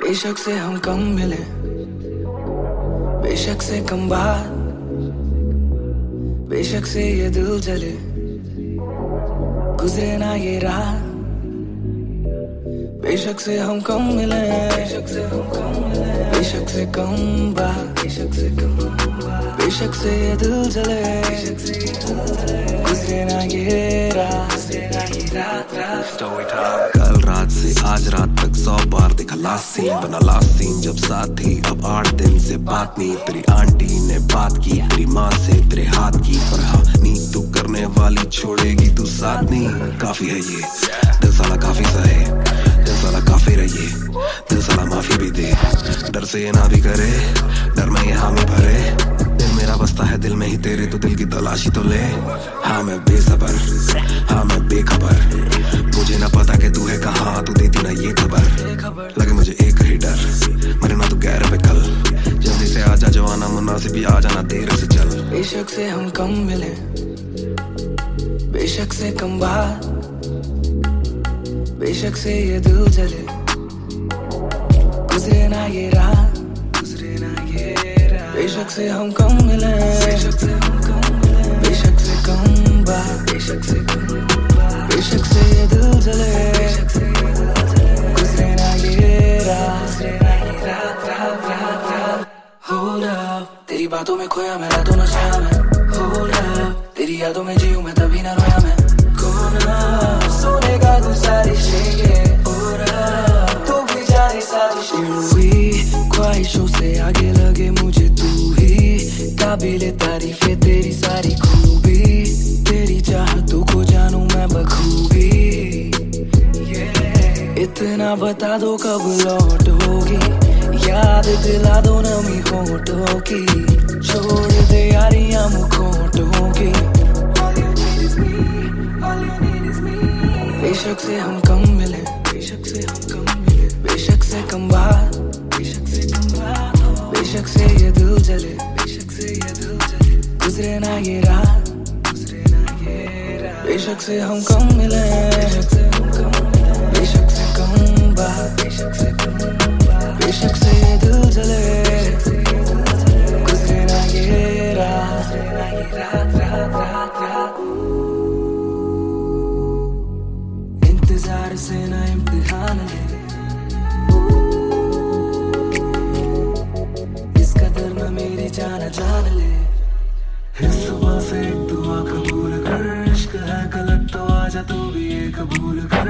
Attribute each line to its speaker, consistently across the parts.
Speaker 1: बेशक से हम कम मिले, बेशक से कम बात, बेशक से ये दिल जले, गुजरे ना ये रात। बेशक से हम कम मिले, बेशक से हम कम मिले, बेशक से कम बात, बेशक से कम बात, बेशक से ये दिल जले, गुजरे ना ये रात,
Speaker 2: कल रात से आज रात तक 100 बार देखा लास्ट सीन, बना लास्ट सीन जब साथ थी। अब 8 दिन से बात नहीं, तेरी आंटी ने बात की, तेरी माँ से तेरे हाथ की। पर हाँ नी तू करने वाली छोड़ेगी तू साथ नहीं। काफी है ये दिल साला, काफी सहे दिल साला, काफी रहिए दिल साला, माफी भी दे। डर से ये ना भी करे, डर में ये हामी भरे। दिल मेरा बसता है दिल में ही तेरे, तो दिल की तलाशी तो ले। हाँ मैं बेसबर, हाँ मैं बेखबर, मुझे ना पता कि तू है कहाँ, तू देती ना ये खबर। लगे मुझे एक ही डर, मरे ना तू गैर पे कल। जल्दी से आजा जो आना मुनासिब, भी आ जाना देर से चल।
Speaker 1: बेशक से हम कम मिले, बेशक से कम बात, बेशक से ये दिल जले, गुजरे ना ये रात, गुजरे ना ये रात। बेशक से हम कम मिले, बेशक से हम कम मिले, बेशक से कम बात, बेशक से कम बात, बेशक से ये दिल जले, गुजरे ना ये रात, गुजरे ना ये रात, रात, रात, रात। Hold up, तेरी बातों में खोया मैं, रातों न सोया मैं। Hold up, तेरी यादों में जीऊं मैं, तभी ना रोया मैं। कोना सोनेगा तू सारी शेगे, तू भी जाने साजिश हुई। ख्वाहिशों से आगे लगे मुझे तू ही, काबिले तारीफे तेरी सारी खूबी। तेरी चाहतों को जानूं मैं बखूबी। इतना बता दो कब लौटोगी, याद दिला दो नमी होठों की। छोड़ दे यारियां मुखोटों की। बेशक से हम कम मिले, बेशक से हम कम मिले, बेशक से कम बात, बेशक से कम बात, बेशक से ये दिल जले, बेशक से ये दिल जले, गुजरे ना ये रात, गुजरे ना ये रात। बेशक से हम कम मिले, बेशक से हम कम मिले, बेशक से कम बात, बेशक से कम बात, बेशक से ये दिल जले, गुजरे ना ये रात, गुजरे ना ये रात, रात, रात, रात। इंतजार से ना इम्तिहान ले, इस कदर में मेरी जान जान ले। इस सुबह से एक दुआ कबूल कर, इश्क है गलत तो आजा तू भी ये कबूल कर।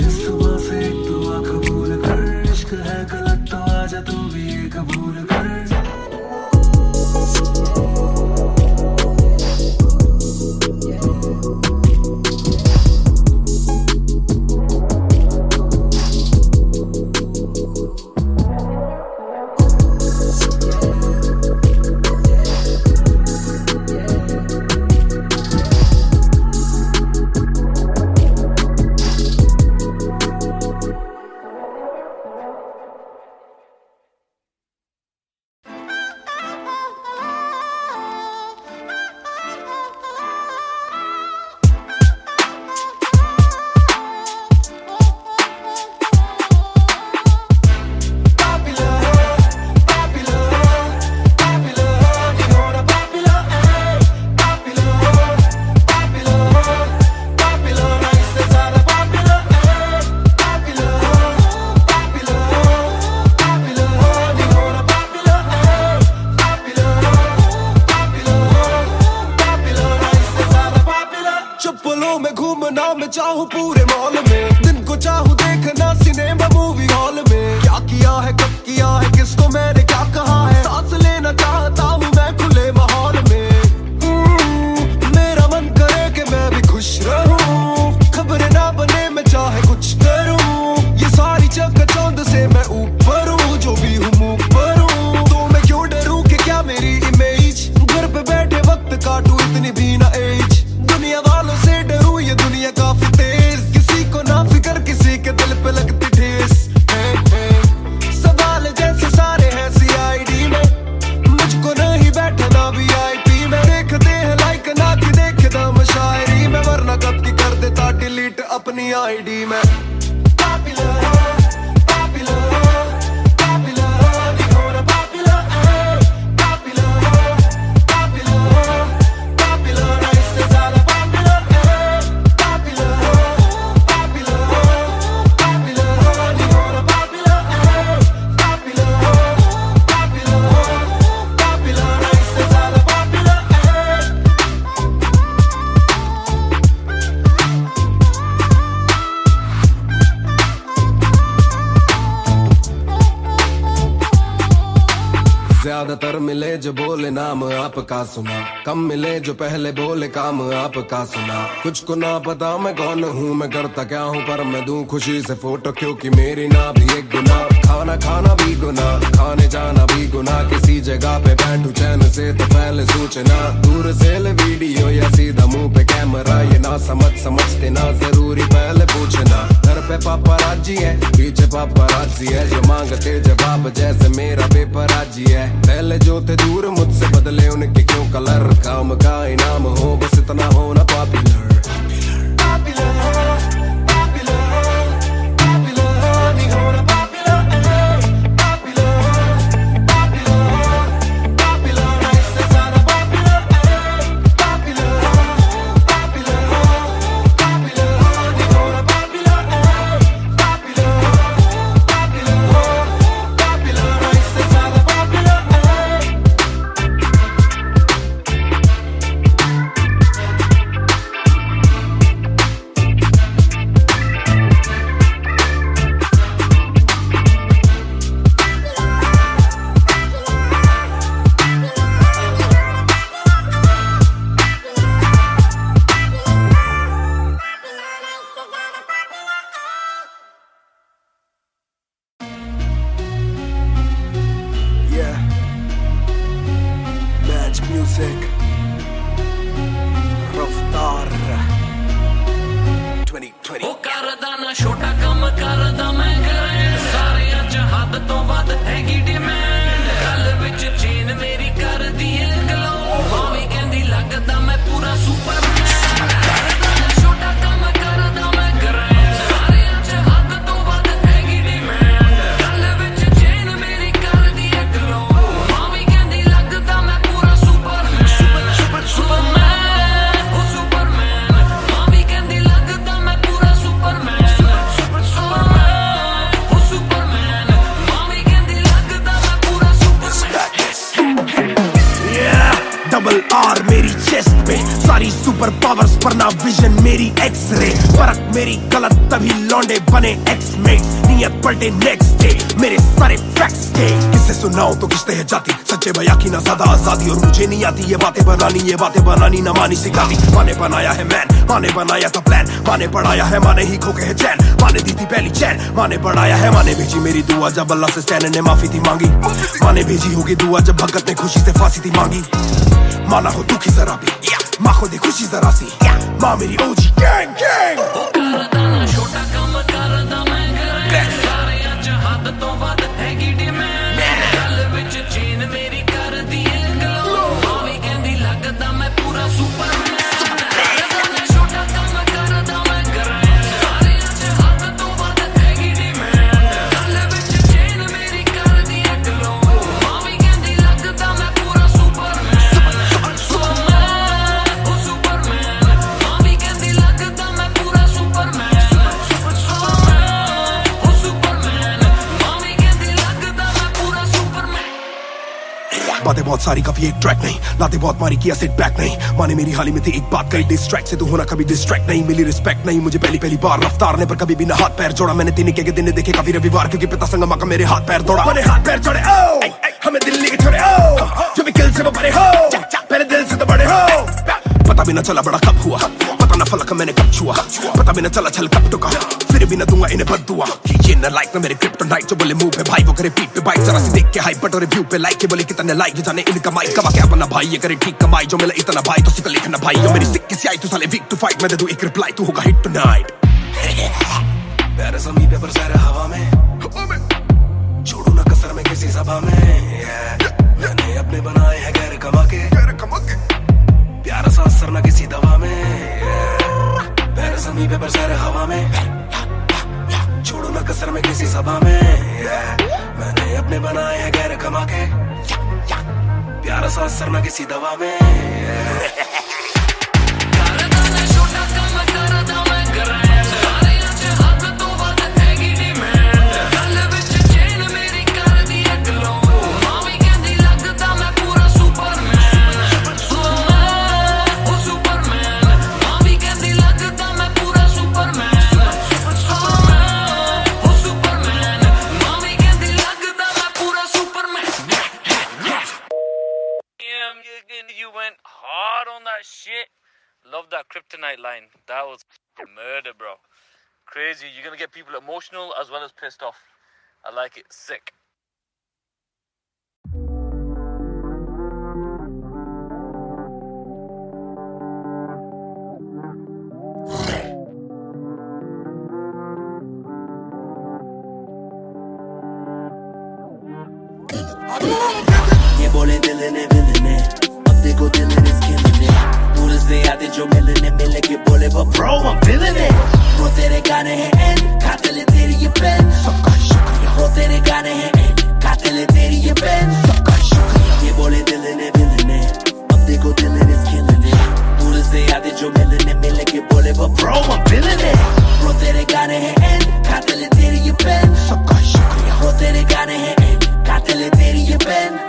Speaker 1: इस सुबह से एक दुआ कबूल कर, इश्क है गलत तो आजा तू भी ये कबूल कर।
Speaker 3: चाहूं पूरे मॉल में, दिन को चाहूं देखना सिनेमा मूवी हॉल में। क्या किया है कब किया है किसको मैंने क्या कहा है, सांस लेना चाहता हूं मैं खुले माहौल में। मेरा मन करे कि मैं भी खुश रहूं, खबरें ना बने मैं चाहे कुछ करूं। ये सारी चकाचौंध से मैं ऊपर हूं, जो भी हूं मुंह पर हूं। तो मैं क्यों डरूं कि क्या मेरी इमेज, घर पे बैठे वक्त काटूं इतनी भी ना एज। दुनिया वालों से डरूं ये दुनिया काफी तेज, किसी को ना फिकर किसी के दिल पे लगती ठेस। सवाल जैसे सारे हैं CI अपनी आईडी में। ज्यादातर मिले जो बोले नाम आपका सुना, कम मिले जो पहले बोले काम आपका सुना। कुछ को ना पता मैं कौन हूँ, मैं करता क्या हूँ, पर मैं दूं खुशी से फोटो क्योंकि मेरी ना भी एक गुना। खाना खाना भी गुना, खाने जाना भी गुना, किसी जगह पे बैठू चैन से तो पहले सूचना। दूर से ले वीडियो या सीधा मुंह पे कैमरा, ये ना समझते ना जरूरी पहले पूछना। घर पे पापराजी है, पीछे पापराजी है, जो मांगते जवाब जैसे मेरा पेपर आजी है। पहले जो थे दूर मुझसे बदले उनके क्यों कलर, काम का इनाम हो बस इतना होना पॉपुलर। Music रफ्तार 2020।
Speaker 1: ओ करदा ना छोटा काम करदा मैं करे, सारे अज हद तो वध हैगी डिमांड। गल विच चेन मेरी कर दी है ग्लो, भावे कहंदी लगदा मैं पूरा सुपरमैन। करदा ना छोटा काम करदा मैं करे, सारे अज हद तो वध हैगी डिमांड। गल विच चेन मेरी कर दी है ग्लो, भावे कहंदी लगदा मैं पूरा सुपरमैन। सुपरमैन ओ सुपरमैन, भावे कहंदी लगदा मैं पूरा सुपरमैन। सुपरमैन ओ सुपरमैन, भावे कहंदी लगदा मैं पूरा सुपरमैन।
Speaker 4: डबल आर मेरी चेस्ट पे, सारी सुपर पावर्स पर ना विजन मेरी एक्सरे। फर्क मेरी गलत तभी लौंडे बने एक्समेट्स, नियत पलटे नेक्स्ट डे मेरे सारे फैक्ट्स थे। किसे सुनाओ तो किसते है जाती, सच्चे भैया की ना ज्यादा आजादी। और मुझे नहीं आती ये बातें बनानी ना मानी सिखाती। माने बनाया है मैन, माने बनाया था प्लान, माने पढ़ाया है, माने ही खोके है चैन, माने दी थी पहली चैन, माने बढ़ाया है, माने भेजी मेरी दुआ जब अल्लाह से स्टैन ने माफी थी मांगी। माने भेजी होगी दुआ जब भगत ने खुशी से फांसी थी मांगी। माना हो दुखी जरा भी, माँ को दी खुशी जरा सी, माँ मेरी ओजी गैंग गैंग।
Speaker 1: ओ करदा ना छोटा काम करदा मैं करे, सारे अज हद तो वध हैगी डिमांड। गल विच चेन मेरी कर दी है ग्लो, भावे कहंदी लगदा मैं पूरा सुपरमैन। करदा ना छोटा काम करदा मैं करे, सारे अज हद तो वध हैगी डिमांड। गल विच चेन मेरी कर दी है ग्लो, भावे कहंदी लगदा मैं पूरा सुपरमैन। सुपरमैन ओ सुपरमैन, भावे कहंदी लगदा मैं पूरा सुपरमैन। सुपरमैन ओ सुपरमैन, भावे कहंदी लगदा मैं पूरा सुपरमैन।
Speaker 4: बातें बहुत सारी कभी एक ट्रैक नहीं, लाते बहुत मारी किया सिट बैक नहीं। माने मेरी हाल ही में थी एक बात कही, डिस्ट्रैक्ट से तू होना कभी डिस्ट्रैक्ट नहीं। मिली रिस्पेक्ट नहीं मुझे पहली बार रफ्तार ने, पर कभी भी ना हाथ पैर जोड़ा मैंने। तीन के दिन देखे काफी रविवार, क्योंकि पिता संगमा का मेरे हाथ पैर दौड़ा। मैंने हाथ पैर जोड़े ओ हमें दिल्ली के छोड़े ओ, जो भी किल से वो बड़े हो, पहले दिल से तो बड़े हो। पता भी ना चला बड़ा कब हुआ, पता ना फलक मैंने कब छुआ, पता भी ना चला छल कब टुका, फिर भी ना दूंगा इन्हें बददुआ। ये न लाइक ना मेरे क्रिप्टोनाइट, जो बोले मुंह पे भाई वो करे पीठ पे बाइक। जरा सी देख के हाइप बट और रिव्यू पे लाइक के बोले कितने लाइक, जाने इनका माइक कमा के अपना भाई ये करे ठीक कमाई। जो मिला इतना भाई तो सिक्का लिखना भाई, और मेरी सिक्के से आई तू साले वीक टू फाइट, मैं दे दूं एक रिप्लाई तू होगा हिट टुनाइट।
Speaker 2: प्यारे समी पेपर सारे हवा में, छोड़ू ना कसर में किसी सभा में। मैंने अपने बनाए हैं गैर कमा के, प्यारा सा असर ना किसी दवा में। प्यारे समी पेपर सारे हवा में,
Speaker 4: मेरा सांस सरना किसी दवा में
Speaker 5: You went hard on that shit. Love that kryptonite line. That was murder, bro. Crazy. You're gonna get people emotional as well as pissed off. I like it. Sick.
Speaker 1: ये बोले दिल ने अब देखो दिल ने killing it दूर से आते जो मिलने मिले के बोले but bro I'm feeling it bro तेरे गाने हैं एंड खाते ले तेरी ये पेन सबका शुक्रिया bro तेरे गाने हैं एंड खाते ले तेरी ये पेन सबका शुक्रिया ये बोले दिल ने अब देखो दिल ने killing it दूर से आते जो मिलने मिले के बोले but bro I'm feeling it bro तेरे गाने हैं एंड खाते ले तेरी ये पेन सबका शुक्रिया bro तेरे गाने हैं एंड खाते ले तेरी ये पेन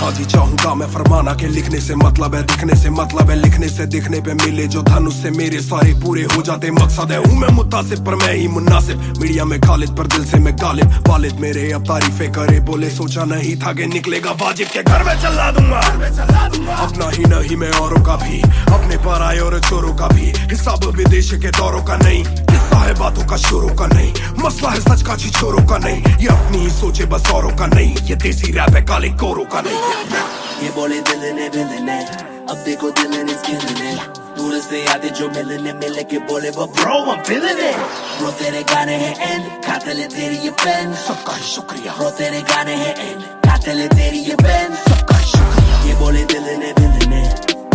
Speaker 4: हाँ जी चाहूंगा मैं फरमाना के लिखने से मतलब है दिखने से मतलब है लिखने से दिखने पे मिले जो धनुष से मेरे सारे पूरे हो जाते मकसद है हूँ मैं मुतासिब पर मैं ही मुनासिब मीडिया में खालिद पर दिल से मैं गालिब वालिद मेरे अब तारीफे करे बोले सोचा नहीं था कि निकलेगा वाजिब के घर में चला दूंगा अपना ही नहीं मैं औरों का भी अपने पर आए और चोरों का भी हिसाब विदेश के दौरों का नहीं किस्सा है बातों का शोरों का नहीं मसला है सच का छिछोरों का नहीं ये अपनी ही सोचे बस औरों का नहीं ये देसी रैप है काले कोरों का नहीं
Speaker 1: ये बोले दिल ने अब देखो दिल ने killing it दूर से आते जो मिलने मिले के बोले but bro I'm feeling it bro तेरे गाने हैं एंड खाते ले तेरी ये पेन सबका शुक्रिया bro तेरे गाने हैं एंड खाते ले तेरी ये पेन सबका शुक्रिया ये बोले दिल ने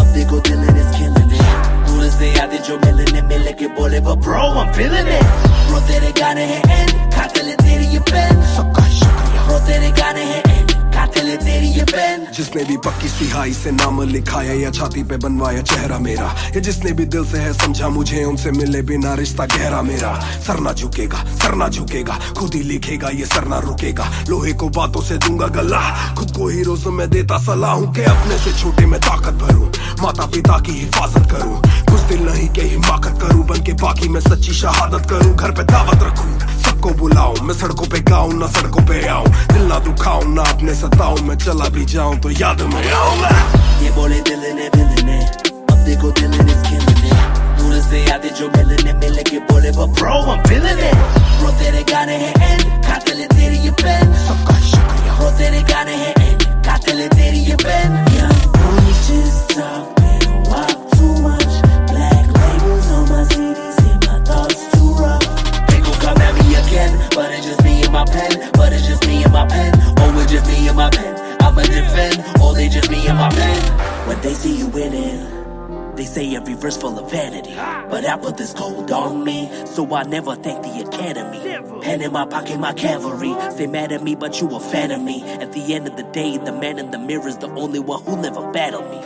Speaker 1: अब देखो दिल ने killing it दूर से आते जो मिलने मिले के बोले but bro I'm feeling it bro तेरे गाने हैं एंड खाते ले तेरी ये पेन सबका शुक्रिया bro तेरे गाने हैं एंड खाते ले तेरी ये पेन
Speaker 4: जिसने भी पक्की सिहाई से नाम लिखाया या छाती पे बनवाया चेहरा मेरा ये जिसने भी दिल से है समझा मुझे उनसे मिले बिना रिश्ता गहरा मेरा सर ना झुकेगा खुद ही लिखेगा ये सर ना रुकेगा लोहे को बातों से दूंगा गला खुद को ही रोज में देता सलाह हूँ के अपने से छोटे में ताकत भरूं माता पिता की हिफाजत करूं कुछ दिल नहीं के हिमाकत करूं बन के बाकी मैं सच्ची शहादत करूं घर पे दावत रखूं सबको बुलाऊं मैं सड़कों पे गाऊं ना सड़कों पे आऊं दिल ना दुखाऊं ना अपने सताऊं मैं चला भी जाऊं तो याद में आऊंगा
Speaker 1: ये बोले दिल ने अब देखो दिल ने killing it दूर से आते जो मिलने मिले के बोले but bro I'm feeling it bro तेरे गाने हैं एंड खाते ले तेरी ये पेन सबका शुक्रिया bro तेरे गाने हैं एंड खाते ले तेरी ये pen young boy just talking walk too much black labels on my CDs and my thoughts too rough they gon' come at me again but it's just me and my pen oh it's just me and my pen I'ma defend oh they just me and my pen when they see you winning they say every verse full of vanity but I put this code on me so I never thank the academy pen in my pocket my cavalry stay mad at me but you a fan of me at the end of the day the man in the mirror is the only one who never battled me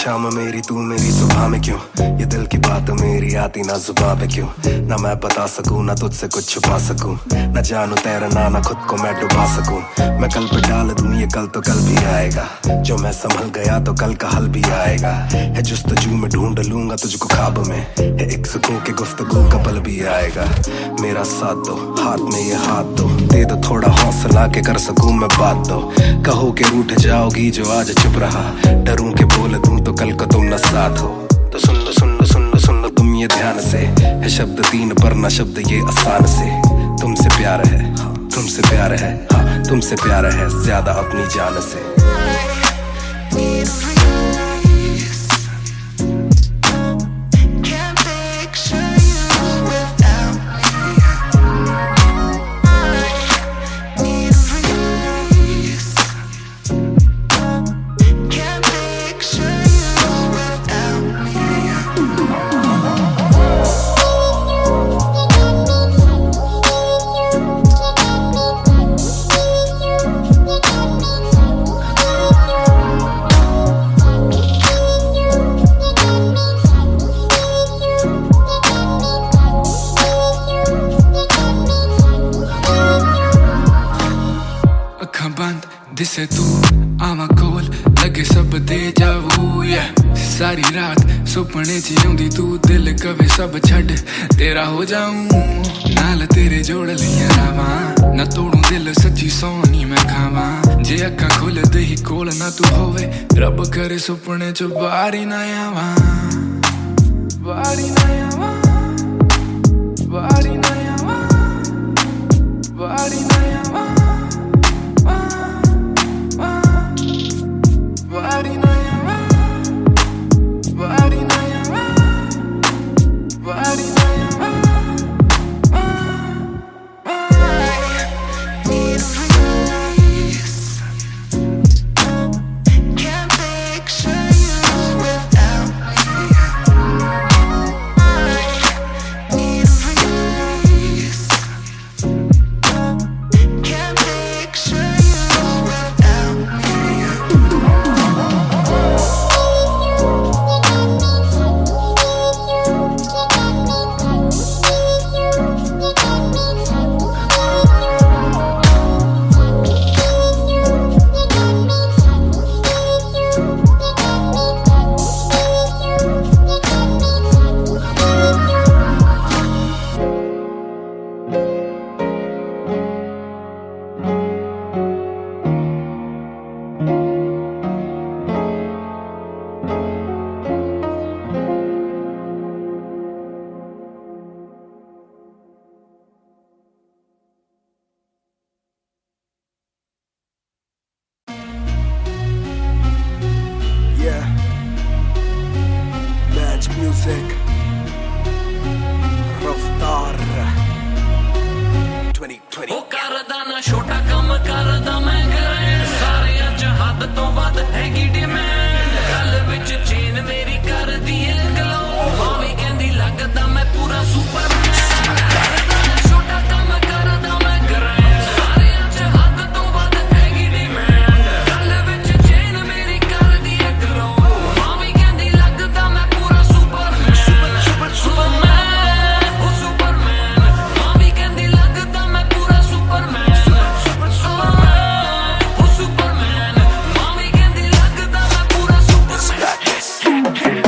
Speaker 4: शाम मेरी तू मेरी सुबह में क्यों ये दिल की बात मेरी आती ना जुबान पे क्यों ना मैं बता सकूं ना तुझसे कुछ छुपा सकूं ना जानू तैरना ना खुद को मैं डुबा सकूं मैं कल पे डाल दूं ये कल तो कल भी आएगा जो मैं संभल गया तो कल का हल भी आएगा है जुस्तजू में ढूंढ लूंगा तुझको ख्वाब में है एक सुकून के गुफ्तगू का पल भी आएगा मेरा साथ दो हाथ में ये हाथ दो दे दो थोड़ा हौसला के कर सकूं मैं बात दो कहो के रूठ जाओगी जो आज चुप रहा डरूं के बोल दूं तो कल को तुम न साथ हो तो सुन लो सुन लो सुन लो सुन लो तुम ये ध्यान से है शब्द तीन पर ना शब्द ये आसान से तुमसे प्यार है तुमसे प्यार है हाँ तुमसे प्यार है ज्यादा अपनी जान से
Speaker 6: सारी रात सुपने च आउंदी तू दिल कवे सब छड्ड तेरा हो जाऊं नाल तेरे जोड़ लिया रावा ना तोड़ू दिल सच्ची सोनी मैं खावा जे अक्खां खुलदे ही कोल ना तू होवे रब करे सुपने च बारी ना आवा बारी ना आवा बारी ना आवा बारी ना आवा बारी ना आवा बारी ना आवा बारी ना आवा
Speaker 4: Music Raftaar 2020
Speaker 7: ਉਹ ਕਰਦਾ ਨਾ ਛੋਟਾ ਕੰਮ ਕਰਦਾ ਮੈਂ ਗ੍ਰੈਂਡ ਸਾਰਿਆਂ ਚ ਹੱਦ ਤੋਂ ਵੱਧ ਹੈਗੀ ਡਿਮਾਂਡ ਗੱਲ ਵਿੱਚ ਚੇਨ ਮੇਰੀ ਕਰਦੀ ਏ ਗਲੋ ਮਾਵੀ ਕਹਿੰਦੀ ਲੱਗਦਾ ਮੈਂ ਪੂਰਾ ਸੁਪਰਮੈਨ ਕਰਦਾ ਨਾ ਛੋਟਾ ਕੰਮ ਕਰਦਾ ਮੈਂ ਗ੍ਰੈਂਡ ਸਾਰਿਆਂ ਚ ਹੱਦ ਤੋਂ ਵੱਧ ਹੈਗੀ ਡਿਮਾਂਡ ਗੱਲ ਵਿੱਚ ਚੇਨ ਮੇਰੀ ਕਰਦੀ ਏ ਗਲੋ ਮਾਵੀ ਕਹਿੰਦੀ ਲੱਗਦਾ ਮੈਂ ਪੂਰਾ ਸੁਪਰਮੈਨ ਸੁਪਰਮੈਨ ਉਹ ਸੁਪਰਮੈਨ ਮਾਵੀ ਕਹਿੰਦੀ ਲੱਗਦਾ ਮੈਂ ਪੂਰਾ ਸੁਪਰਮੈਨ ਸੁਪਰਮੈਨ ਉਹ ਸੁਪਰਮੈਨ ਮਾਵੀ ਕਹਿੰਦੀ ਲੱਗਦਾ ਮੈਂ ਪੂਰਾ ਸੁਪਰਮੈਨ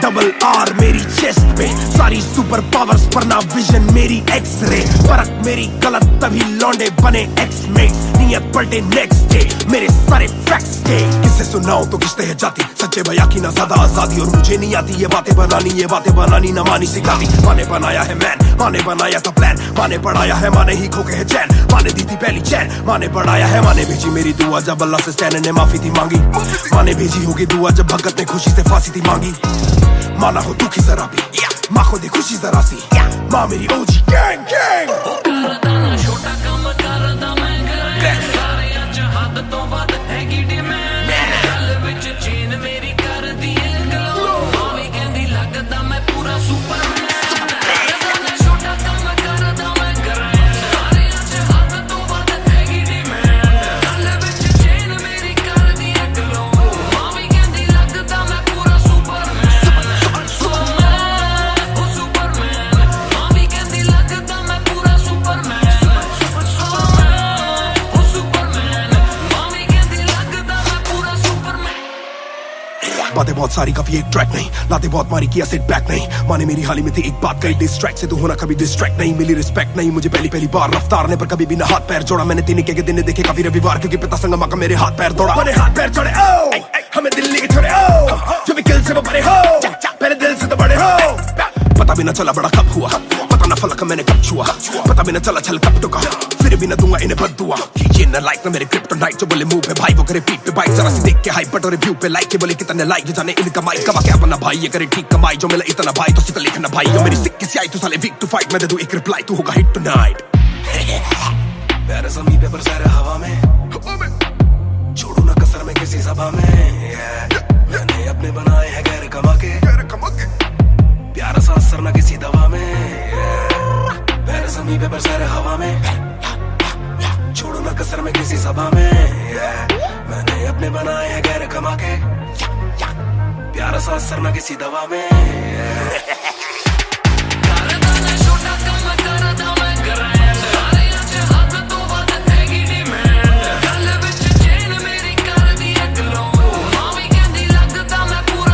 Speaker 4: डबल आर मेरी चेस्ट पे सारी सुपर पावर्स पर ना विजन मेरी एक्स-रे परख मेरी गलत तभी लौंडे बने एक्स-मेट्स नियत पलटे नेक्स्ट डे मेरे सारे फैक्ट्स के किससे सुनाऊं तो किसते है जाती सच्चे भैया की ना ज्यादा आजादी और मुझे नहीं आती ये बातें बनानी ना मानी सिखाती माने बनाया है मैन माने बनाया था प्लान माने पढ़ाया है माने ही खोके है चैन माने दी थी पहली चैन माने बढ़ाया है माने भेजी मेरी दुआ जब अल्लाह से स्टैन ने माफी थी मांगी माने भेजी होगी दुआ जब भगत ने खुशी से फांसी थी मांगी माना हो दुखी जरा भी माँ को दी खुशी जरा सी माँ मेरी ओजी गैंग गैंग
Speaker 7: ਕਰਦਾ ਨਾ ਛੋਟਾ ਕੰਮ ਕਰਦਾ ਮੈਂ ਗ੍ਰੈਂਡ ਸਾਰਿਆਂ ਚ ਹੱਦ ਤੋਂ ਵੱਧ ਹੈਗੀ ਡਿਮਾਂਡ ਗੱਲ ਵਿੱਚ ਚੇਨ ਮੇਰੀ ਕਰਦੀ ਏ ਗਲੋ ਮਾਵੀ ਕਹਿੰਦੀ ਲੱਗਦਾ ਮੈਂ ਪੂਰਾ ਸੁਪਰਮੈਨ ਕਰਦਾ ਨਾ ਛੋਟਾ ਕੰਮ ਕਰਦਾ ਮੈਂ ਗ੍ਰੈਂਡ ਸਾਰਿਆਂ ਚ ਹੱਦ ਤੋਂ ਵੱਧ ਹੈਗੀ ਡਿਮਾਂਡ ਗੱਲ ਵਿੱਚ ਚੇਨ ਮੇਰੀ ਕਰਦੀ ਏ ਗਲੋ ਮਾਵੀ ਕਹਿੰਦੀ ਲੱਗਦਾ ਮੈਂ ਪੂਰਾ ਸੁਪਰਮੈਨ ਸੁਪਰਮੈਨ ਉਹ ਸੁਪਰਮੈਨ ਮਾਵੀ ਕਹਿੰਦੀ ਲੱਗਦਾ ਮੈਂ ਪੂਰਾ ਸੁਪਰਮੈਨ ਸੁਪਰਮੈਨ ਉਹ ਸੁਪਰਮੈਨ ਮਾਵੀ ਕਹਿੰਦੀ ਲੱਗਦਾ ਮੈਂ ਪੂਰਾ ਸੁਪਰਮੈਨ
Speaker 4: बातें बहुत सारी काफी एक ट्रैक नहीं लाते बहुत मारी किया सेट बैक नहीं माने मेरी हाल ही में थी एक बात कही डिस्ट्रैक्ट से तू होना कभी डिस्ट्रैक्ट नहीं मिली रिस्पेक्ट नहीं मुझे पहली बार रफ्तार ने पर कभी भी ना हाथ पैर जोड़ा मैंने तीन के दिन देखे काफी रविवार क्योंकि पिता संगमा का मेरे हाथ पैर दौड़ा मैंने हाथ पैर जोड़े ओ हमें दिल्ली के छोड़े ओ जो भी किल से वो बड़े हो पहले दिल से तो बड़े हो पता भी ना चला बड़ा कब हुआ पता ना फलक मैंने कब छुआ पता भी ना चला छल कब टुका फिर भी ना दूंगा इन्हें बद्दुआ ये ना लाइक ना मेरे क्रिप्टोनाइट जो बोले मुंह पे भाई वो करे पीठ पे बाइक जरा सी देख के हाइप बट और रिव्यू पे लाइक के बोले कितने लाइक जाने इनका माइक कमा के अपना भाई ये करे ठीक कमाई जो मिला इतना भाई तो सिर्फ लिखना भाई और मेरी सिक्की सी आई तू साले वीक टू फाइट मैं दे दूं एक रिप्लाई तू होगा हिट टुनाइट प्यारे समी पेपर सारे हवा में छोड़ू ना कसर में किसी सभा में मैंने अपने बनाए हैं गैर कमा के प्यारा सा असर ना किसी दवा में प्यारे समी पेपर सारे हवा में छोड़ू ना कसर में किसी सभा में मैंने अपने बनाए हैं गैर कमा के प्यारा सा असर ना किसी दवा में
Speaker 7: ਕਰਦਾ ਨਾ ਛੋਟਾ ਕੰਮ ਕਰਦਾ ਮੈਂ ਗ੍ਰੈਂਡ ਸਾਰਿਆਂ ਚ ਹੱਦ ਤੋਂ ਵੱਧ ਹੈਗੀ ਡਿਮਾਂਡ ਗੱਲ ਵਿੱਚ ਚੇਨ ਮੇਰੀ ਕਰਦੀ ਏ ਗਲੋ ਮਾਵੀ ਕਹਿੰਦੀ ਲੱਗਦਾ ਮੈਂ ਪੂਰਾ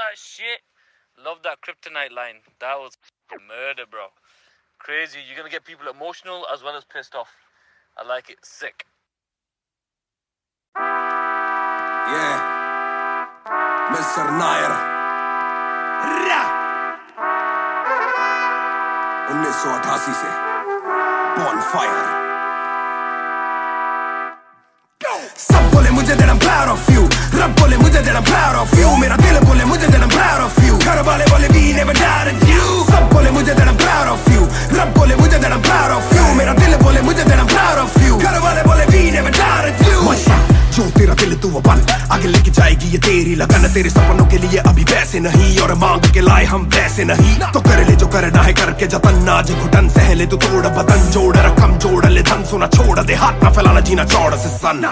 Speaker 5: that shit. Love that kryptonite line. That was murder, bro. Crazy. You're gonna get people emotional as well as pissed off. I like it. Sick.
Speaker 2: Yeah, Mr. Nair. 1988 से Bonfire.
Speaker 4: सब बोले मुझे that I'm proud of you, रब बोले मुझे that I'm proud of you, मेरा दिल बोले मुझे that I'm proud of you, घर वाले बोले we never doubted you. सब बोले मुझे that I'm proud of you, रब बोले मुझे that I'm proud of you, मेरा दिल बोले मुझे that I'm proud of you, घर वाले बोले we never doubted you. जो तेरा दिल तू वो बन, आगे लेके जाएगी ये तेरी लगन, तेरे सपनों के लिए अभी वैसे नहीं और मांग के लाए हम वैसे नहीं, तो कर ले जो करना है करके जतन, आज घुटन सहले तू तोड़ बदन, जोड़ रकम जोड़ ले धन, सोना छोड़ दे हाथ ना फैलाना जीना चौड़ से सन,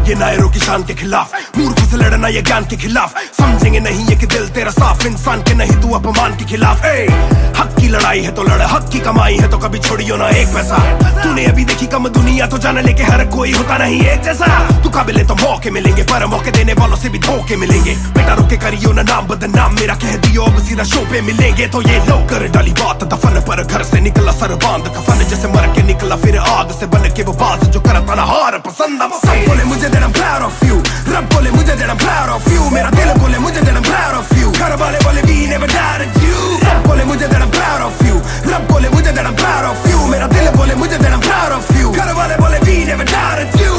Speaker 4: ये नायरों की शान के खिलाफ, मूर्खों से लड़ना ये ज्ञान के खिलाफ, समझेंगे नहीं ये कि दिल तेरा साफ, इंसान के नहीं तू अपमान के खिलाफ, हक की लड़ाई है तो लड़, हक की कमाई है तो कभी छोड़ियो ना एक पैसा, तूने अभी देखी कम दुनिया तो जान ले के हर कोई होता नहीं एक जैसा, तू काबिल तो मौके मिलेंगे पर मौके देने वालों से भी धोखे मिलेंगे, बेटा रोके करियो ना नाम बदनाम, मेरा कह दियो अब सीधा शो पे मिलेंगे, तो ये लो कर डाली बात दफन पर, घर से निकला सर बांध कफन, जैसे मर के निकला फिर आग से बन के वो बाज जो करता ना हार पसंद, सब बोले मुझे that I'm proud of you, रब बोले मुझे that I'm proud of you, मेरा दिल बोले मुझे that I'm proud of you, घर वाले बोले we never doubted you. सब बोले मुझे that I'm proud of you, रब बोले मुझे that I'm proud of you, मेरा दिल बोले मुझे that I'm proud of you, घर वाले बोले we never doubted you.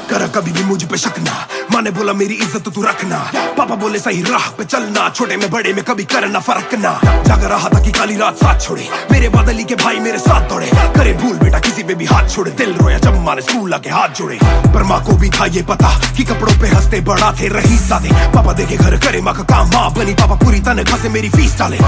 Speaker 4: कर कभी भी मुझ पे शक ना, माँ ने बोला मेरी इज्जत तू रखना, पापा बोले सही राह पे चलना, छोटे में बड़े में कभी करना फर्क ना, जाग रहा था कि काली रात साथ छोड़े, मेरे बादली के भाई मेरे साथ दौड़े, करे भूल बेटा किसी पे भी हाथ छोड़े, दिल रोया जब माँ ने स्कूल आके हाथ जोड़े, पर माँ को भी था ये पता कि कपड़ों पे हंसते बड़ा थे रही सादे, पापा देखे घर करे माँ का काम, माँ बनी पापा पूरी तनख्वाह से मेरी फीस डाले,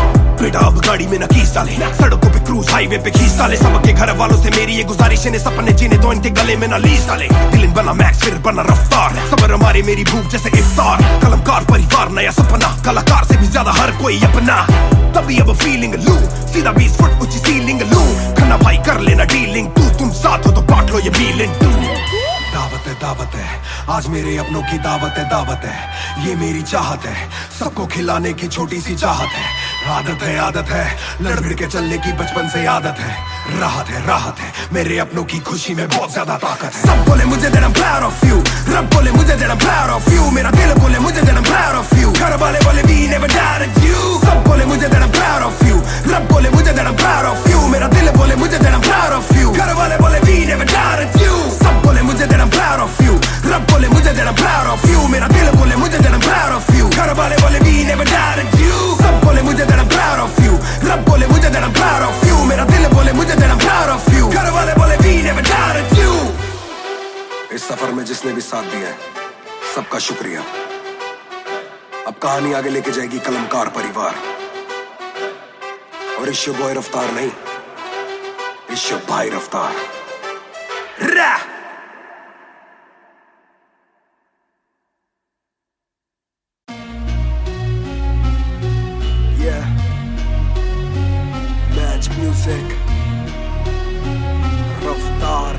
Speaker 4: बेटा अब गाड़ी में न कीस डाले, सड़कों पे क्रूज हाईवे पे खींच डाले, सबके घर वालों से मेरी ये गुजारिश है सपने जीने तो इनके गले में न लीस डाले, दिल बना मैक्स फिर बना रफ्तार, सबर हमारी मेरी भूख जैसे इफ्तार, कलमकार परिवार नया सपना, कलाकार से भी ज्यादा हर कोई अपना, तभी अब फीलिंग लू, सीधा 20 फुट ऊंची सीलिंग लू, खन्ना भाई कर लेना डीलिंग, तुम साथ हो तो बांट लो ये बीलिंग टू, दावत है आज मेरे अपनों की दावत है, ये मेरी चाहत है, सबको खिलाने की छोटी सी चाहत है, आदत है लड़ भिड़ के चलने की बचपन से आदत है, राहत है मेरे अपनों की खुशी में बहुत ज्यादा ताकत है, सब बोले मुझे that I'm proud of you, रब बोले मुझे that I'm proud of you, मेरा दिल बोले मुझे that I'm proud of you, घर वाले बोले we never doubted you. सब बोले मुझे that I'm proud of you, रब बोले मुझे that I'm proud of you, मेरा दिल बोले मुझे that I'm proud of you, घर वाले बोले we never doubted you. सब बोले मुझे that I'm proud of you, रब बोले मुझे that I'm proud of you, मेरा दिल बोले मुझे that I'm proud of you, घर वाले बोले we never doubted you. सब बोले मुझे that I'm proud of you, रब बोले मुझे that I'm proud of you, मेरा दिल बोले मुझे that I'm proud of you, घर वाले बोले we never doubted you.
Speaker 2: इस सफर में जिसने भी साथ दिया है सबका शुक्रिया, अब कहानी आगे लेके जाएगी कलमकार परिवार, और इश्यो बॉय रफ्तार नहीं, इश्यो भाई रफ्तार।
Speaker 4: Yeah, Match Music, रफ्तार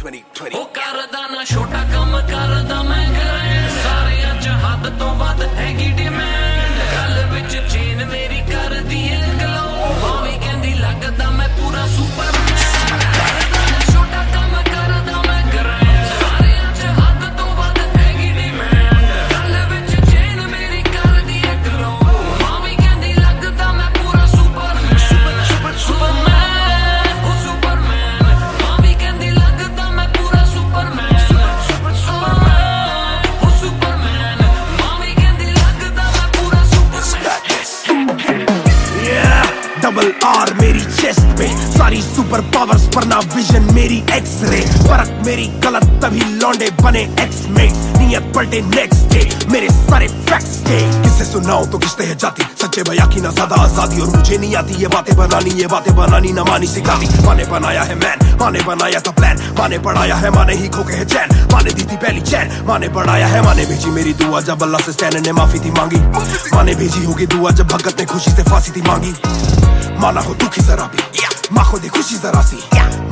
Speaker 4: 2020।
Speaker 7: ਉਹ ਕਰਦਾ ਨਾ ਛੋਟਾ ਕੰਮ ਕਰਦਾ ਮੈਂ ਗ੍ਰੈਂਡ, ਸਾਰਿਆਂ ਚ ਹੱਦ ਤੋਂ ਵੱਧ ਹੈਗੀ ਡਿਮਾਂਡ, ਗੱਲ ਵਿੱਚ ਚੇਨ ਮੇਰੀ ਕਰਦੀ ਏ ਗਲੋ, ਮਾਂ ਵੀ ਕਹਿੰਦੀ ਲੱਗਦਾ ਮੈਂ ਪੂਰਾ ਸੁਪਰਮੈਨ, ਕਰਦਾ ਨਾ ਛੋਟਾ ਕੰਮ ਕਰਦਾ ਮੈਂ ਗ੍ਰੈਂਡ, ਸਾਰਿਆਂ ਚ ਹੱਦ ਤੋਂ ਵੱਧ ਹੈਗੀ ਡਿਮਾਂਡ, ਗੱਲ ਵਿੱਚ ਚੇਨ ਮੇਰੀ ਕਰਦੀ ਏ ਗਲੋ, ਮਾਂ ਵੀ ਕਹਿੰਦੀ ਲੱਗਦਾ ਮੈਂ ਪੂਰਾ ਸੁਪਰਮੈਨ, ਸੁਪਰਮੈਨ, ਉਹ ਸੁਪਰਮੈਨ, ਮਾਂ ਵੀ ਕਹਿੰਦੀ ਲੱਗਦਾ ਮੈਂ ਪੂਰਾ ਸੁਪਰਮੈਨ, ਸੁਪਰਮੈਨ, ਉਹ ਸੁਪਰਮੈਨ, ਮਾਂ ਵੀ ਕਹਿੰਦੀ ਲੱਗਦਾ ਮੈਂ ਪੂਰਾ ਸੁਪਰਮੈਨ।
Speaker 4: Yeah, डबल आर मेरी चेस्ट पे, सारी सुपर पावर्स पर ना विजन मेरी एक्स-रे, फर्क मेरी गलत तभी लौंडे बने एक्स-मेट, नियत पलटे नेक्स्ट डे, मेरे सारे फैक्ट्स के किससे सुनाऊं तो किसते है जाती, सच्चे भैया की ना ज्यादा आजादी, और मुझे नहीं आती ये बातें बनानी ना मानी सिखाती, माँ ने बनाया है मैन, माँ ने बनाया था प्लान, माँ ने पढ़ाया है, माँ ने ही खोके है चैन, माँ ने दी थी पहली चैन, माँ ने बढ़ाया है, माँ ने भेजी मेरी दुआ जब अल्लाह से स्टैन ने माफी थी मांगी, माँ ने भेजी होगी दुआ जब भगत ने खुशी से फांसी थी मांगी, माना हो दुखी जरा भी, माँ को दे खुशी जरा सी,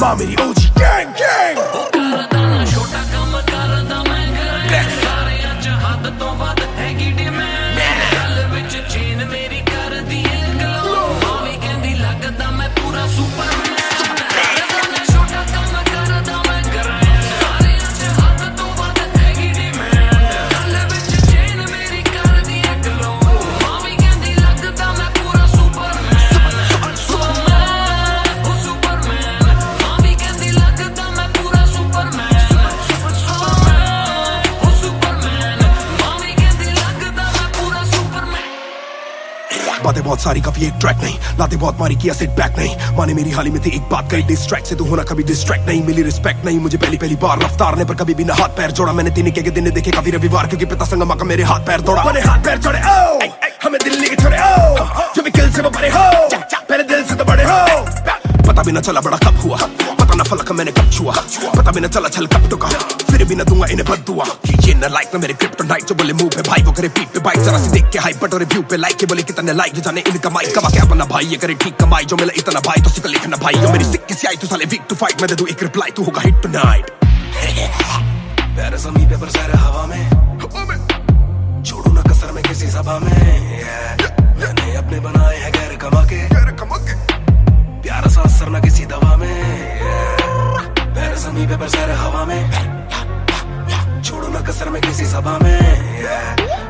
Speaker 4: माँ मेरी ओजी गैंग गैंग।
Speaker 7: ਉਹ ਕਰਦਾ ਨਾ ਛੋਟਾ ਕੰਮ ਕਰਦਾ ਮੈਂ ਗ੍ਰੈਂਡ, ਸਾਰਿਆਂ ਚ ਹੱਦ ਤੋਂ ਵੱਧ ਹੈਗੀ ਡਿਮਾਂਡ,
Speaker 4: बातें बहुत सारी कभी एक ट्रैक नहीं, लाते बहुत मारी किया सेट बैक नहीं, माने मेरी हाल ही में थी एक बात कही, डिस्ट्रैक्ट से तू होना कभी डिस्ट्रैक्ट नहीं, मिली रिस्पेक्ट नहीं मुझे पहली पहली बार, रफ्तार ने पर कभी भी ना हाथ पैर जोड़ा, मैंने तीन के दिन देखे काफी रविवार, क्योंकि पिता संगमा का मेरे हाथ पैर दौड़ा, मैंने हाथ पैर जोड़े ओ हमें दिल्ली के छोड़े ओ जो भी किल से वो बड़े हो, पहले दिल से तो बड़े हो, पता भी ना चला बड़ा कब हुआ, पता ना फलक मैंने कब छुआ, पता भी ना चला छल कब टुका, फिर भी ना दूंगा इन्हें बददुआ, ये ना लाइक ना मेरे क्रिप्टोनाइट, जो बोले मुंह पे भाई वो करे पीठ पे बाइक, जरा सी देख के हाइप बट और रिव्यू पे लाइक, ये बोले कितने लाइक जाने इनका माइक कमा क्या बना भाई, ये करे ठीक कमाई, जो मिला इतना भाई तो सिक लिखना भाई, जो मेरी सिक किसी आई तू साले वीक टू फाइट, मैं दे दूं एक रिप्लाई तू होगा हिट टुनाइट, पैर ज़मीन पे पर सैर हवा में, छोड़ू ना कसर में किसी सभा में, मैंने अपने बनाए हैं गैर कमा के, प्यारा सा असर ना किसी दवा में, पैर ज़मीन पे पर सैर हवा में, छोड़ो ना कसर में किसी सभा में,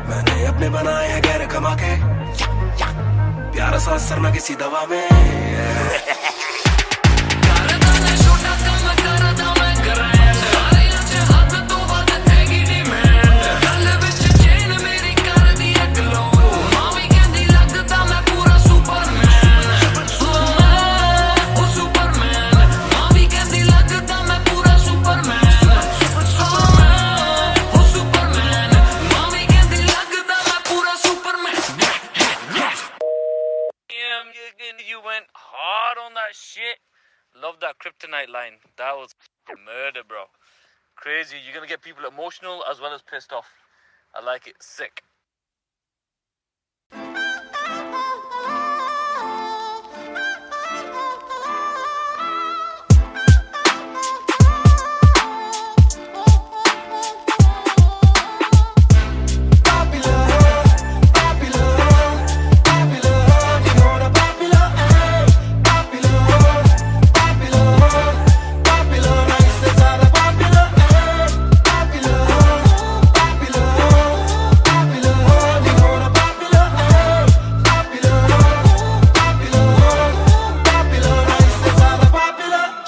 Speaker 4: मैंने अपने बनाए हैं गैर कमा के, प्यारा सा असर ना किसी दवा में,
Speaker 7: करदा मैं छोटा काम करदा मैं ग्रैंड सारे अच हद तो वध हैगी डिमांड गल विच चेन मेरी कर दी है ग्लो मावी कहंदी लगदा मैं पूरा सुपरमैन ओ सुपरमैन मावी कहंदी लगदा मैं पूरा सुपरमैन ओ सुपरमैन मावी कहंदी लगदा मैं पूरा Superman
Speaker 5: You went hard on that shit. Love that Kryptonite line. That was murder, bro. Crazy. You're gonna get people emotional as well as pissed off. I like it. Sick.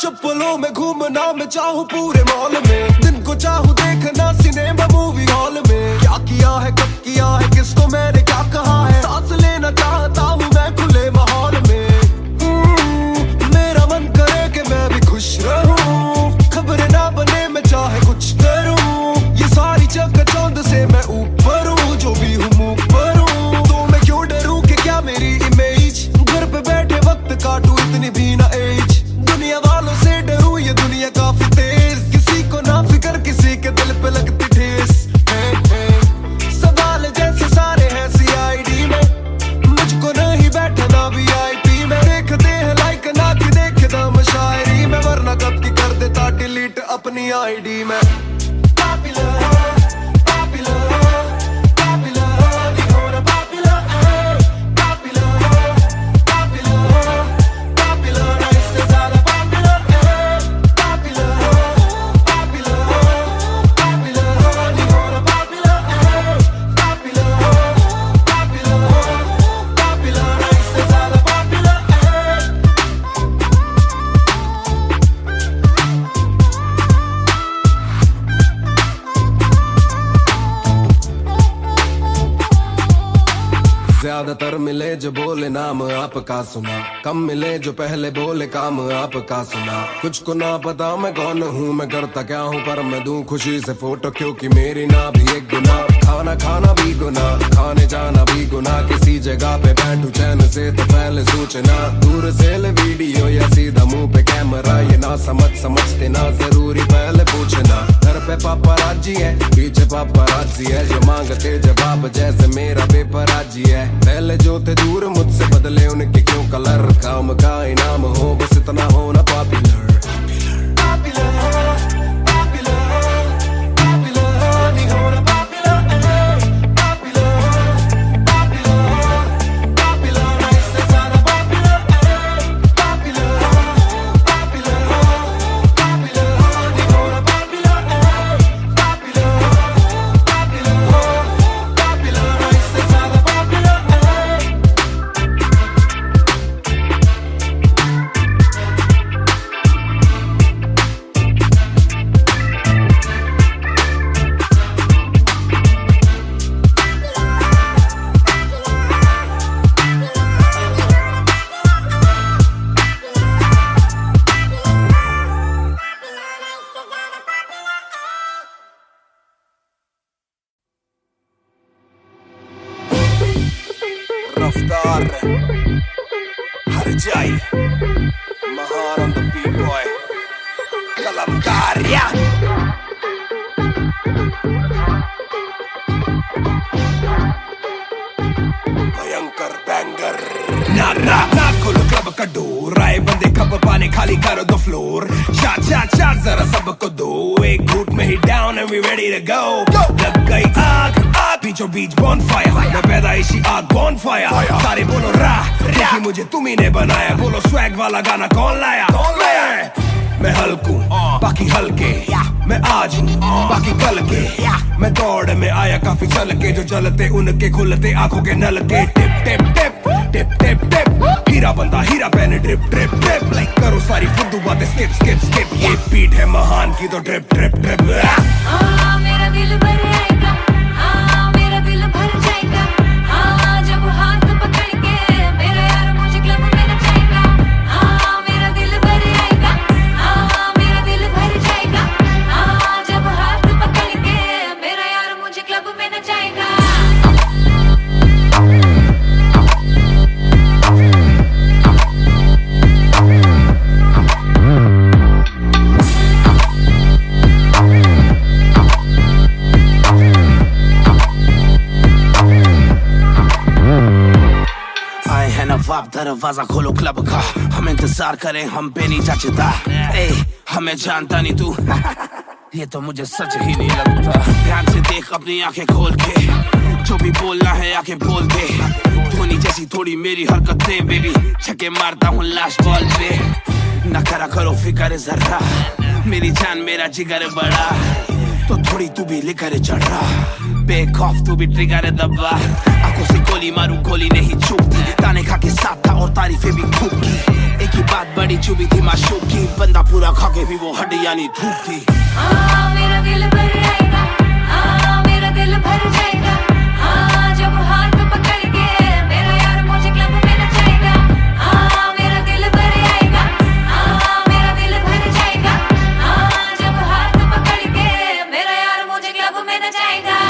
Speaker 3: चप्पलों में घूमना मैं चाहूँ पूरे mall में, दिन को चाहूँ देखना सिनेमा मूवी हॉल में, क्या किया है कब किया है किसको मैंने क्या कहा है, सांस लेना चाहता हूँ मैं खुले माहौल में, मेरा मन करे कि मैं भी खुश रहूं, खबरें ना बने मैं चाहे कुछ करूं, ये सारी चकाचौंध से मैं ऊपर हूँ, जो भी हूँ मुँह पर हूँ, तो मैं क्यों डरूं कि क्या मेरी इमेज, घर पे बैठे वक्त काटूं इतनी भी ना एज, दुनिया वालों से डरूं ये दुनिया काफी तेज, किसी को ना फिक्र किसी के दिल पे लगती ठेस, सवाल जैसे सारे हैं सीआईडी में, मुझको नहीं बैठना वीआईपी में, देखते हैं लाइक ना कि देखता मैं शायरी में, वरना कब की कर देता डिलीट अपनी आईडी में, ज्यादातर मिले जो बोले नाम आपका सुना, कम मिले जो पहले बोले काम आपका सुना, कुछ को ना पता मैं कौन हूँ मैं करता क्या हूँ, पर मैं दूं खुशी से फोटो क्योंकि मेरी ना भी एक गुना, खाना खाना भी गुना, खाने जाना भी गुना, किसी जगह पे बैठू चैन से तो पहले सूचना, दूर से ले वीडियो या सीधा मुंह पे कैमरा, ये ना समझते ना जरूरी पहले पूछना, घर पे पापराजी है पीछे पापराजी है, जो मांगते जवाब जैसे मेरा पेपर आजी है, पहले जो थे दूर मुझसे बदले उनके क्यों कलर, काम का इनाम हो बस इतना हो ना popular,
Speaker 4: Raftar Harjai Mahan on the beat boy Kalamkar yeah Bhayankar banger Na kholo club ka door Aaye bande kab paane khali karo the floor Shot zara sabko do Ek घूट में ही down and we ready to go Lag gayi aag बीचों बीच bonfire मैं पैदाइशी आग bonfire सारे बोलो रा क्योंकि मुझे तुम्ही ने बनाया बोलो swag वाला गाना कौन लाया मैं हल्कू बाकी हल्के मैं आज हूँ बाकी कल के मैं दौड़ में आया काफी चल के जो चलते उनके खुलते आंखों के नल के टिप टिप टिप टिप टिप टिप हीरा बंदा हीरा पहने ड्रिप ड्रिप ड्रिप लाइक करो सारी फुद्दू बातें स्किप स्किप स्किप ये बीट है महान की तो ड्रिप ड्रिप ड्रिप
Speaker 8: मेरा दिल भर आएगा मेरा दिल भर जाएगा जब हाथ पकड़ के मेरा यार मुझे क्लब में नचाएगा मेरा दिल भर आएगा मेरा दिल भर जाएगा जब हाथ पकड़ के मेरा यार मुझे क्लब में नचाएगा
Speaker 9: नवाब दरवाजा खोलो क्लब का हम इंतजार करें हम पे नहीं जचता हमें जानता नहीं तू ये तो मुझे सच ही नहीं लगता ध्यान से देख अपनी आंखें खोल के जो भी बोलना है आके बोल दे धोनी जैसी थोड़ी मेरी हरकतें बेबी छक्के मारता हूँ लास्ट बॉल पे न करा करो फिकर जरा मेरी जान मेरा जिगर बड़ा तो थोड़ी तू भी लेकर चढ़ रहा बेक ऑफ तू भी ट्रिगर दबा आंखों से गोली मारू गोली नहीं चूकती ताने खा के साथ था और तारीफें भी खूब की एक ही बात बड़ी चुभी थी माशूक की बंदा पूरा खा के भी वो हड्डियां नहीं धूप थी
Speaker 8: मेरा दिल भर आएगा मेरा दिल भर जाएगा जब हाथ पकड़ के मेरा यार मुझे क्लब में नचाएगा मेरा दिल भर आएगा मेरा दिल भर जाएगा जब हाथ पकड़ के मेरा यार मुझे क्लब में नचाएगा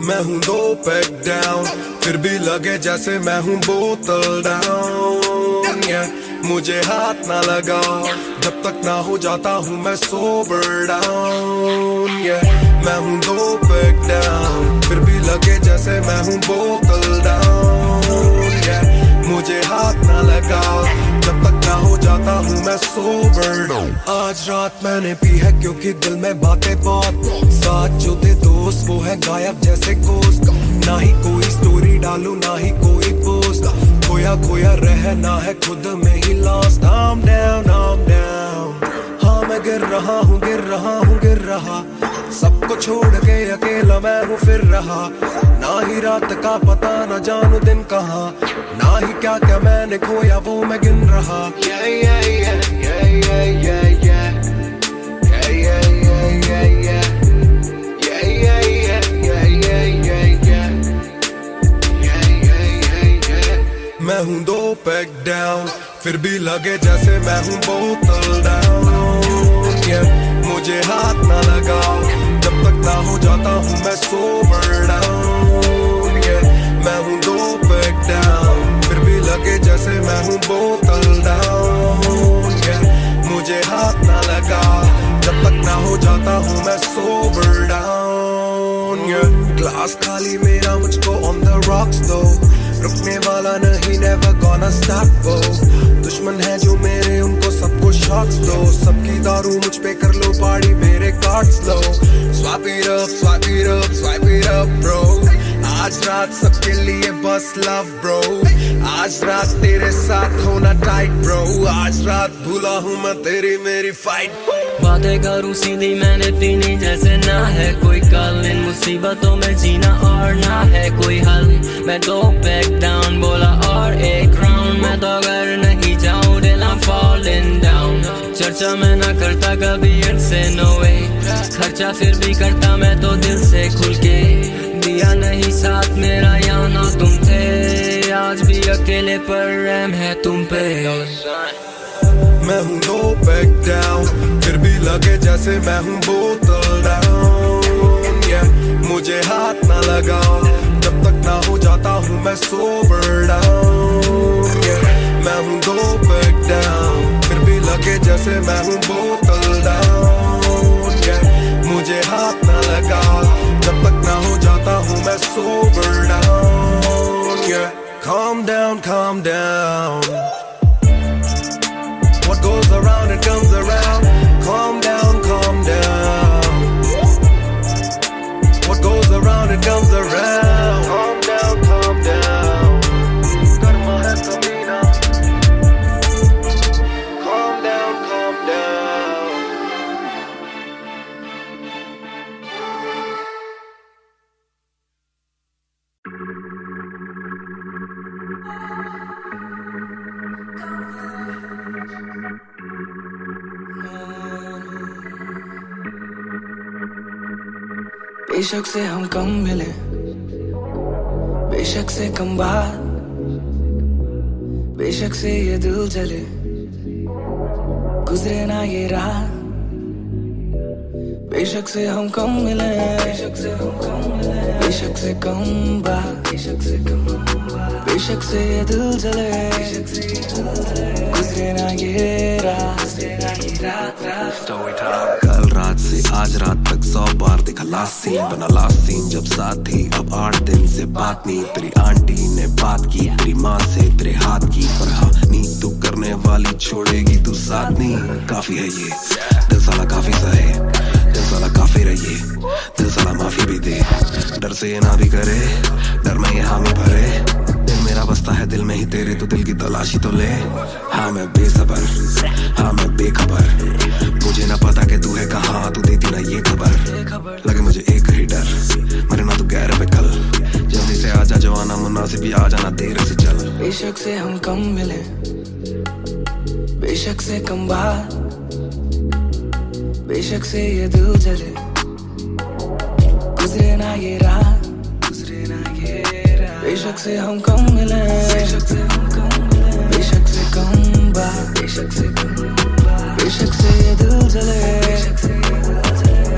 Speaker 3: मैं हूँ 2 पैक डाउन फिर भी लगे जैसे मैं हूँ बोतल डाउन मुझे हाथ ना लगाओ जब तक ना हो जाता हूँ मैं सोबर डाउन मैं हूँ 2 पैक डाउन फिर भी लगे जैसे मैं हूँ बोतल डाउन मुझे हाथ ना लगाओ जब तक ना हो जाता हूँ मैं सोबर डाउन आज रात मैंने पी है क्योंकि दिल में बातें बहुत साथ जो थे दोस्त वो है गायब जैसे गोश्त ना ही कोई स्टोरी डालू ना ही कोई पोस्ट खोया खोया रहना है खुद में ही लॉस्ट I'm down हाँ मैं गिर रहा हूँ गिर रहा सबको छोड़ के अकेला मैं हूँ फिर रहा ना ही रात का पता ना जानू दिन कहाँ ना ही क्या क्या मैंने खोया वो मैं गिन रहा मैं हूँ 2 पैक डाउन फिर भी लगे जैसे मैं हूँ बोतल डाउन मुझे हाथ ना लगाओ जब तक ना हो जाता हूँ मैं सोबर डाउन मैं हूँ 2 पैक डाउन फिर भी लगे जैसे मैं हूँ बोतल डाउन मुझे हाथ ना लगाओ जब तक ना हो जाता हूँ मैं सोबर डाउन ग्लास खाली मेरा मुझको ऑन द रॉक्स दो रुकने वाला नहीं never gonna stop वो दुश्मन है जो मेरे उनको सबको शॉट्स दो सबकी दारू मुझ पे कर लो पार्टी मेरे cards low swipe it up bro आज रात सबके लिए बस love bro आज रात तेरे मेरे साथ होना टाइट ब्रो, आज रात भूला हूँ मैं तेरी मेरी फाइट।
Speaker 10: बातें करूँ सीधी मैंने पीनी जैसे ना है कोई कल, इन मुसीबतों में जीना और ना है कोई हल। मैं तो बैक डाउन बोला और एक राउंड, मैं तो अगर नहीं जाऊँ दिल I'm falling down। चर्चा मैं ना करता कभी इनसे नो वे, खर्चा फिर भी करता मैं तो दिल से खुल के। दिया नहीं साथ मेरा यहाँ ना तुम थे, आज भी अकेले पर रहम है तुम पे।
Speaker 3: मैं हूँ नो बैक डाउन, फिर भी लगे जैसे मैं हूँ बोतल डाउन। मुझे हाथ ना लगाओ जब तक ना हो जाता हूँ मैं सोबर डाउन। मैं हूँ नो बैक डाउन, फिर भी लगे जैसे मैं हूँ बोतल डाउन। मुझे हाथ ना लगाओ जब तक ना हो जाता हूँ मैं sober down. Calm down, calm down. What goes around it comes around. Calm down, calm down. What goes around it comes around. Calm down, calm down. Karma hai kabhi na. Calm down, calm down.
Speaker 1: बेशक से हम कम मिले, बेशक से कम बात, बेशक से ये दिल जले, गुजरे ना ये रात। बेशक से हम कम मिले, बेशक से हम कम मिले, बेशक से कम बात, बेशक से कम बात, बेशक से ये दिल जले, गुजरे ना ये रात,
Speaker 2: कल रात से आज रात तक 100 बार देखा लास्ट सीन, बना लास्ट सीन जब साथ थी। अब 8 दिन से बात नहीं, तेरी आंटी ने बात की, तेरी माँ से तेरे हाथ की। पर हाँ नींद तू करने वाली छोड़ेगी तू साथ नहीं। काफी है ये दिल साला काफी सहे, दिल साला काफी रहिए, दिल साला माफी भी दे। डर से ये ना भी करे, डर में ये हामी भरे। दिल मेरा बसता है दिल में ही तेरे, तो दिल की तलाशी तो ले। हाँ मैं बेसबर, हाँ मैं बेखबर, मुझे ना पता कि तू है कहाँ, तू देती ना ये खबर। लगे मुझे एक ही डर, मरे ना तू गैर पे कल। जल्दी से आजा जवाना मुनासिब, भी आ जाना देर से चल।
Speaker 1: बेशक से हम कम मिले, बेशक से कम बात, बेशक से ये दिल जले, गुजरे ना ये रात, गुजरे ना ये रात। बेशक से हम कम मिले, बेशक से हम कम मिले, बेशक से कम बात, बेशक से कम बात, बेशक से ये दिल जले,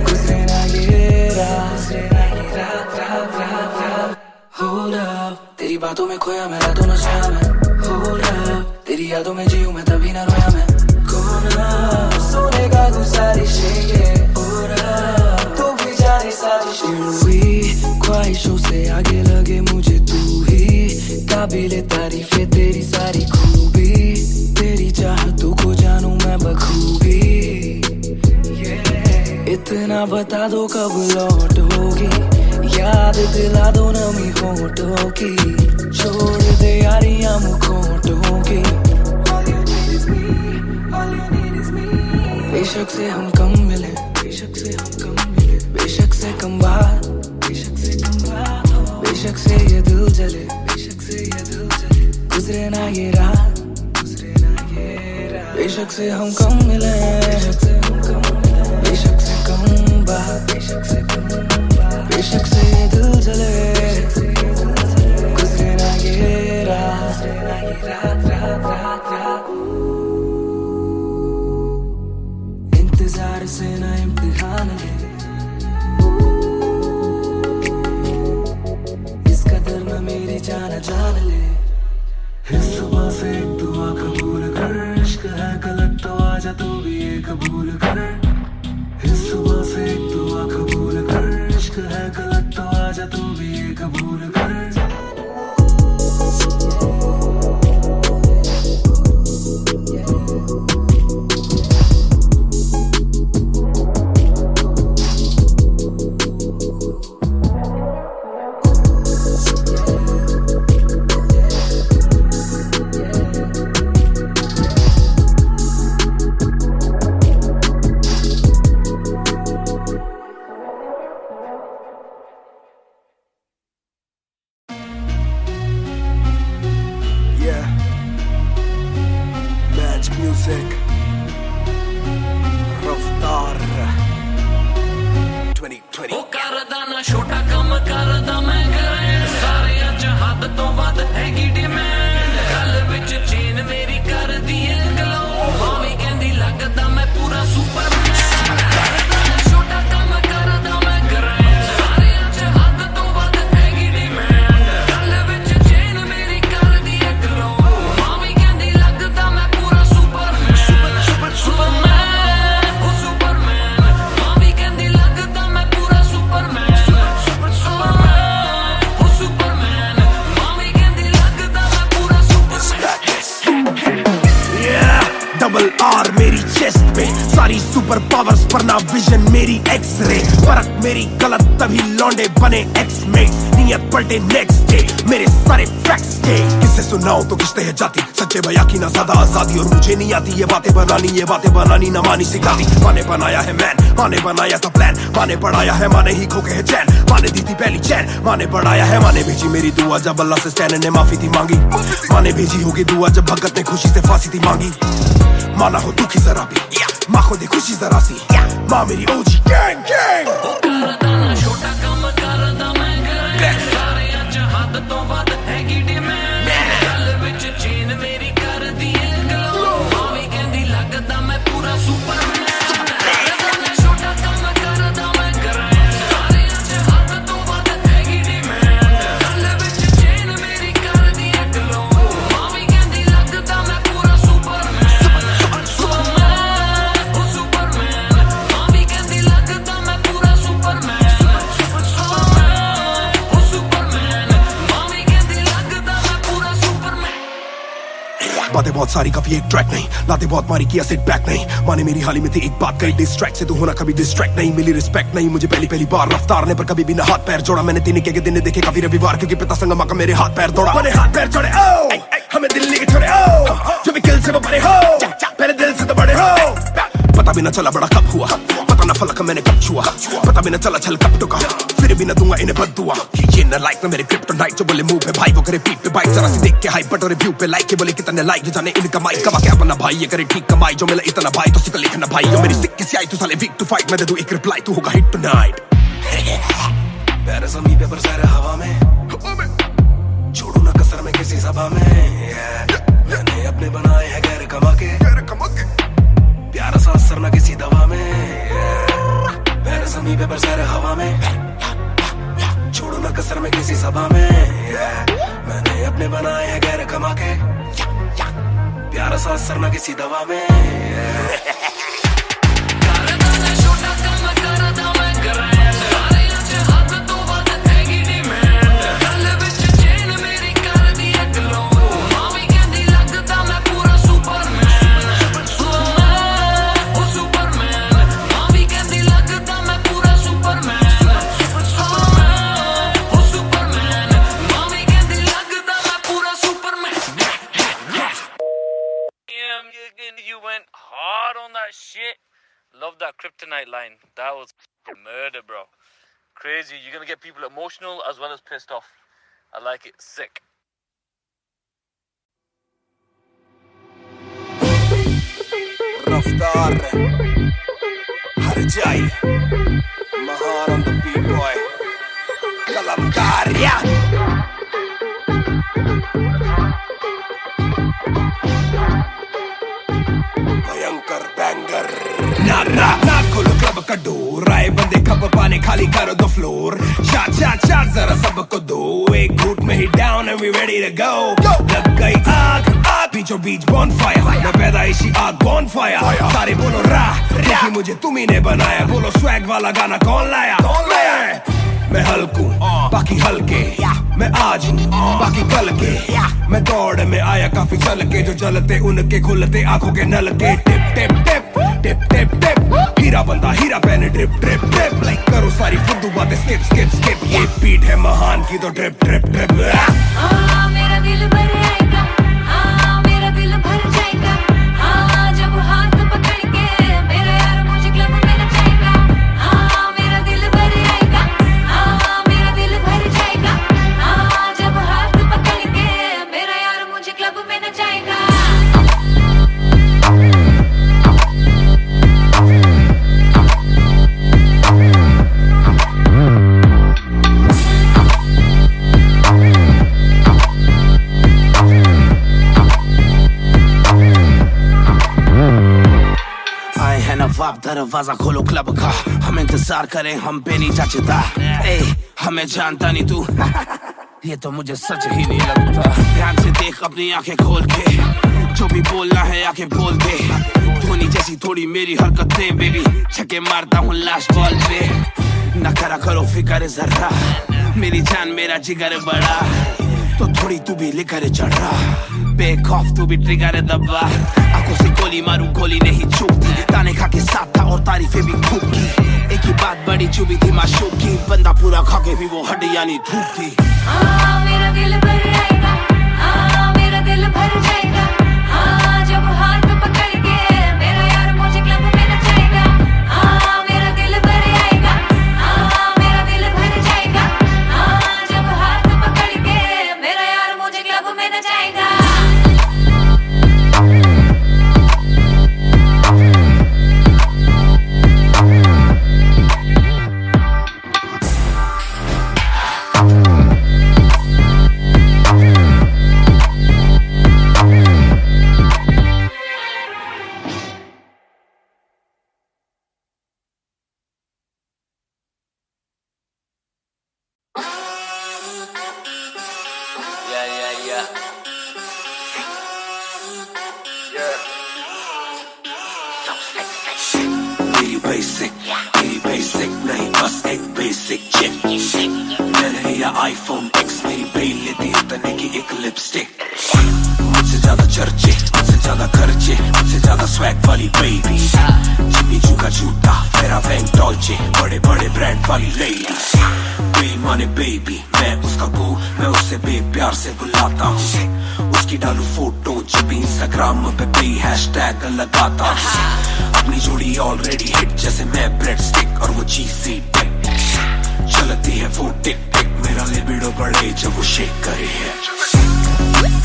Speaker 1: गुजरे ना ये रात, गुजरे ना ये रात, रात, रात, रात। Hold up, तेरी बातों में खोया मेरा तो नशा में। Hold up, तेरी यादों में जीऊं मैं तभी ना रोया मैं। कौन सोनेगा तू सारी शेखें, तो भी जाने साजिशें हुई। ख्वाहिशों से आगे लगे मुझे तू ही, काबिले तारीफ है तेरी सारी खूबी। तेरी चाहतों को जानूं मैं बखूबी। इतना बता दो कब लौटोगी, याद दिला दो नमी होठों की। छोड़ दे यारियां मुखोटों की। बेशक से हम कम मिले, बेशक से हम कम मिले, बेशक से कम बात, बेशक से कम बात, बेशक से ये दिल जले, बेशक से ये दिल जले, गुजरे ना ये रात, गुजरे ना ये रात। बेशक से हम कम मिले, बेशक से हम कम मिले, बेशक से कम बात, बेशक से कम बात, बेशक से ये दिल जले, गुजरे ना ये रात, रात, रात, रात, रात। इंतजार से ना इम्तिहान ले, इस कदर न मेरी जान जान ले। इस सुबह से एक दुआ कबूल कर, इश्क है गलत तो आजा तू भी ये कबूल कर। इस सुबह से एक दुआ कबूल कर, इश्क है गलत तो आजा तू भी ये कबूल कर।
Speaker 4: डबल आर मेरी चेस्ट पे, सारी सुपर पावर्स पर ना विजन मेरी एक्सरे। फर्क मेरी गलत तभी लौंडे बने एक्समेट, नियत पलटे नेक्स्ट डे मेरे सारे फैक्ट्स के। किससे सुनाओ तो किसते है जाती, सच्चे भैया की ना ज्यादा आजादी, और मुझे नहीं आती ये बातें बनानी ना मानी सिखाती। माने बनाया है मैन, माने बनाया था प्लान, माने पढ़ाया है, माने ही खोके है चैन, माने दी थी पहली चैन, माने बढ़ाया है, माने भेजी मेरी दुआ जब अल्लाह से स्टैन ने माफी थी मांगी, माने भेजी होगी दुआ जब भगत ने खुशी से फांसी थी मांगी। माना हो दुखी जरा भी, माँ को दे खुशी जरा सी, माँ मेरी ओजी गैंग गैंग।
Speaker 7: छोटा काम करदा मैं ग्रैंड, सारे अच हद तो वध हैगी डिमांड, गल विच चेन मेरी कर दी है ग्लो, मावी कहंदी लगदा मैं पूरा सुपरमैन। छोटा काम करदा मैं ग्रैंड, सारे अच हद तो वध हैगी डिमांड, गल विच चेन मेरी कर दी है ग्लो, मावी कहंदी लगदा मैं पूरा सुपरमैन। सुपरमैन, मावी कहंदी लगदा मैं पूरा सुपरमैन।
Speaker 4: बातें बहुत सारी कभी एक ट्रैक नहीं, लाते बहुत मारी किया सेट बैक नहीं, माने मेरी हाल ही में थी एक बात कही, डिस्ट्रैक्ट से तू होना कभी डिस्ट्रैक्ट नहीं, मिली रिस्पेक्ट नहीं मुझे पहली बार रफ्तार ने, पर कभी भी ना हाथ पैर जोड़ा मैंने, तीन के दिन देखे काफी रविवार, क्योंकि पिता संगमा का मेरे हाथ पैर दौड़ा, मैंने हाथ पैर जोड़े ओ हमें दिल्ली के छोड़े ओ, जो भी किल से वो बड़े हो, मेरे दिल से तो बड़े हो। पता भी ना चला बड़ा कब हुआ, पता ना फलक मैंने कब छुआ, पता भी ना चला छल कब टुका, फिर भी ना दूंगा इन्हें बद्दुआ। ये ना लाइक ना मेरे क्रिप्टोनाइट, जो बोले मुंह पे भाई वो करे पीठ पे बाइक, जरा सी देख के हाइप बट और रिव्यू पे लाइक के बोले कितने लाइक, ये जाने इनका माइक कमा क्या बना भाई, ये करे ठीक कमाई, जो मिला इतना भाई तो सिक्का लिखना भाई, जो मेरी सिक्के से आई तू साले वीक टू फाइट, मैं दे दूं एक रिप्लाई तू होगा हिट टुनाइट। पैर ज़मीन पे बरसा रहा हवा में, छोड़ू ना कसर में किसी सभा में, मैंने अपने बनाए हैं गैर कमा के, प्यारा सा असर ना किसी दवा में, पैर ज़मीन पे बरसा रहा हवा में, छोड़ू ना कसर में किसी सभा में, मैंने अपने बनाए हैं गैर कमा के, प्यारा सा असर ना किसी दवा में।
Speaker 7: छोटा काम करदा मैं ग्रैंड, सारे अच हद तो वध हैगी डिमांड, गल विच चेन मेरी कर दी है ग्लो, मावी कहंदी लगदा मैं पूरा सुपरमैन। सुपरमैन, मावी कहंदी लगदा मैं पूरा सुपरमैन। सुपरमैन, मावी कहंदी लगदा मैं पूरा Superman.
Speaker 5: You went hard on that shit. Love that kryptonite line. That was murder, bro. Crazy. You're gonna get people emotional as well as pissed off. I like it. Sick.
Speaker 4: रफ्तार हर जाई, महान on the beat boy, कलमकार या भयंकर banger. ना खोलो club का door, आए बंदे खप पाने खाली करो दो फ्लोर, शाट जरा सबको दो, एक घूट में ही down and we ready to go. लग गई आग बीचों बीच बॉनफायर, मैं पैदाइशी आग बॉनफायर, सारे बोलो रा क्योंकि मुझे तुम्ही ने बनाया, बोलो स्वैग वाला गाना कौन लाया, मैं हल्कू बाकी हल्के, मैं आज हूँ बाकी कल के, मैं दौड़ में आया काफी चल के, जो चलते उनके खुलते आंखों के नल के, टिप टिप टिप टिप टिप टिप, हीरा बंदा हीरा पहने ड्रिप ड्रिप ड्रिप, लाइक करो सारी फुद्दू बातें स्किप स्किप स्किप, ये बीट है महान की तो ड्रिप ड्रिप ड्रिप।
Speaker 8: मेरा दिल भर आएगा, मेरा दिल भर जाएगा, जब हाथ पकड़ के मेरा यार मुझे क्लब में नचाएगा, मेरा दिल भर आएगा, मेरा दिल भर जाएगा, जब हाथ पकड़ के मेरा यार मुझे क्लब में नचाएगा।
Speaker 9: नवाब दरवाजा खोलो क्लब का, हम इंतजार करें हम पे नहीं जचता, हमें जानता नहीं तू ये तो मुझे सच ही नहीं लगता। ध्यान से देख अपनी आंखें खोल के, जो भी बोलना है आके बोल दे, धोनी जैसी थोड़ी मेरी हरकतें बेबी, छक्के मारता हूँ लास्ट बॉल पे, न करा करो फिकर जरा, मेरी जान मेरा जिगर बड़ा, तो थोड़ी तू भी लेकर चढ़ रहा। बेक ऑफ तू भी ट्रिगर दबा आंखों से गोली मारू गोली नहीं चूकती ताने खा के साथ था और तारीफें भी खूब की एक ही बात बड़ी चुभी थी माशूक की बंदा पूरा खा के भी वो हड्डियां नहीं धूपती
Speaker 8: मेरा दिल भर आएगा मेरा दिल भर जाएगा जब हाथ पकड़ के मेरा यार मुझे क्लब में नचाएगा मेरा दिल भर आएगा मेरा दिल भर जाएगा जब हाथ पकड़ के मेरा यार मुझे क्लब में नचाएगा
Speaker 2: मेरी बेसिक नहीं बस एक बेसिक चिप मैंने लिया आईफोन X मेरी बेल लेती उतने की एक लिपस्टिक मुझसे ज्यादा चर्चे मुझसे ज्यादा खर्चे मुझसे ज्यादा स्वैग वाली बेबी जिम्मी चू का जूता फेरा वैंग डॉल्चे बड़े बड़े ब्रांड वाली लेडी बेईमाने बेबी मैं उसका बू मैं उसे बेप्यार से बुलाता हूँ उसकी डालू फोटो जब इंस्टाग्राम पे बे हैशटैग लगाता हूँ अपनी जोड़ी ऑलरेडी हिट जैसे मैं ब्रेड स्टिक और वो चीज़ी टिक चलती है वो टिक टिक मेरा लिबिडो बढ़े जब वो शेक करे है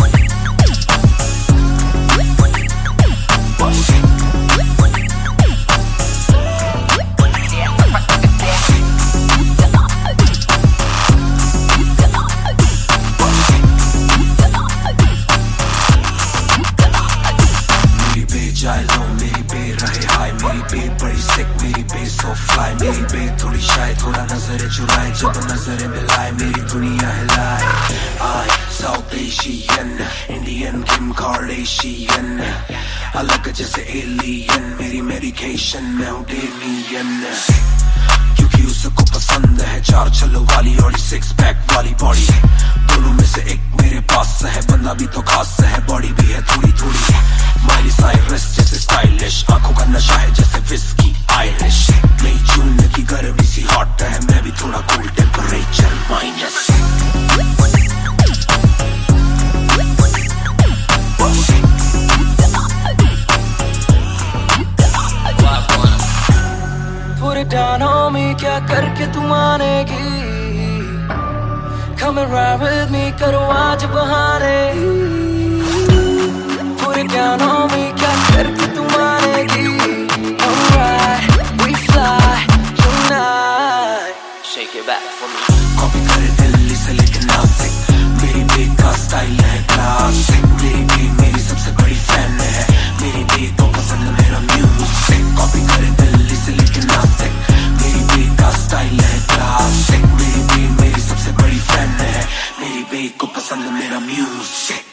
Speaker 2: मेरी बे थोड़ी शायद थोड़ा नजरें चुराए जब नजरें मिलाए मेरी दुनिया हिलाए आई साउथ एशियन इंडियन किम कार्डेशियन अलग जैसे एलियन मेरी मेडिकेशन मैं हूँ डेलियन क्योंकि उसको पसंद है चार छल्लो वाली और 6 पैक वाली बॉडी दोनों में से एक मेरे पास है बंदा भी तो खास है बॉडी भी है थोड़ी थोड़ी माइली साइरस जैसे स्टाइलिश आंखों का नशा है जैसे विस्की आयरिश नई जून की गर्मी सी हॉट है मैं भी थोड़ा cool temperature minus
Speaker 1: Put it down on me क्या करके तू मानेगी Come and ride with me करो आज बहाने Put it down on me क्या करके तू मानेगी Alright we fly tonight
Speaker 9: Shake it back for me
Speaker 2: copy करे दिल्ली से लेके नासिक मेरी बेक का स्टाइल है क्लासिक मेरी बेक मेरी सबसे बड़ी फैन है मेरी बेक को पसंद मेरा म्यूजिक कॉपी करे दिल्ली से लेके नासिक मेरी बेक का स्टाइल है क्लासिक मेरी बेक मेरी सबसे बड़ी फैन है मेरी बेक को पसंद मेरा म्यूजिक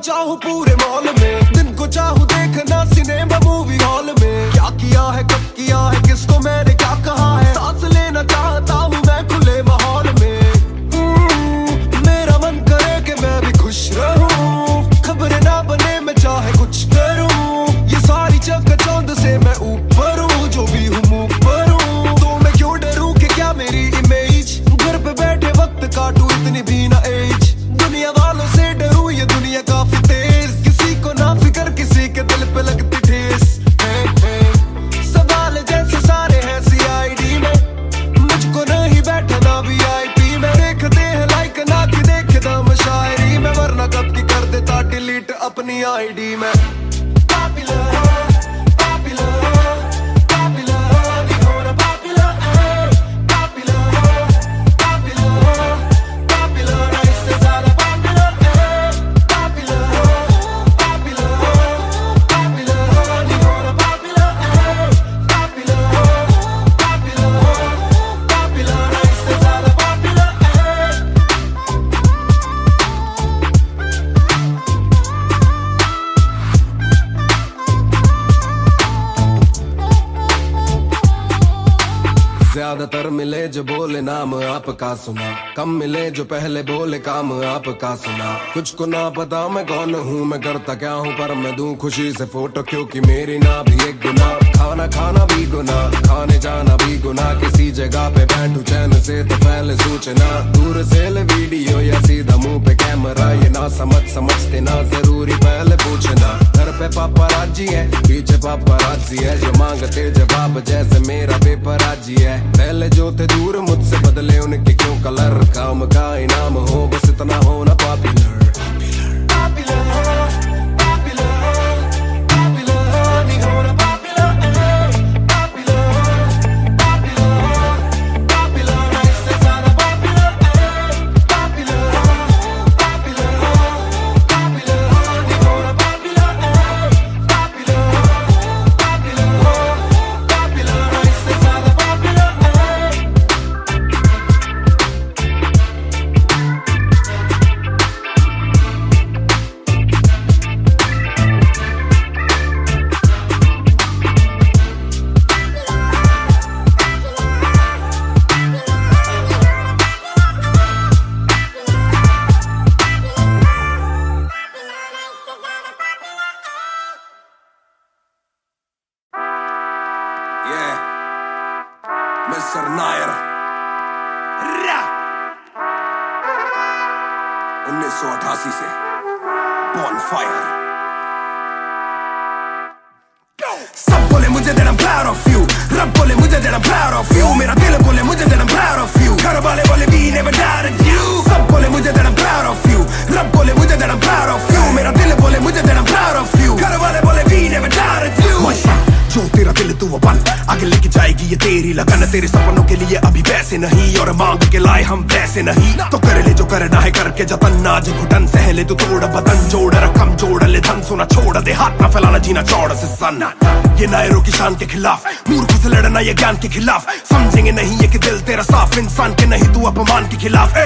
Speaker 3: चाहूं पूरे मॉल में दिन को चाहूं देखना सिनेमा मूवी हॉल में क्या किया है कब किया है किसको मैंने क्या कहा है सांस लेना चाहता हूं मैं खुले माहौल में मेरा मन करे कि मैं भी खुश रहूं खबरें ना बने मैं चाहे कुछ करूं ये सारी चकाचौंध से मैं ऊपर हूं जो भी हूं मुंह पर हूं तो मैं क्यों डरूं कि क्या मेरी इमेज घर पे बैठे वक्त काटूं इतनी भी ना एज दुनिया वालों से डरूं ये दुनिया काफी तेज किसी को ना फिकर किसी के दिल पे लगती ठेस सवाल जैसे सारे हैं सीआईडी में मुझको नहीं बैठना वीआईपी में देखते हैं लाइक ना कि देखे दम शायरी में वरना कब की कर देता डिलीट अपनी आईडी में Popular, popular, popular,
Speaker 4: ज्यादातर मिले जो बोले नाम आपका सुना, कम मिले जो पहले बोले काम आपका सुना। कुछ को ना पता मैं कौन हूँ, मैं करता क्या हूँ, पर मैं दूं खुशी से फोटो क्योंकि मेरी ना भी एक गुना। खाना खाना भी गुना, खाने जाना भी गुना, किसी जगह पे बैठू चैन से तो पहले सूचना। दूर से ले वीडियो या सीधा मुंह पे कैमरा, ये ना समझते ना जरूरी पहले पूछना। घर पे पापराजी है, पीछे पापराजी है, जो मांगते जवाब जैसे मेरा पेपराजी है। पहले जो थे दूर मुझसे बदले उनके क्यों कलर, काम का इनाम हो बस इतना होना पॉपुलर। मिस्टर नायर 1988 से Bonfire। सब बोले मुझे that I'm proud of you, रब बोले मुझे that I'm proud of you, मेरा दिल बोले मुझे that I'm proud of you, घर वाले बोले we never doubted you। सब बोले मुझे that I'm proud of you, रब बोले मुझे that I'm proud of you, मेरा दिल बोले मुझे that I'm proud of you, घर वाले बोले we never doubted you। जो तेरा दिल तू वो बन, आगे लेके जाएगी ये तेरी लगन। तेरे सपनों के लिए अभी पैसे नहीं और मांग के लाए हम पैसे नहीं, तो कर ले जो करना है करके जतन। आज घुटन सहले तो तोड़ बदन, जोड़ रकम जोड़ ले धन, सोना छोड़ दे हाथ ना फैलाना जीना चौड़ से सन। ये नायरों की शान के खिलाफ, मूर्ख से लड़ना ये ज्ञान के खिलाफ, समझेंगे नहीं ये कि दिल तेरा साफ, इंसान के नहीं तू अपमान के खिलाफ।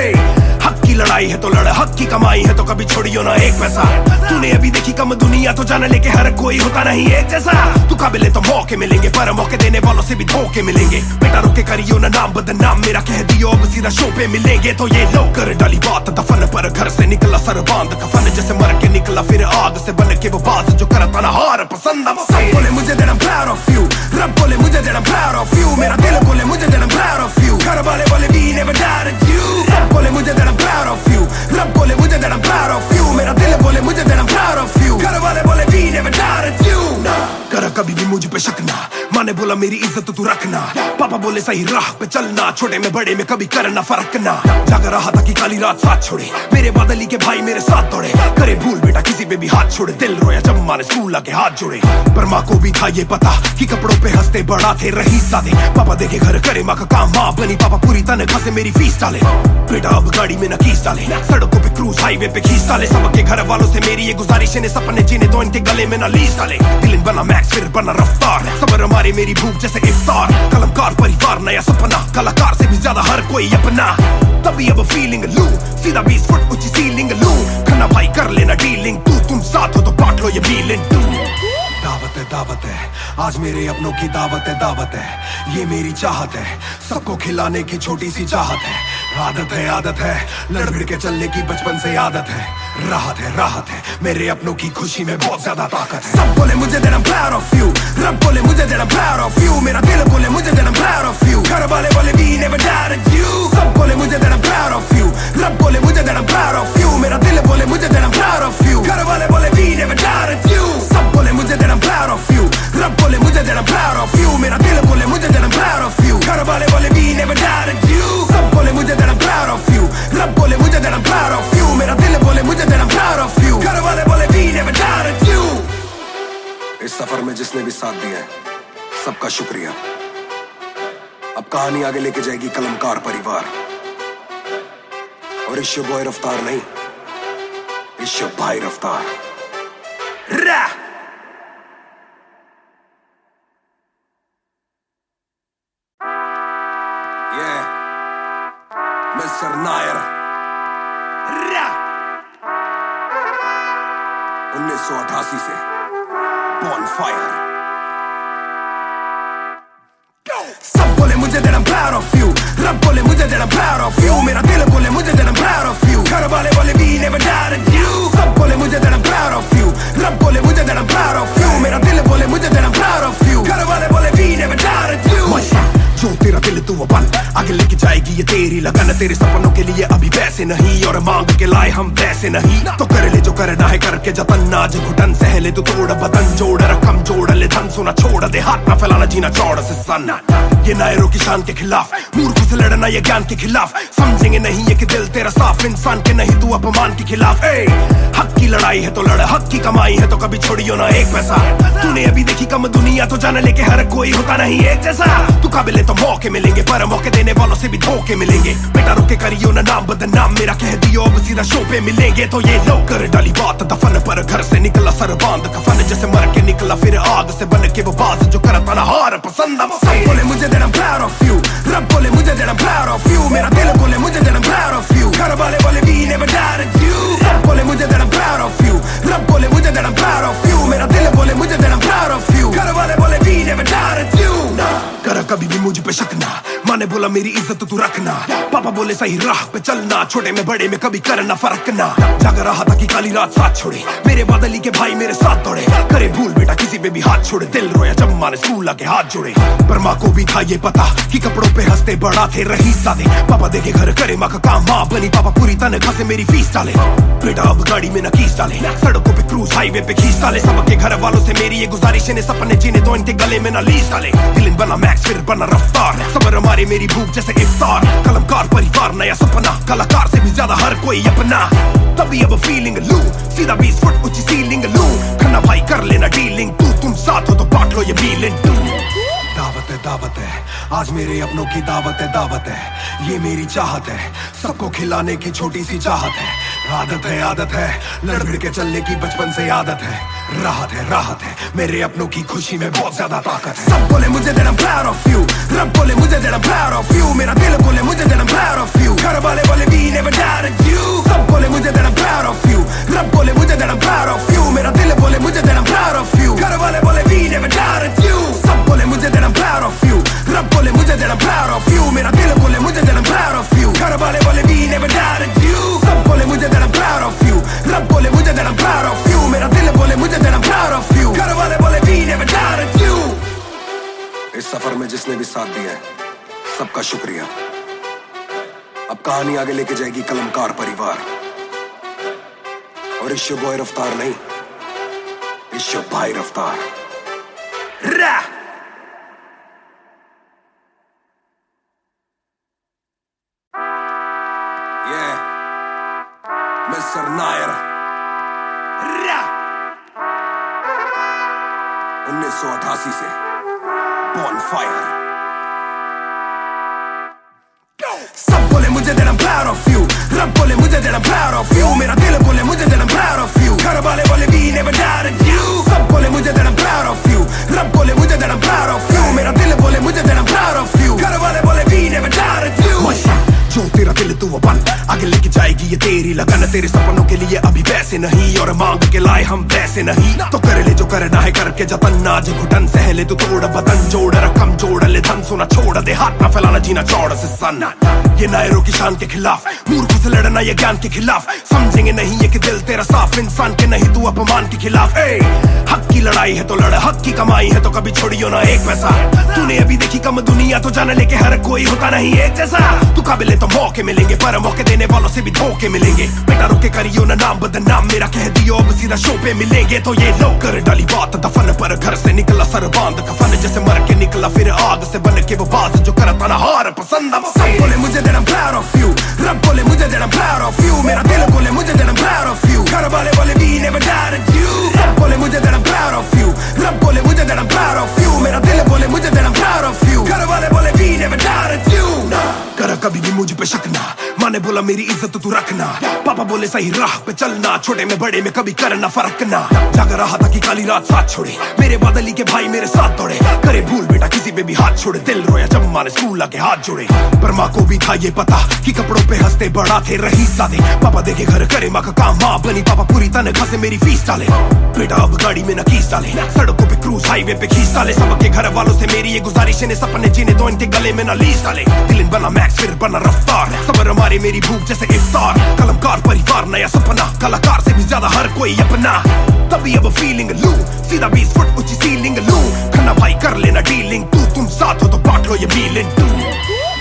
Speaker 4: हक की लड़ाई है तो लड़, हक की कमाई है तो कभी छोड़ियो ना एक पैसा। तूने अभी देखी कम दुनिया तो जान लेके हर कोई होता नहीं एक जैसा। तू काबिल तो मौके मिलेंगे पर मौके देने वालों से भी धोखे मिलेंगे। बेटा रोके करियो ना नाम बदनाम मेरा, कह दियो अब सीधा शो पे मिलेंगे। तो ये लो कर डाली बात दफन पर, घर से निकला सर बांध कफन, जैसे मर के निकला फिर आग से बन के वो बाज जो करता ना हार पसंद। सब बोले मुझे that I'm proud of you, रब बोले मुझे that I'm proud of you, मेरा दिल बोले मुझे that I'm proud of you, घर वाले बोले we never doubted you। सब बोले मुझे that I'm proud of you, रब बोले मुझे that I'm proud of you, मेरा दिल बोले मुझे that I'm proud of you, घर वाले बोले we never doubted you। ना कर कभी भी मुझ पे शक ना, माँ ने बोला मेरी इज्जत तू रखना, पापा बोले सही राह पे चलना, छोटे में बड़े में कभी करना फर्क ना। जाग रहा था कि काली रात साथ छोड़े, मेरे बादली के भाई मेरे साथ दौड़े, करे भूल बेटा किसी पे भी हाथ छोड़े, दिल रोया जब माँ ने स्कूल आके हाथ जोड़े। पर माँ को भी था ये पता कि कपड़ों पे हंसते बड़ा थे रही सादे, पापा देखे घर करे माँ का काम, माँ बनी पापा पूरी तनख्वाह से मेरी फीस डाले। बेटा अब गाड़ी में न कीस डाले, सड़कों पे क्रूज हाईवे पे खींच डाले, सबके घर वालों से मेरी ये गुजारिश है सपने जीने तो इनके गले में न लीस डाले। दिल बना मैक्स फिर बना रफ्तार, सबर हमारी मेरी भूख जैसे इफ्तार, कलमकार परिवार नया सपना, कलाकार से भी ज्यादा हर कोई अपना। तभी अब फीलिंग लू, सीधा 20 फुट ऊंची सीलिंग लू, खन्ना भाई कर लेना डीलिंग, तुम साथ हो तो बांट लो ये फीलिंग। दावत है आज मेरे अपनों की दावत है, ये मेरी चाहत है, सबको खिलाने की छोटी सी चाहत है। आदत है लड़ भिड़ के चलने की बचपन से आदत है, राहत है मेरे अपनों की खुशी में बहुत ज्यादा ताकत है। सब बोले मुझे that I'm proud of you, रब बोले मुझे that I'm proud of you, मेरा दिल बोले मुझे that I'm proud of you, घर वाले बोले we never doubted you। सब बोले मुझे that I'm proud of you, रब बोले मुझे that I'm proud of you, मेरा दिल बोले मुझे that I'm proud of you, घर वाले बोले we never doubted you। सब बोले मुझे that I'm proud of you, रब बोले मुझे that I'm proud of you, मेरा दिल बोले मुझे that I'm proud of you, घर वाले बोले we never doubted you। सब बोले मुझे that I'm proud of you, रब बोले मुझे that I'm proud of you, मेरा दिल बोले मुझे that I'm proud of you, घर वाले बोले we never doubted you। इस सफर में जिसने भी साथ दिया है सबका शुक्रिया। अब कहानी आगे लेके जाएगी कलमकार परिवार, और इश्यो बॉय रफ्तार नहीं, इश्यो भाई रफ्तार। मिस्टर नायर 1988 से Bonfire। सब बोले मुझे that I'm proud आगे लेके जाएगी ये तेरी लगन, तेरे सपनों के लिए अभी पैसे नहीं और मांग के लाए हम वैसे नहीं। तो कर ले जो करना है करके जतन, आज घुटन सहले तो तोड़ बदन, जोड़ रकम जोड़ ले धन, सोना छोड़ दे हाथ ना फैलाना जीना चौड़ से सन। ये नायरों की शान के खिलाफ, मूर्खों से लड़ना ये ज्ञान के खिलाफ, समझेंगे नहीं ये कि दिल तेरा साफ, इंसान के नहीं तू अपमान के खिलाफ। हक की लड़ाई है तो लड़, हक की कमाई है तो कभी छोड़ियो ना एक पैसा। तूने अभी देखी कम दुनिया तो जान ले के हर कोई होता नहीं एक जैसा। तू काबिल है तो मौके मिलेंगे पर मौके देने वालों से भी धोखे मिलेंगे। बेटा रोके करियो ना नाम बदनाम, मेरा कह दियो अब सीधा शो पे मिलेंगे। तो ये लो कर डाली बात दफन पर, घर से निकला सर बांध कफन, जैसे मर के निकला फिर आग से बन के वो बाज जो करता ना हार पसंद। सब बोले मुझे that I'm proud of you, रब बोले मुझे that I'm proud of you, मेरा दिल बोले मुझे that I'm proud of you, घर वाले बोले we never doubted you। सब बोले मुझे that I'm proud of you, रब बोले मुझे that I'm proud of you, मेरा दिल बोले मुझे that I'm proud of you, घर वाले बोले we never doubted you। ना कर कभी भी मुझ पे शक ना, माँ ने बोला मेरी इज्जत तू रखना, पापा बोले सही राह पे चलना, छोटे में बड़े में कभी करना फर्क ना। जाग रहा था कि काली रात साथ छोड़े, मेरे बादली के भाई मेरे साथ दौड़े, करे भूल बेटा किसी पे भी हाथ छोड़े, दिल रोया जब माँ ने स्कूल आके हाथ जोड़े। पर माँ को भी था ये पता कि कपड़ों पे हंसते बड़ा थे रही सादे, पापा देखे घर करे माँ का काम, माँ बनी पापा पूरी तनख्वाह से मेरी फीस डाले। बेटा अब गाड़ी में न कीस डाले, सड़कों पे क्रूज हाईवे पे खींच डाले, सबके घर वालों से मेरी ये गुजारिश है सपने जीने तो इनके गले में न लीस डाले। दिल बना मैक्स फिर बना रफ्तार, सबर हमारे मेरी भूख जैसे इफ्तार, कलमकार परिवार नया सपना, कलाकार से भी ज्यादा हर कोई अपना। तभी अब फीलिंग लू, सीधा 20 फुट ऊंची सीलिंग लू, खन्ना भाई कर लेना डीलिंग, तू तुम साथ हो तो बांट लो ये मीलिंग टू। दावत है आज मेरे अपनों की दावत है, ये मेरी चाहत है, सबको खिलाने की छोटी सी चाहत है, आदत है लड़ भिड़ के चलने की बचपन से आदत है, राहत है मेरे अपनों की खुशी में बहुत ज्यादा ताकत है। सब बोले मुझे that I'm proud of you, रब बोले मुझे that I'm proud of you, मेरा दिल बोले मुझे that I'm proud of you, घर वाले बोले we never doubted you। सब बोले मुझे that I'm proud of you, रब बोले मुझे that I'm proud of you, मेरा दिल बोले मुझे that I'm proud of you, घर वाले बोले we never doubted you। सब बोले मुझे that I'm proud of you, रब बोले मुझे that I'm proud of you, मेरा दिल बोले मुझे that I'm proud of you, घर वाले बोले we never doubted you। सब बोले मुझे that I'm proud of you, रब बोले मुझे that I'm proud of you, मेरा दिल बोले मुझे that I'm proud of you, घर वाले बोले we never doubted you। इस सफर में जिसने भी साथ दिया है सबका शुक्रिया। अब कहानी आगे लेके जाएगी कलमकार परिवार, और इश्यो बॉय रफ्तार नहीं, इश्यो भाई रफ्तार। मिस्टर नायर 1988 से Bonfire। सब बोले मुझे that I'm proud of you, रब बोले मुझे that I'm proud of you, मेरा दिल बोले मुझे that I'm proud of you, घर वाले बोले we never doubted you। सब बोले मुझे that I'm proud of you, रब बोले मुझे that I'm proud of you, मेरा दिल बोले मुझे that I'm proud of you, घर वाले बोले we never doubted you। जो तेरा दिल तू वो बन, आगे लेके जाएगी ये तेरी लगन, तेरे सपनों के लिए अभी पैसे नहीं और मांग के लाए हम वैसे नहीं। तो कर ले जो करना है करके जतन, आज घुटन सहले तू तोड़ बदन, जोड़ रकम जोड़ ले धन, सोना छोड़ दे हाथ ना फैलाना जीना चौड़ से सन। ये नायरों की शान के खिलाफ, मूर्खों से लड़ना ये ज्ञान के खिलाफ, समझेंगे नहीं ये कि दिल तेरा साफ, इंसान के नहीं तू अपमान के खिलाफ। हक की लड़ाई है तो लड़, हक की कमाई है तो कभी छोड़ियो ना एक पैसा। तूने अभी देखी कम दुनिया तो जान ले के हर कोई होता नहीं एक जैसा। तू काबिल तो मौके मिलेंगे पर मौके देने वालों से भी धोखे मिलेंगे। बेटा रोके करियो ना नाम बदनाम, मेरा कह दियो अब सीधा शो पे मिलेंगे। तो ये लो कर डाली बात दफन पर, घर से निकला सर बांध कफन, जैसे मर के निकला फिर आग से बन के वो बाज जो करता ना हार पसंद। सब बोले मुझे that I'm proud of you, रब बोले मुझे that I'm proud of you, मेरा दिल बोले मुझे that I'm proud of you, घर वाले बोले we never doubted you। सब बोले मुझे that I'm proud of you, रब बोले मुझे that I'm proud of you, मेरा दिल बोले मुझे that I'm proud of you, घर वाले बोले we never doubted you। ना कर कभी भी मुझ पे शक ना, माँ ने बोला मेरी इज्जत तू रखना, पापा बोले सही राह पे चलना, छोटे में बड़े में कभी करना फर्क ना। जाग रहा था कि काली रात साथ छोड़े, मेरे बादली के भाई मेरे साथ दौड़े, करे भूल बेटा किसी पे भी हाथ छोड़े, दिल रोया जब माँ ने स्कूल आके हाथ जोड़े। पर माँ को भी था ये पता कि कपड़ों पे हंसते बड़ा थे रही सादे, पापा देखे घर करे माँ का काम, माँ बनी पापा पूरी तनख्वाह से मेरी फीस डाले। बेटा अब गाड़ी में न कीस डाले, सड़कों पे क्रूज हाईवे पे खींच डाले, सबके घर वालों से मेरी ये गुजारिश है सपने जीने तो इनके गले में न लीस डाले। दिल बना मैक्स फिर बना रफ्तार, सबर हमारे मेरी भूख जैसे इफ्तार, कलमकार परिवार नया सपना, कलाकार से भी ज्यादा हर कोई अपना। तभी अब फीलिंग लू, सीधा 20 फुट ऊंची सीलिंग लू, खन्ना भाई कर लेना डीलिंग, तू तुम साथ हो तो बांट लो ये मीलिंग टू।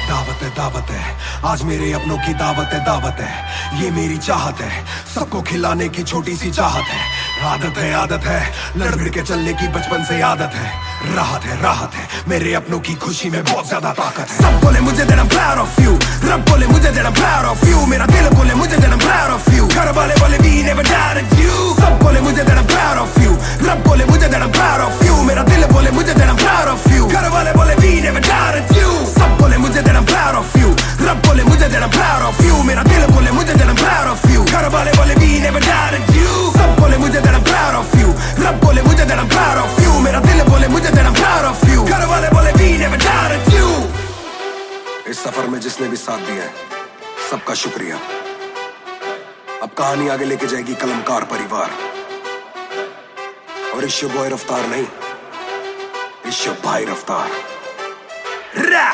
Speaker 4: दावत दावत है, आज मेरे अपनों की दावत है, ये मेरी चाहत है, सबको खिलाने की छोटी सी चाहत है, आदत है, लड़ भिड़ के चलने की बचपन से आदत है, राहत है, मेरे अपनों की खुशी में बहुत ज्यादा ताकत है। सब बोले मुझे that I'm proud of you, रब बोले मुझे that I'm proud of you, मेरा दिल बोले मुझे that I'm proud of you, घर वाले बोले we never doubted you। सब बोले मुझे that I'm proud of you, रब बोले मुझे that I'm proud of you, मेरा दिल बोले मुझे that I'm proud of you, घर वाले बोले we never doubted you। सब बोले मुझे that I'm proud of you, रब बोले मुझे that I'm proud of you, मेरा दिल बोले मुझे that I'm proud of you, घर वाले बोले we never doubted you। सब बोले मुझे that I'm proud of you, रब बोले मुझे that I'm proud of you, मेरा दिल बोले मुझे that I'm proud of you, घर वाले बोले we never doubted you। इस सफर में जिसने भी साथ दिया है, सबका शुक्रिया। अब कहानी आगे लेके जाएगी कलमकार परिवार, और इश्यो बॉय रफ्तार नहीं, इश्यो भाई रफ्तार। रा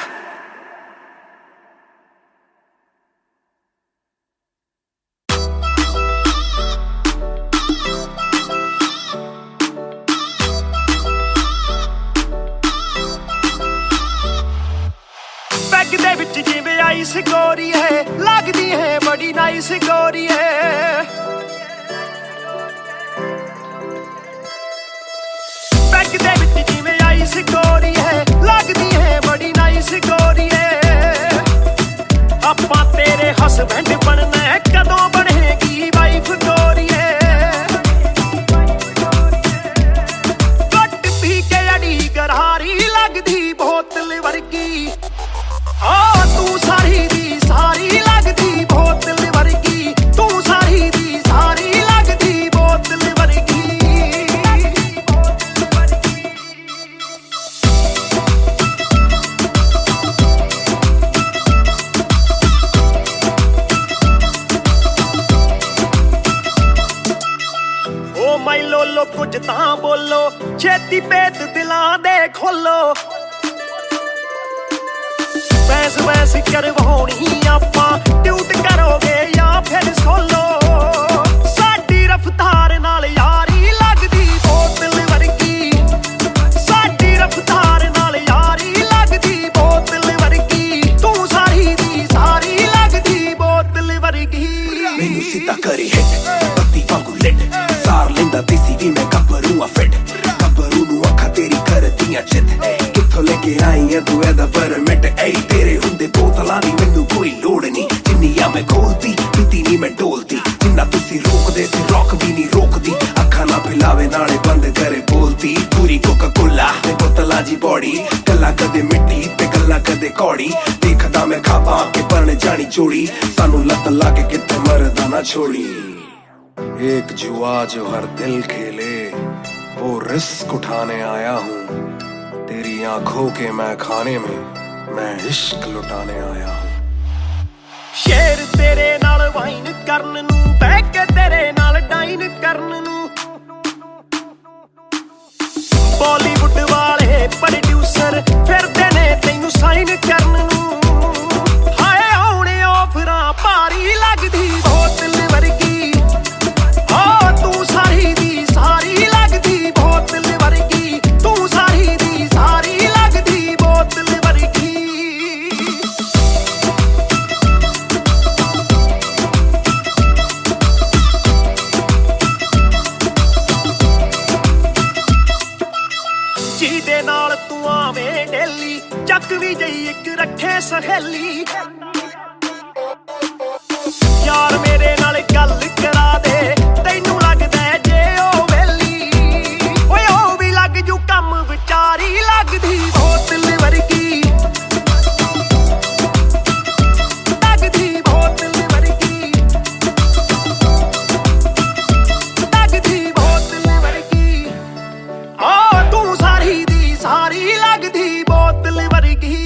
Speaker 3: बैग दे विच जिवें आइस गोरी है, लगदी है बड़ी नाइस गोरी है। बैग दे विच जिवें आइस गोरी है, लगदी है बड़ी नाइस गोरी है। आपां तेरे हसबैंड बनना है, कदों बनेगी वाइफ गोरी है। घट पी के अड़ी गरारी लगदी बोतल वर्गी, तू सारी दी सारी लगदी बोतल वर्गी, तू सारी दी सारी लगदी बोतल वर्गी। ओ माई लोलो कुछ तां बोलो, छेती पेत दिलां दे खोलो। बहस करवाउणी आपां, ट्यूट करोगे या फिर सोलो। साडी रफ्तार नाल यारी लगदी बोतल वर्गी, साडी रफ्तार नाल यारी लगदी बोतल वर्गी, तू सारी दी सारी लगदी बोतल वर्गी।
Speaker 4: मैनू सीधा करी हिट, बत्ती वांगू लिट, सार लेंदा देसी भी मैं गब्बरू आ फिट, गब्बरू नू अखां तेरी करदियां चित, कित्थों लेके आई है तू एदा परमिट, ऐ तेरे हुंदे बोतलां दी मैनू कोई लोड़ नहीं, जिन्नियां मैं खोलती पीती नहीं मैं डोलती, जिन्ना तुसी रोकदे सी रॉक भी नहीं रोकदी, अखां ना पिलावे नाले बंद करे बोलती, पूरी कोका कोला ते बोतलां जी बॉडी, गल्लां कदे मिट्टी ते गल्लां कदे कौड़ी, देखदा मैं खाबां के परने जानी जोड़ी, सानू लत लागे किते मरदा ना छोड़ी। एक जुआ जो हर दिल खेले, वो रिस्क उठाने आया हूँ, तेरी आंखों के मैं खाने में मैं इश्क लुटाने आया हूँ।
Speaker 3: शेर तेरे नाल वाइन करन नू, बह के तेरे नाल डाइन करन नू, बॉलीवुड वाले प्रोड्यूसर फिरदे ने तैनू साइन करन नू। हाय आउणे ऑफरां भारी लगदी बोतल वर्गी, तू सारी दी सारी लगदी बोतल वर्गी, तू सारी दी सारी लगदी बोतल वर्गी। ਜਿਹਦੇ ਨਾਲ ਤੂੰ ਆਵੇਂ ਡੇਲੀ, ਚੱਕ ਵੀ ਜਈ ਇੱਕ ਰੱਖੇ ਸਹੇਲੀ, ਯਾਰ ਮੇਰੇ ਨਾਲ ਗੱਲ ਕਰਾ ਦੇ, ਤੈਨੂੰ ਲੱਗਦਾ ਜੇ ਉਹ ਵੇਲੀ, ਓਏ ਉਹ ਵੀ ਲੱਗ ਜੂ ਕੰਮ ਵਿਚਾਰੀ ਲੱਗਦੀ ਬੋਤਲ ਵਰਗੀ, ਲੱਗਦੀ ਬੋਤਲ ਵਰਗੀ, ਲੱਗਦੀ ਬੋਤਲ ਵਰਗੀ, ਤੂੰ ਸਾਰੀ ਦੀ ਸਾਰੀ ਲੱਗਦੀ ਬੋਤਲ ਵਰਗੀ।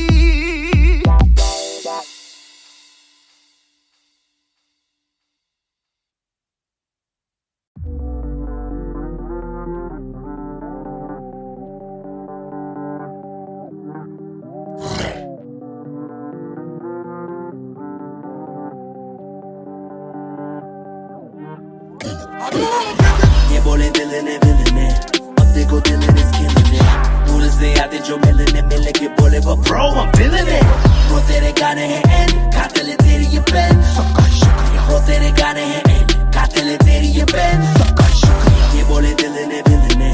Speaker 9: ये बोले दिल ने विलन ने, अब देखो दिल ने स्किन ने, दूर से आते जो मिलने मिलने के बोले वो bro I'm feeling it, वो तेरे गाने हैं गाने हैं एंड कातिल है तेरी ये बैंड सबका शुक्रिया ये बोले दिल ने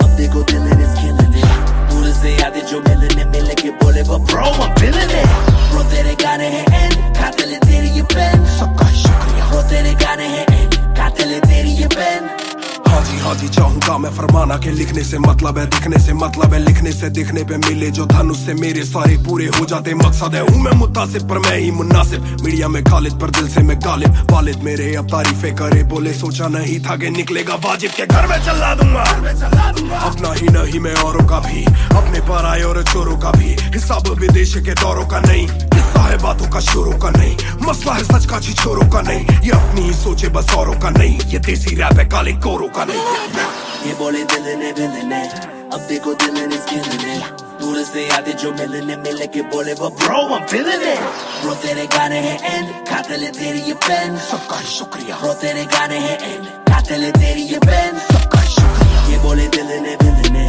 Speaker 9: अब देखो दिल इज killing it दूर से यादें जो मिलने मिल के बोले वो bro I'm feeling it bro तेरे गाने हैं एंड कातिल है तेरी ये बैंड सबका शुक्रिया bro तेरे गाने हैं एंड कातिल है तेरी ये बैंड
Speaker 4: हाँ जी चाहूंगा मैं फरमाना के लिखने से मतलब है दिखने से मतलब है लिखने से दिखने पे मिले जो धन उससे मेरे सारे पूरे हो जाते मकसद है हूँ मैं मुतासिब पर मैं ही मुनासिब मीडिया में खालिद पर दिल से मैं गालिब वालिद मेरे अब तारीफे करे बोले सोचा नहीं था कि निकलेगा वाजिब के घर में चला दूंगा अपना ही नहीं मैं औरों का भी अपने पराये और चोरों का भी हिसाब विदेश के दौरों का नहीं किस्सा है बातों का शोरों का नहीं मसला है सच का छिछोरों का नहीं ये अपनी ही सोचे बस औरों का नहीं ये देसी रैप है काले कोरों का नहीं
Speaker 9: ये बोले दिल ने अब देखो दिल इज killing it दूर से यादें जो मिलने मिल के बोले वो bro I'm feeling it bro तेरे गाने हैं एंड कातिल है तेरी ये बैंड सबका शुक्रिया bro तेरे गाने हैं एंड कातिल है तेरी ये बैंड सबका शुक्रिया ये बोले दिल ने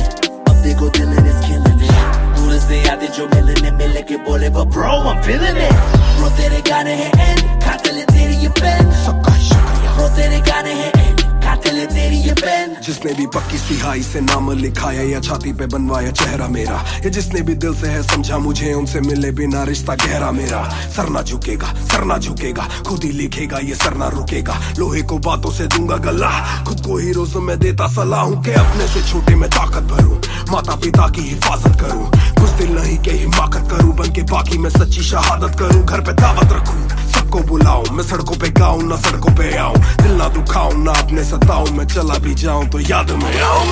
Speaker 9: अब देखो दिल इज killing it दूर से यादें जो मिलने मिल के बोले वो bro I'm feeling it bro तेरे गाने हैं एंड कातिल है तेरी ये बैंड सबका शुक्रिया bro तेरे गाने हैं एंड कातिल है तेरी ये बैंड
Speaker 4: जिसने भी पक्की सिहाई से नाम लिखाया या छाती पे बनवाया चेहरा मेरा या जिसने भी दिल से है समझा मुझे उनसे मिले बिना रिश्ता गहरा मेरा सर ना झुकेगा खुद ही लिखेगा ये सर ना रुकेगा लोहे को बातों से दूंगा गला खुद को हीरोज़ में देता सलाह हूँ के अपने से छोटे में ताकत भरूं माता पिता की हिफाजत करूं कुछ दिल नहीं के हिमाकत करूं बन के बाकी मैं सच्ची शहादत करूं घर पे दावत रखूं सबको बुलाऊं मैं सड़कों पे गाऊं ना सड़कों पे आऊं दिल ना दुखाऊं ना अपने सताऊं मैं चला भी जाऊं तो याद में आऊं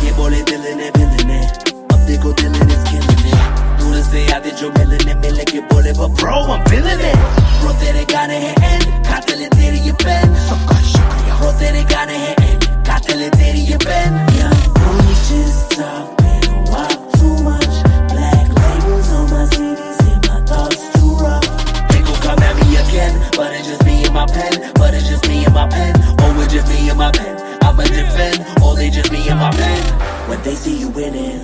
Speaker 9: ये बोले दिल ने अब देखो दिल इज killing it दूर से यादें जो मिलने मिल के बोले वो bro I'm feeling it bro तेरे गाने हैं एंड कातिल है तेरी ये बैंड सबका शुक्रिया bro तेरे गाने हैं एंड कातिल है तेरी ये band Only just talk they don't walk too much black labels on my CDs and my thoughts too rough they gon' come at me again but it's just me and my pen but it's just me and my pen oh it's just me and my pen I'ma defend oh they just me and my pen when they see you winning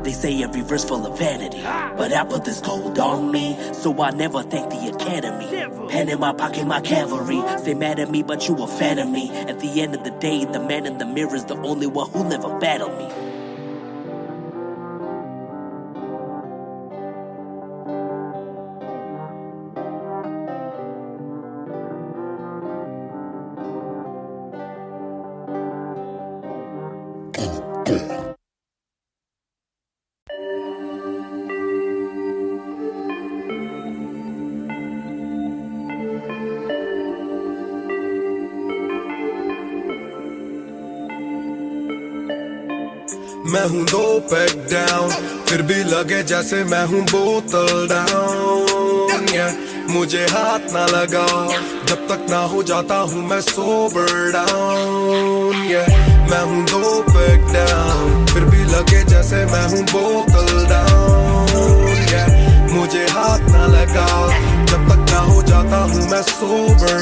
Speaker 9: they say every verse full of vanity but I put this gold on me so I never thank the academy pen in my pocket my cavalry stay mad at me but you a fan of me at the end of the day the man in the mirror is the only one who never battled me
Speaker 3: मैं हूँ 2 pack down फिर भी लगे जैसे मैं हूँ बोतल down मुझे हाथ ना लगाओ जब तक ना हो जाता हूँ मैं सोबर डाउन मैं हूँ 2 पैक डाउन फिर भी लगे जैसे मैं हूँ बोतल डाउन मुझे हाथ ना लगाओ जब तक ना हो जाता हूँ मैं सोबर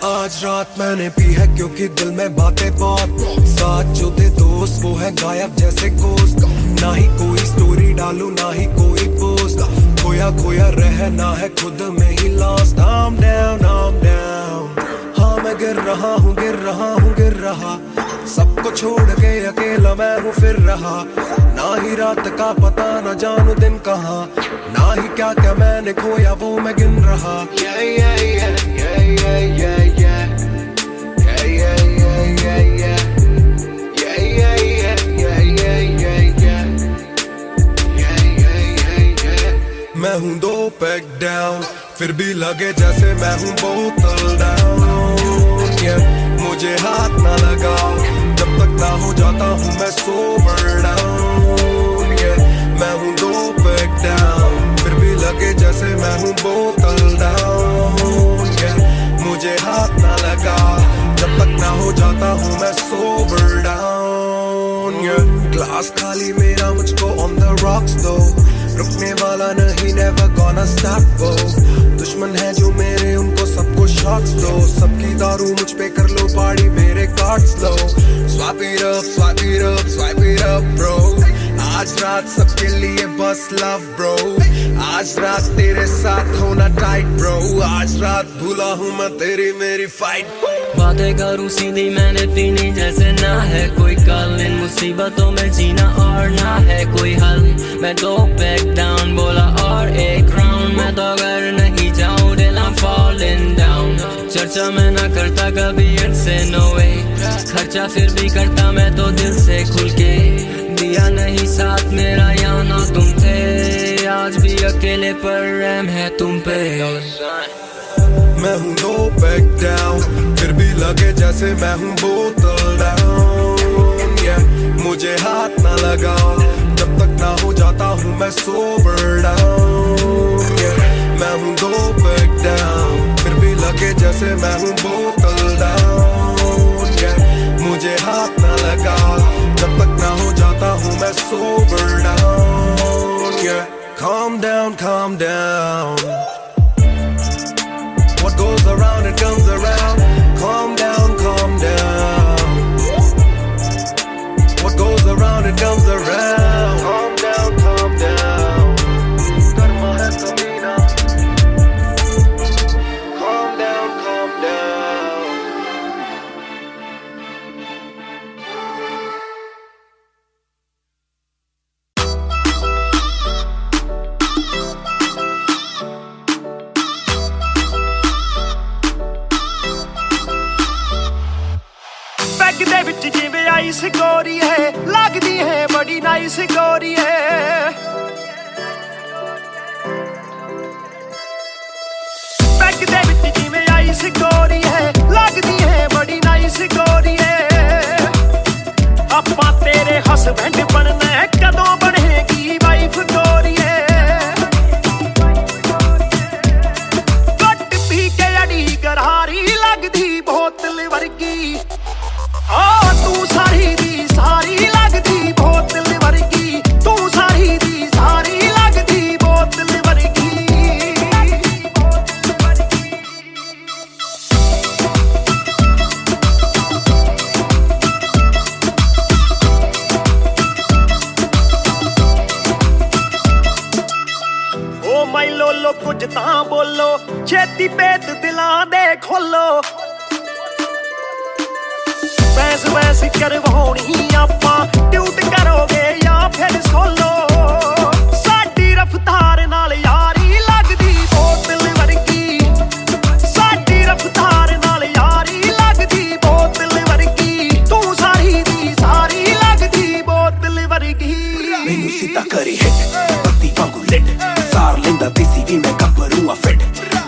Speaker 3: आज रात मैंने पी है क्योंकि दिल में बातें बहुत साथ जो थे दोस्त वो है गायब जैसे गोश्त ना ही कोई स्टोरी डालू ना ही कोई पोस्ट खोया रहना है खुद में ही लॉस्ट I'm down हाँ मैं गिर रहा सबको छोड़ के अकेला मैं हूँ फिर रहा ना ही रात का पता ना जानू दिन कहाँ ना ही क्या क्या मैंने खोया वो मैं गिन रहा मैं हूँ 2 पैक डाउन फिर भी लगे जैसे मैं हूँ बोतल डाउन मुझे हाथ ना लगाओ जब तक ना हो जाता हूँ मैं सोबर डाउन मैं हूँ 2 पैक डाउन फिर भी लगे जैसे मैं हूँ बोतल डाउन मुझे हाथ ना लगाओ जब तक ना हो जाता हूँ मैं सोबर डाउन ग्लास खाली मेरा मुझको ऑन द रॉक्स दो रुकने वाला नहीं never gonna stop वो दुश्मन है जो मेरे उनको सबको शॉट्स दो सबकी दारू मुझ पे कर लो पार्टी मेरे cards low swipe it up bro आज रात सबके लिए बस लव ब्रो, आज रात तेरे साथ होना टाइट ब्रो, आज रात भूला हूँ मैं तेरी मेरी फाइट।
Speaker 10: बातें करूँ सीधी मैंने पीनी जैसे ना है कोई कल, इन मुसीबतों में जीना और ना है कोई हल। मैं तो बैक डाउन बोला और एक राउंड, मैं तो अगर नहीं जाऊँ दिल I'm falling down। चर्चा मैं ना करता कभी इनसे नो वे, खर्चा फिर भी करता मैं तो दिल से खुल के, दिया नहीं साथ मेरा यहाँ ना तुम थे, आज भी अकेले पर रहम है तुम पे।
Speaker 3: मैं हूँ नो बैक डाउन, फिर भी लगे जैसे मैं हूँ बोतल डाउन, yeah। मुझे हाथ ना लगाओ जब तक ना हो जाता हूँ मैं सोबर डाउन, yeah। मैं हूँ नो बैक डाउन, फिर भी लगे जैसे मैं हूँ बोतल डाउन, yeah। मुझे हाथ ना लगाओ जब तक ना हो जाता हूँ मैं sober down, yeah। Calm down, calm down, what goes around it comes around. Calm down, calm down, what goes around it comes around. Calm down, calm down, karma hai kabhi na. Calm down, calm down.
Speaker 11: Bag दे विच जिवें ice गोरी है, लगदी है बड़ी nice गोरी है। बैग दे विच जिवें आइस गोरी है, लगदी है बड़ी नाइस गोरी है। आपां तेरे हसबैंड बनना है, कदों बनेगी वाइफ गोरी है। घट पी के अड़ी गरारी लगदी बोतल वर्गी, तू सारी दी सारी लगदी बोतल वर्गी, तू सारी दी सारी लगदी बोतल वर्गी। ओ माई लोलो कुछ तां बोलो, छेती पेत दिलां दे खोलो। बहस बहस करवाउणी आपां, ट्यूट करोगे या फिर सोलो। साडी रफ्तार नाल यारी लगदी बोतल वर्गी, साडी रफ्तार नाल यारी लगदी बोतल वर्गी, तू सारी दी सारी लगदी बोतल वर्गी।
Speaker 4: मैनू सीधा करे हिट, पत्ती वांगू लिट, सार लेंदा देसी भी मैं गब्बरू आ फिट,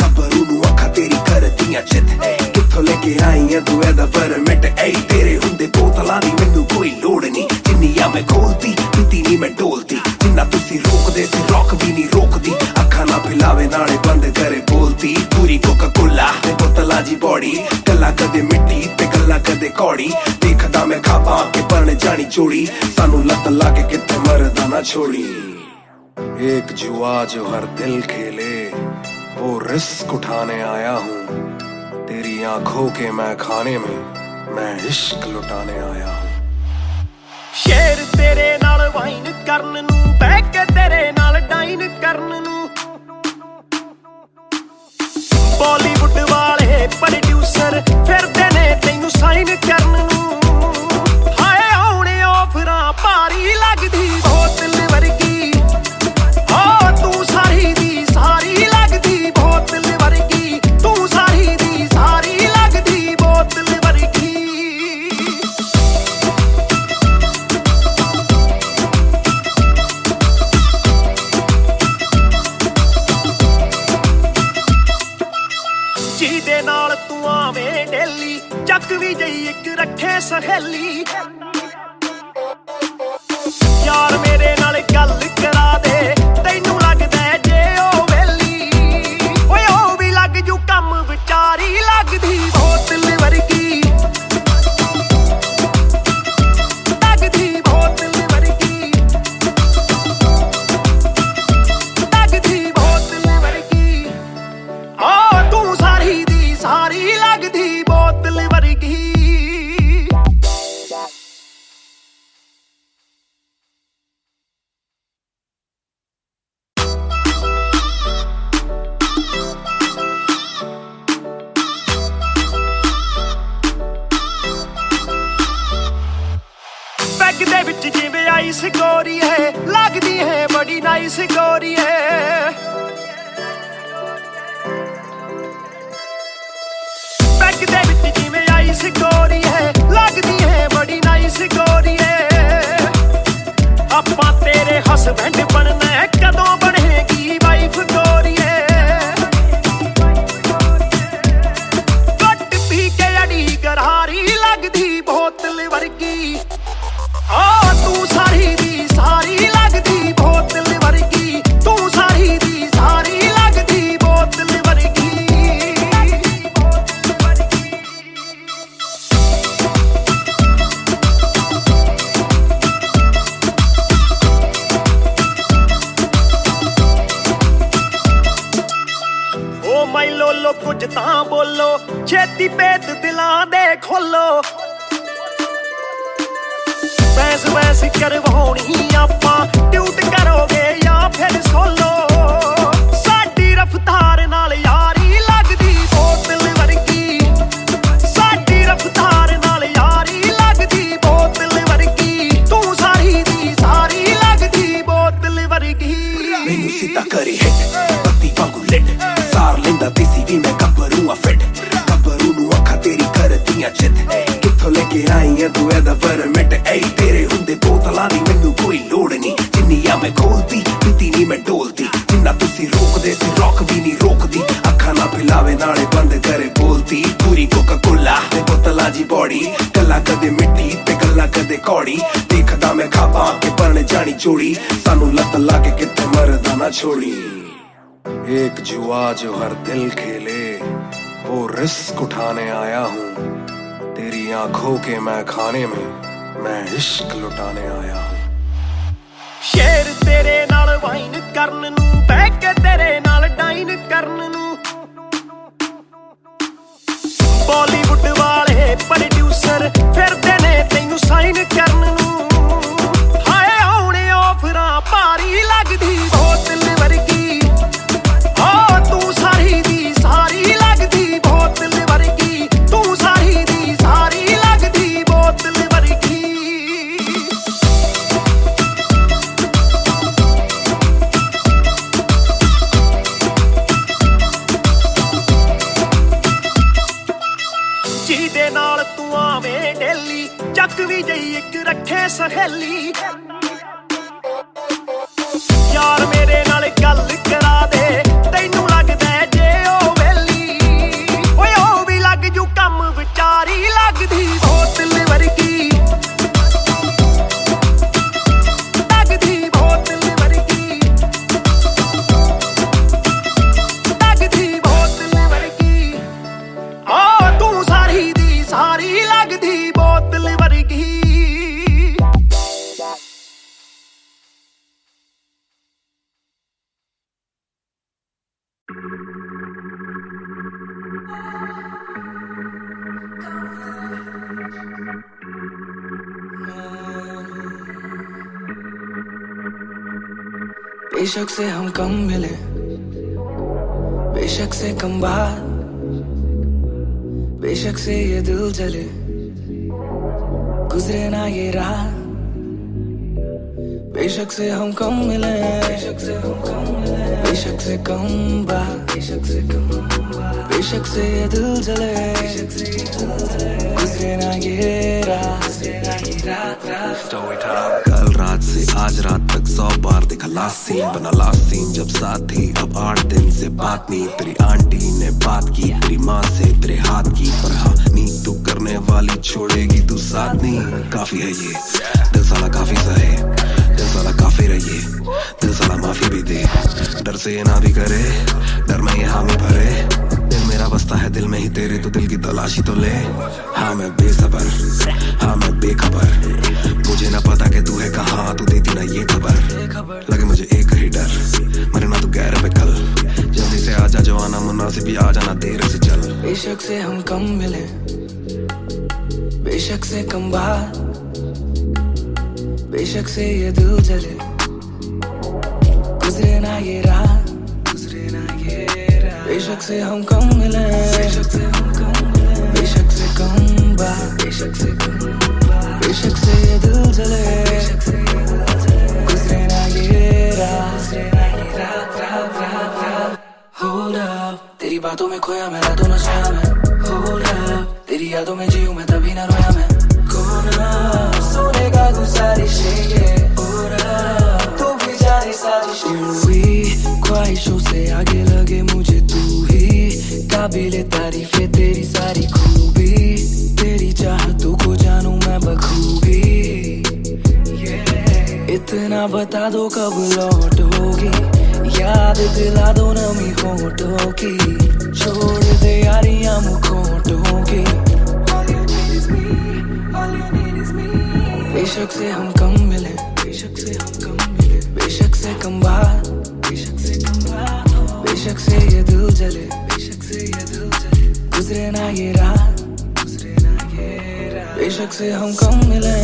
Speaker 4: गब्बरू नू अखा तेरी करदियां चित, कित्थों लेके आई है तू एदा परमिट। ऐ तेरे हुंदे बोतलां दी मैनू कोई लोड़ नहीं, जिन्नियां मैं खोलती पीती नहीं मैं डोलती, जिन्ना तुसी रोकदे सी रॉक भी नहीं रोकदी, अखा ना पिलावे नाले बंद करे बोलती। पूरी कोका कोला ते बोतलां जी बॉडी, गल्लां कदे मिट्टी ते गल्लां कदे कौड़ी, देखदा मैं खाबा के बन जानी चोड़ी, सानू लत लाके कित्थे मरदा ना छोड़ी। एक जुआ जो हर दिल खेले, वो रिस्क उठाने आया हूँ, तेरी आंखों के मैं खाने में मैं इश्क लुटाने आया हूँ।
Speaker 11: शेर तेरे नाल वाइन करन नू, बह के तेरे नाल डाइन करन नू, बॉलीवुड वाले प्रोड्यूसर फिरदे ने तैनू साइन करन नू। हाय आउणे ऑफरां भारी लगदी बोतल वर्गी, तू सारी दी सारी लगदी बोतल वर्गी, तू सारी दी सारी लगदी बोतल वर्गी। ਜਿਹਦੇ ਨਾਲ ਤੂੰ ਆਵੇਂ ਡੇਲੀ, ਚੱਕ ਵੀ ਜਈ ਇੱਕ ਰੱਖੇ ਸਹੇਲੀ। ਯਾਰ ਮੇਰੇ ਨਾਲ ਗੱਲ ਕਰਾ ਦੇ, ਤੈਨੂੰ ਲੱਗਦਾ ਜੇ ਉਹ ਵੇਲੀ, ਓਏ ਉਹ ਵੀ ਲੱਗ ਜੂ ਕੰਮ ਵਿਚਾਰੀ ਲੱਗਦੀ ਬੋਤਲ ਵਰਗੀ, ਲੱਗਦੀ ਬੋਤਲ ਵਰਗੀ, ਲੱਗਦੀ ਬੋਤਲ ਵਰਗੀ। ਤੂੰ ਸਾਰੀ ਦੀ ਸਾਰੀ ਲੱਗਦੀ ਬੋਤਲ ਵਰਗੀ। आइस गोरी है लगदी है बड़ी नाइस गोरी है बैग दे विच जिवें आइस गोरी है लगदी है बड़ी नाइस गोरी है आपां तेरे हसबैंड बनना है कदों बनेगी वाइफ गोरी है घट पी के अड़ी गरारी लगदी बोतल वर्गी आ तू सारी दी सारी लगदी बोतल वर्गी तू सारी दी सारी लगदी बोतल वर्गी ओ माई लोलो कुछ तां बोलो छेती पेत दिलां दे खोलो बहस बहस करवाउणी आपां ट्यूट करोगे या फिर सोलो साडी रफ्तार नाल यारी लगदी बोतल वर्गी साडी रफ्तार नाल यारी लगदी बोतल वर्गी तू सारी दी सारी लगदी बोतल वर्गी
Speaker 4: मैनू सीधा करी हिट पत्ती वांगू लिट सार लेंदा देसी भी मैं गब्बरू आ फिट गब्बरू नू अखा तेरी करदियां चित कित्थों लेके आई है तू एदा परमिट ऐ तेरे हुंदे बोतलां दी मैनू कोई लोड़ नहीं जिन्नियां मैं खोलती पीती नहीं मैं डोलती जिन्ना तुसी रोकदे सी रॉक भी नहीं रोकदी अखा ना पिलावे नाले बंद करे बोलती पूरी कोका कोला ते बोतलां जी बॉडी गल्ला कदे मिट्टी ते गल्ला कदे कौड़ी देखदा मैं खाबा के बन जानी जोड़ी सानू लत लाके कित्थे मरदा ना छोड़ी एक जुआ जो हर दिल खेले वो रिस्क उठाने आया हूँ तेरी आंखों के मैं खाने में मैं इश्क लुटाने आया हूँ
Speaker 11: शेर तेरे नाल वाइन करन नू बह के तेरे नाल डाइन करन नू बॉलीवुड वाले प्रोड्यूसर फिरदे ने तैनू साइन करन नू हाय आउणे ऑफरां भारी लगदी बोतल वर्गी आ तू सारी दी सारी लगदी बोतल वर्गी तू सारी दी सारी लगदी बोतल वर्गी ਜਿਹਦੇ ਨਾਲ ਤੂੰ ਆਵੇਂ ਡੇਲੀ ਚੱਕ ਵੀ ਜਈ ਇੱਕ ਰੱਖੇ ਸਹੇਲੀ ਯਾਰ ਮੇਰੇ ਨਾਲ ਗੱਲ ਕਰਾ ਦੇ ਤੈਨੂੰ ਲੱਗਦਾ ਜੇ ਉਹ ਵੇਲੀ ਓਏ ਉਹ ਵੀ ਲੱਗ ਜੂ ਕੰਮ ਵਿਚਾਰੀ ਲੱਗਦੀ ਬੋਤਲ ਵਰਗੀ ਲੱਗਦੀ ਬੋਤਲ ਵਰਗੀ ਲੱਗਦੀ ਬੋਤਲ ਵਰਗੀ ਆ ਤੂੰ ਸਾਰੀ ਦੀ ਸਾਰੀ ਲੱਗਦੀ ਬੋਤਲ ਵਰਗੀ
Speaker 1: बेशक से हम कम मिले बेशक से कम बात बेशक से ये दिल जले गुजरे ना ये रात बेशक से हम कम मिले बेशक से हम कम मिले बेशक से कम बात बेशक से कम बात बेशक से ये दिल जले गुजरे ना ये रात
Speaker 2: कल रात से आज रात तक 100 बार देखा लास्ट सीन बना लास्ट सीन जब साथ थी अब 8 दिन से बात नहीं तेरी आंटी ने बात की तेरी माँ से तेरे हाथ की पर हाँ नी तू करने वाली छोड़ेगी तू साथ नहीं काफी है ये दिल साला काफी सहे दिल साला काफी रहिए दिल साला माफी भी दे डर से ये ना भी करे डर में ये हामी भरे दिल मेरा बसता है दिल में ही तेरे तो दिल की तलाशी तो ले हाँ मैं बेसबर हाँ मैं बेखबर मुझे ना पता कि तू है कहाँ तू देती ना ये खबर लगे मुझे एक ही डर मरे ना तू गैर पे कल जल्दी से आजा जो आना मुनासिब भी आ जाना देर से चल
Speaker 1: बेशक से हम कम मिले बेशक से कम बात बेशक से ये दिल जले गुजरे ना ये रात बेशक से हम कम मिले बेशक से हम कम मिले बेशक से कम बात बेशक से कम बात बेशक से ये दिल जले गुजरे ना ये रात Hold up तेरी बातों में खोया मैं रातों नशा में Hold up तेरी यादों में जीऊं मैं तभी ना रोया मैं कोना सोने का गुजारिश है तू भी जाने साजिश हुई ख्वाहिशों से आगे लगे मुझे तू ही काबिले तारीफ है तेरी सारी खूबी तेरी चाहतों को जानूं मैं बखूबी इतना बता दो कब लौटोगी याद दिला दो नमी होठों की छोड़ दे यारियां मुखोटों की बेशक से हम कम मिले बेशक से हम कम मिले बेशक से कम बात बेशक से ये दिल जले बेशक से ये दिल जले गुजरे ना ये रात बेशक से हम कम मिले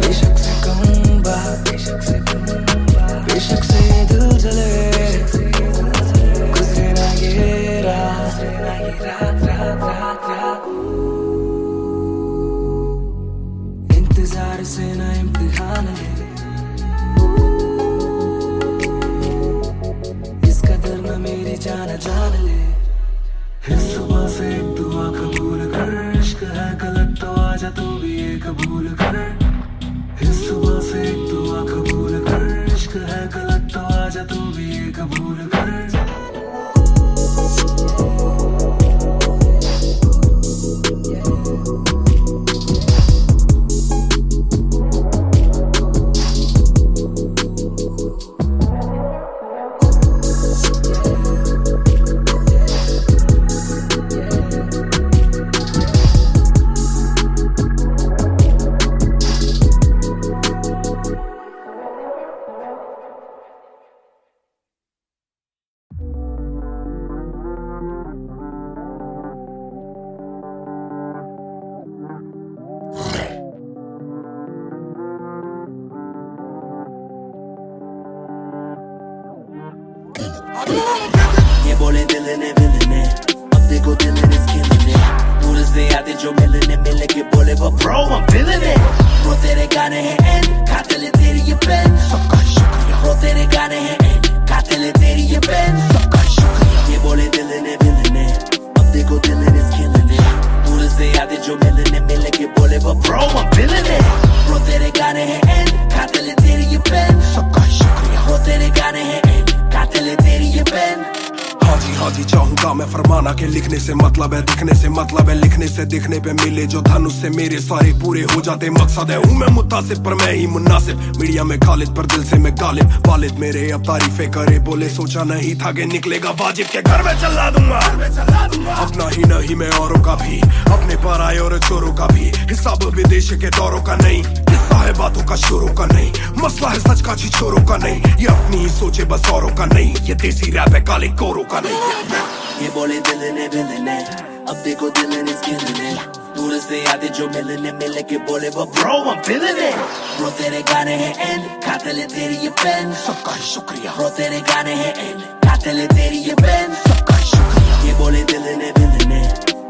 Speaker 1: बेशक से कम बात बेशक से ये दिल जले गुजरे ना ये रात इंतजार से ना इम्तिहान ले इस कदर न मेरी जान जान ले इस सुबह से एक दुआ कबूल कर इश्क है गलत तो आजा तू भी ये कबूल कर इस सुबह से एक दुआ कबूल कर इश्क है गलत तो आजा तू भी ये कबूल कर
Speaker 9: ये बोले दिल ने अब देखो दिल ने स्किल ने पूरे से आते जो मिलने मिल के बोले वो bro I'm feeling it वो तेरे गाने हैं एंड कातिल है तेरी ये पेन सबका शुक्रिया वो तेरे गाने हैं एंड कातिल है तेरी ये पेन सबका शुक्रिया ये बोले दिल ने अब देखो दिल ने स्किल ने पूरे से आते जो मिलने मिल के बोले वो bro I'm feeling it वो तेरे गाने हैं एंड कातिल है तेरी ये पेन सबका शुक्रिया वो तेरे गाने हैं एंड कातिल है तेरी ये पेन
Speaker 4: हाँ जी चाहूंगा मैं फरमाना के लिखने से मतलब है दिखने से मतलब है लिखने से दिखने पे मिले जो धन उससे मेरे सारे पूरे हो जाते मकसद है हूँ मैं मुतासिब पर मैं ही मुनासिब मीडिया में खालिद पर दिल से मैं गालिब वालिद मेरे अब तारीफें करे बोले सोचा नहीं था कि निकलेगा वाजिब के घर में चला दूंगा अपना ही नहीं मैं औरों का भी अपने पर आए और चोरों का भी हिसाब विदेश के दौरों का नहीं किस्सा है बातों का शोरों का नहीं मसला है सच का छिछोरों का नहीं ये अपनी ही सोचे बस औरों का नहीं ये देसी रैप है काले कोरों का नहीं
Speaker 9: ये बोले दिल ने अब देखो दिल ने स्किल ने दूर से आते जो मिलने मिल के बोले वो bro I'm feeling it bro तेरे गाने हैं एंड कातिल है तेरी ये पेन सबका शुक्रिया bro तेरे गाने हैं एंड कातिल है तेरी ये पेन सबका शुक्रिया ये बोले दिल ने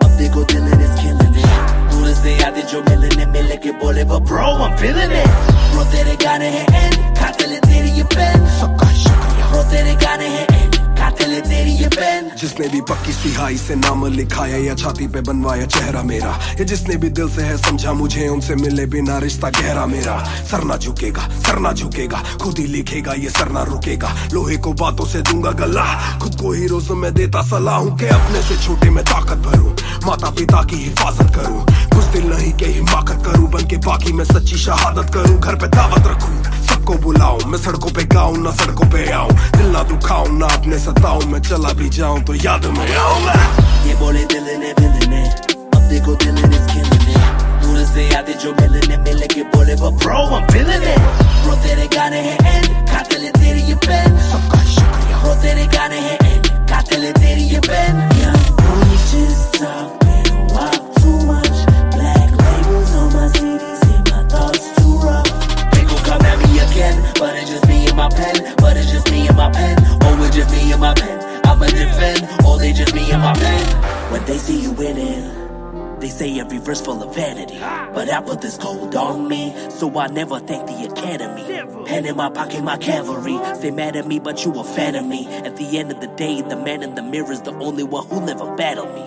Speaker 9: अब देखो दिल ने स्किल ने दूर से आते जो मिलने मिल के बोले वो bro I'm feeling it bro तेरे गाने हैं एंड कातिल है तेरी ये पेन सबका शुक्रिया bro तेरे गाने हैं एंड कातिल है तेरी ये पेन
Speaker 4: जिसने भी पक्की सिहाई से नाम लिखाया या छाती पे बनवाया चेहरा मेरा या जिसने भी दिल से है समझा मुझे उनसे मिले बिना रिश्ता गहरा मेरा सर ना झुकेगा खुद ही लिखेगा ये सर ना रुकेगा लोहे को बातों से दूंगा गला खुद को हीरोज में देता सलाह हूँ के अपने से छोटे में ताकत भरूं माता पिता की हिफाजत करूं कुछ दिल नहीं के हिमाकत करूं बन के बाकी मैं सच्ची शहादत करूं घर पे दावत रखूं सबको बुलाऊं मैं सड़कों पे गाऊं ना सड़कों पे आऊं दिल ना दुखाऊं ना अपने सताऊं मैं चला भी जाऊं तो याद में आऊंगा
Speaker 9: ये बोले दिल ने अब देखो दिल ने स्किल ने दूर से आते जो मिलने मिल के बोले वो bro I'm feeling it bro तेरे गाने हैं एंड कातिल है तेरी ये पेन सबका शुक्रिया bro तेरे गाने हैं एंड कातिल है तेरी ये pen just talk man walk too much black labels on my CDs and my thoughts too rough they gon' come at me again but it's just me and my pen but it's just me and my pen oh it's just me and my pen I'ma defend oh they just me and my pen when they see you winning They say every verse full of vanity, but I put this gold on me, so I never thank the academy. Pen in my pocket, my cavalry. Stay mad at me, but you a fan of me. At the end of the day, the man in the mirror is the only one who never battled me.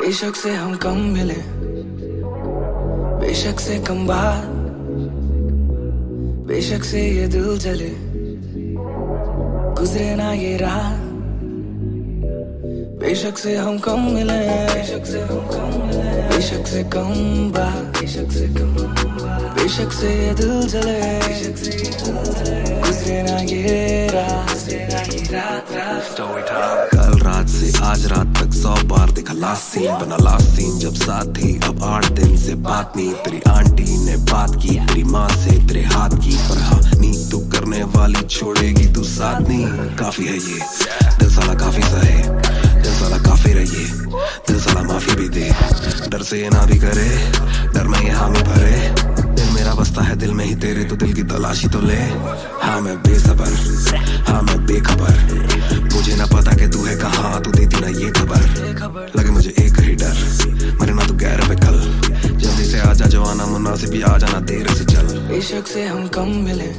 Speaker 1: बेशक से हम कम मिले, बेशक से कम बात, बेशक से ये दिल जले, गुजरे ना ये रात। बेशक से हम कम मिले, बेशक से हम कम मिले, बेशक से कम बात, बेशक से कम बात, बेशक से ये दिल जले, गुजरे ना ये रात,
Speaker 2: स्टोरी टाइम। कल रात से आज रात तक 100 बार देखा लास्ट सीन, बना लास्ट सीन जब साथ थी। अब 8 दिन से बात नहीं, तेरी आंटी ने बात की, तेरी माँ से तेरे हाथ की। पर हाँ नींद तू करने वाली छोड़ेगी तू साथ नहीं। काफी है ये दिल साला, काफी सहे दिल साला, काफी रहिए दिल साला, माफी भी दे। डर से ये ना भी करे, डर में ये हामी भरे। दिल मेरा बसता है दिल में ही तेरे, तो दिल की तलाशी तो ले। हाँ मैं बेसबर, हाँ मैं बेखबर, मुझे ना पता कि तू है कहाँ, तू देती ना ये खबर। लगे मुझे एक ही डर, मरे ना तू गैर पे कल। जल्दी से आजा जो आना मुनासिब, भी आ जाना देर से चल।
Speaker 1: बेशक से हम कम मिले,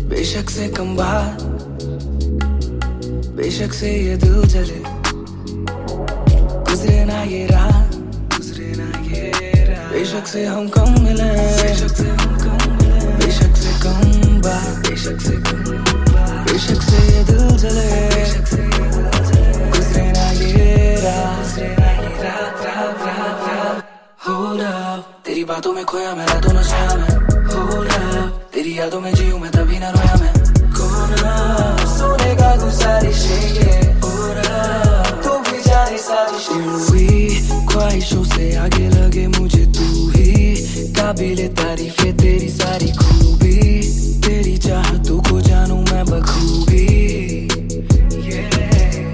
Speaker 1: बेशक से कम बात, बेशक से ये दिल जले, गुजरे ना ये रात, गुजरे ना ये रात। बेशक से हम कम मिले, बेशक से हम कम मिले, बेशक से कम बात, बेशक से कम बात, बेशक से ये दिल जले, गुजरे ना ये रात, गुजरे ना ये रात, रात, रात, रात। Hold up, तेरी बातों में खोया मैं रातों नशा में। Hold up, तेरी यादों में जीऊं मैं तभी ना रोया मैं। कौन सोने का गुजारिश है ये, तू भी जाने साजिश हुई। ख्वाहिशों से आगे लगे मुझे तू ही, काबिले तारीफ है तेरी सारी खूबी। तेरी चाहतों को जानूं मैं बखूबी।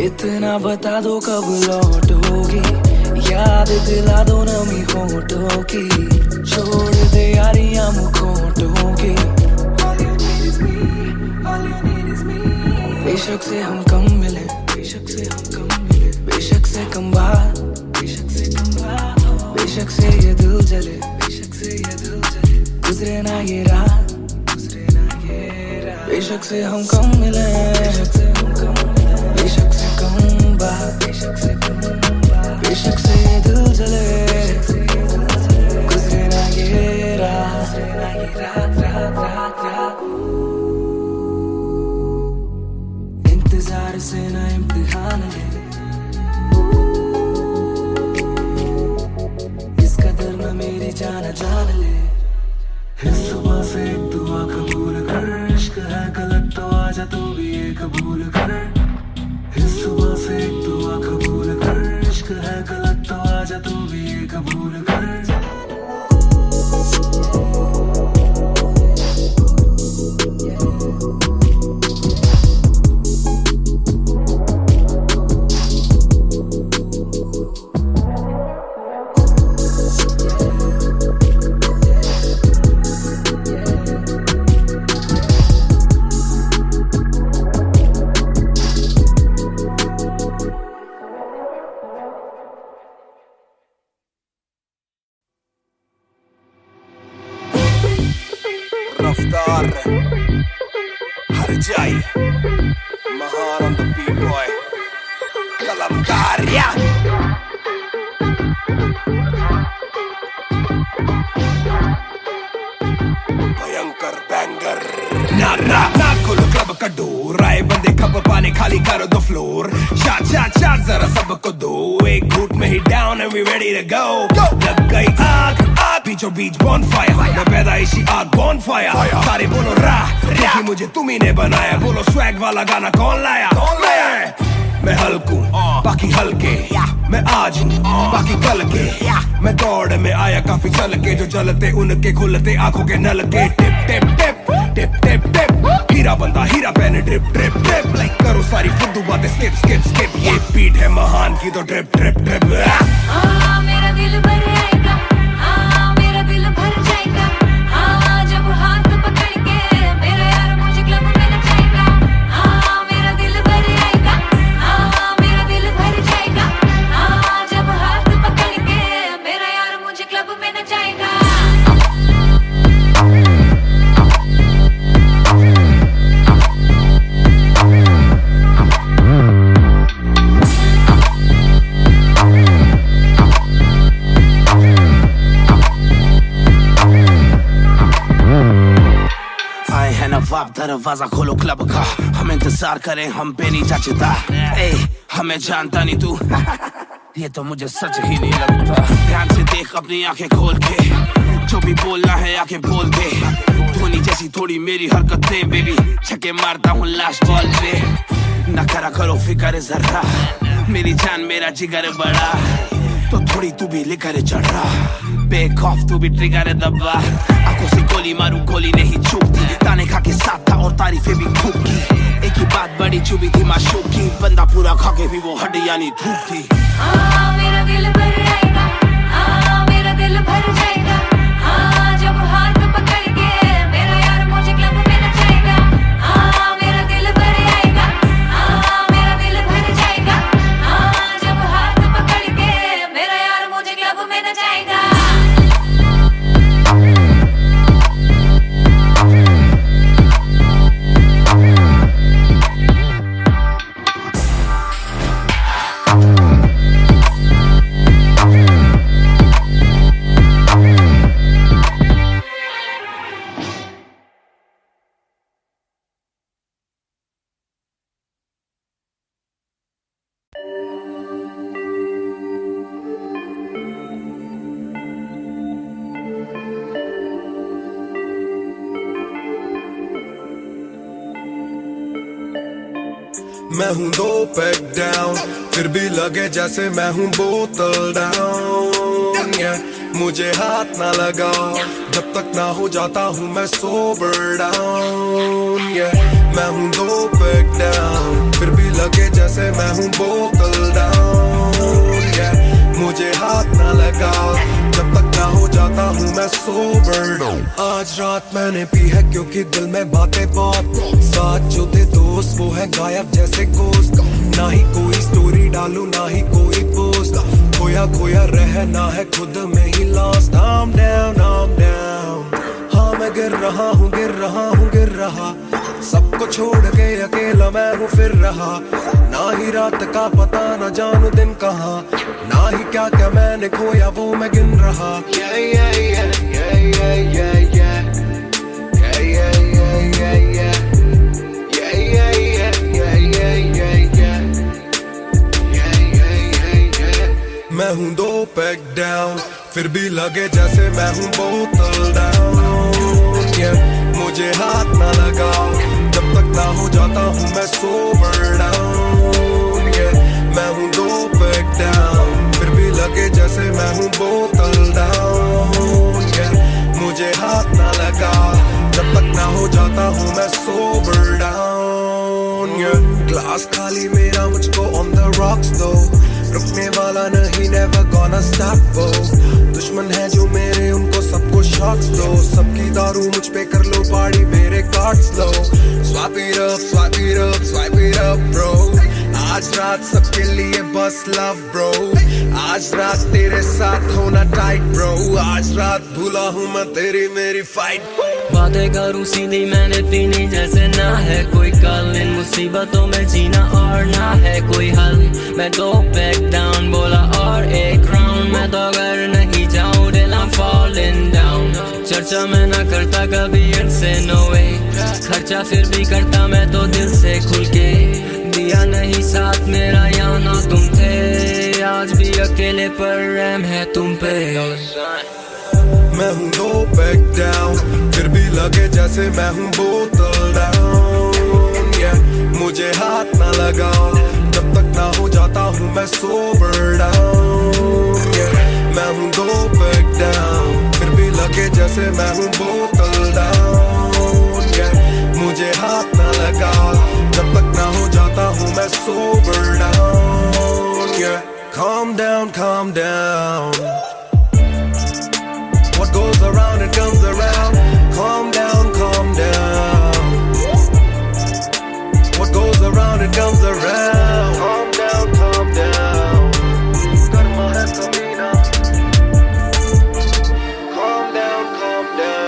Speaker 1: इतना बता दो कब लौटोगी, याद दिला दो नमी होठों की। छोड़ दे यारियां मुखोटों की। बेशक से हम कम मिले, बेशक से हम कम मिले, बेशक से कम बात, बेशक से कम बात, बेशक से ये दिल जले, बेशक से ये दिल जले, गुजरे ना ये रात, गुजरे ना ये रात। बेशक से हम कम मिले, बेशक से हम कम मिले, बेशक से कम बात, बेशक से कम बात, बेशक से ये दिल जले, गुजरे ना ये रात, गुजरे ना ये रात, रात, रात, रात। इंतजार से ना इम्तिहान ले, इस कदर ना मेरी जान जान ले। इस सुबह से एक दुआ कबूल कर, इश्क है गलत तो आजा तू भी ये कबूल कर। इस सुबह से एक दुआ कबूल कर, इश्क है गलत तो आजा तू भी ये कबूल कर।
Speaker 4: रफ्तार हर जाई, महान on the beat boy, कलमकार या। भयंकर बैंगर ना खोलो क्लब का डोर, आए बंदे खबर पाने खाली करो दो फ्लोर। शाट जरा सबको दो, एक घूट में ही down and we ready to go. लग गई आग बीचों बीच बॉनफायर, मैं पैदाइशी आग बॉनफायर। सारे बोलो रा, क्योंकि मुझे तुम्ही ने बनाया। बोलो स्वैग वाला गाना कौन लाया? मैं हल्कू बाकी हल्के, मैं आज हूँ बाकी कल के, मैं दौड़ में आया काफी चल के, जो जलते उनके खुलते आंखों के नल के, टिप टिप टिप टिप टिप टिप, हीरा बंदा हीरा पहने ड्रिप ड्रिप ड्रिप, लाइक करो सारी फुद्दू बातें स्किप स्किप स्किप, ये बीट है महान की तो ड्रिप ड्रिप ड्रिप।
Speaker 8: मेरा दिल भर आएगा, मेरा दिल भर जाएगा, जब हाथ पकड़ के मेरा यार मुझे क्लब में नचाएगा। मेरा दिल भर आएगा, मेरा दिल भर जाएगा, जब हाथ पकड़ के मेरा यार मुझे क्लब में नचाएगा।
Speaker 9: नवाब दरवाजा खोलो क्लब का, हम इंतजार करें हम पे नहीं जचता, हमें जानता नहीं तू ये तो मुझे सच ही नहीं लगता। ध्यान से देख अपनी आंखें खोल के, जो भी बोलना है आके बोल दे, धोनी जैसी थोड़ी मेरी हरकतें बेबी, छक्के मारता हूँ लास्ट बॉल पे, न करा करो फिक्र जरा, मेरी जान मेरा जिगर बड़ा, तो थोड़ी तू भी लेकर चढ़ रहा, बेक ऑफ तू भी ट्रिगर दबा, आंखों से गोली मारू गोली नहीं चूकती, ताने खा के साथ था और तारीफें भी खूब की, एक ही बात बड़ी चुभी थी माशूक की, बंदा पूरा खा के भी वो हड्डियां नहीं थूकती।
Speaker 8: मेरा दिल भर आएगा, मेरा दिल भर जाएगा, जब हाथ पकड़ के मेरा यार मुझे क्लब में नचाएगा। मेरा दिल भर आएगा, मेरा दिल भर जाएगा, जब हाथ पकड़ के मेरा यार मुझे क्लब में नचाएगा।
Speaker 3: मैं हूँ 2 पैक डाउन, फिर भी लगे जैसे मैं हूँ बोतल डाउन, मुझे हाथ ना लगाओ जब तक ना हो जाता हूँ मैं सोबर डाउन, मैं हूँ 2 पैक डाउन, फिर भी लगे जैसे मैं हूँ बोतल डाउन, मुझे हाथ ना लगाओ जब तक ना हो जाता हूँ मैं सोबर डाउन। आज रात मैंने पी है क्योंकि दिल में बातें बहुत, साथ जो थे दोस्त वो है गायब जैसे गोश्त, ना ही कोई स्टोरी डालूं ना ही कोई पोस्ट, खोया खोया रहना है खुद में he lost. I'm down, I'm down, हाँ मैं गिर रहा हूँ गिर रहा हूँ गिर रहा, सबको छोड़ के अकेला मैं हूँ फिर रहा, ना ही रात का पता ना जानू दिन कहाँ, ना ही क्या क्या मैंने खोया वो मैं गिन रहा। Yeah, yeah, yeah, yeah, yeah, yeah, yeah. Yeah, yeah, yeah, yeah, yeah. Yeah, yeah, yeah, yeah, yeah, yeah, yeah. Yeah, yeah, yeah, yeah. मैं हूँ 2 पैक डाउन, फिर भी लगे जैसे मैं हूँ बोतल डाउन, मुझे हाथ ना लगाओ जब तक ना हो जाता हूँ मैं सोबर डाउन, मैं हूँ 2 पैक डाउन, फिर भी लगे जैसे मैं हूँ बोतल डाउन, मुझे हाथ ना लगाओ जब तक ना हो जाता हूँ मैं सोबर डाउन। ग्लास खाली मेरा मुझको ऑन द रॉक्स दो, रुकने वाला नहीं never gonna stop go, दुश्मन है जो मेरे उनको सबको शॉट्स दो, सबकी दारू मुझ पे कर लो पार्टी मेरे cards low, swipe it up swipe it up swipe it up bro, आज रात सबके लिए बस लव ब्रो, आज रात तेरे साथ होना टाइट ब्रो, आज रात भूला हूँ मैं तेरी मेरी फाइट।
Speaker 10: बातें करूँ सीधी मैंने पीनी जैसे ना है कोई कल, इन मुसीबतों में जीना और ना है कोई हल, मैं 2 पैक डाउन बोला और एक राउंड, मैं तो अगर नहीं जाऊँ दिल I'm falling down, चर्चा मैं ना करता कभी इनसे नो वे, खर्चा फिर भी करता मैं तो दिल से खुल के, दिया नहीं साथ मेरा यहाँ ना तुम थे, आज भी अकेले पर रहम है तुम पे।
Speaker 3: मैं हूँ 2 पैक डाउन, फिर भी लगे जैसे मैं हूँ बोतल डाउन, मुझे हाथ ना लगाओ जब तक ना हूँ मैं sober down, yeah. मैं हूँ 2 पैक down, फिर भी लगे जैसे मैं हूँ बोतल down, yeah. मुझे हाथ ना लगा जब तक ना हो जाता हूँ मैं sober down, yeah. Calm down, calm down. What goes around it comes around. Calm down, calm down. What goes around it comes around. Calm down, calm down. Karma hai kamina. Calm down, calm down.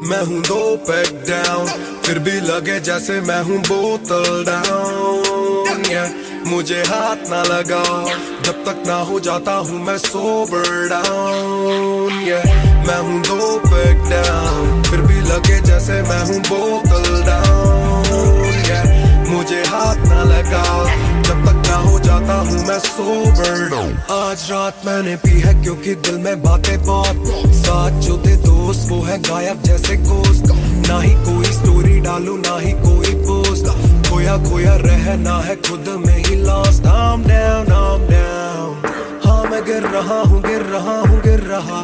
Speaker 3: मैं हूँ 2 pack down, फिर भी लगे जैसे मैं हूँ बोतल down, yeah. मुझे हाथ ना लगाओ जब तक ना हो जाता हूँ मैं सोबर डाउन, yeah. मैं हूँ 2 पैक डाउन, फिर भी लगे जैसे मैं हूँ बोतल डाउन, yeah. मुझे हाथ ना लगाओ जब तक ना हो जाता हूँ मैं सोबर डाउन. आज रात मैंने पी है क्योंकि दिल में बातें बहुत, साथ जो थे दोस्त वो है गायब जैसे गोश्त. ना ही कोई स्टोरी डालूं ना ही कोई पोस्ट, खोया खोया रहना है खुद में he lost. I'm down, I'm down. हाँ मैं गिर रहा हूँ गिर रहा हूँ गिर रहा,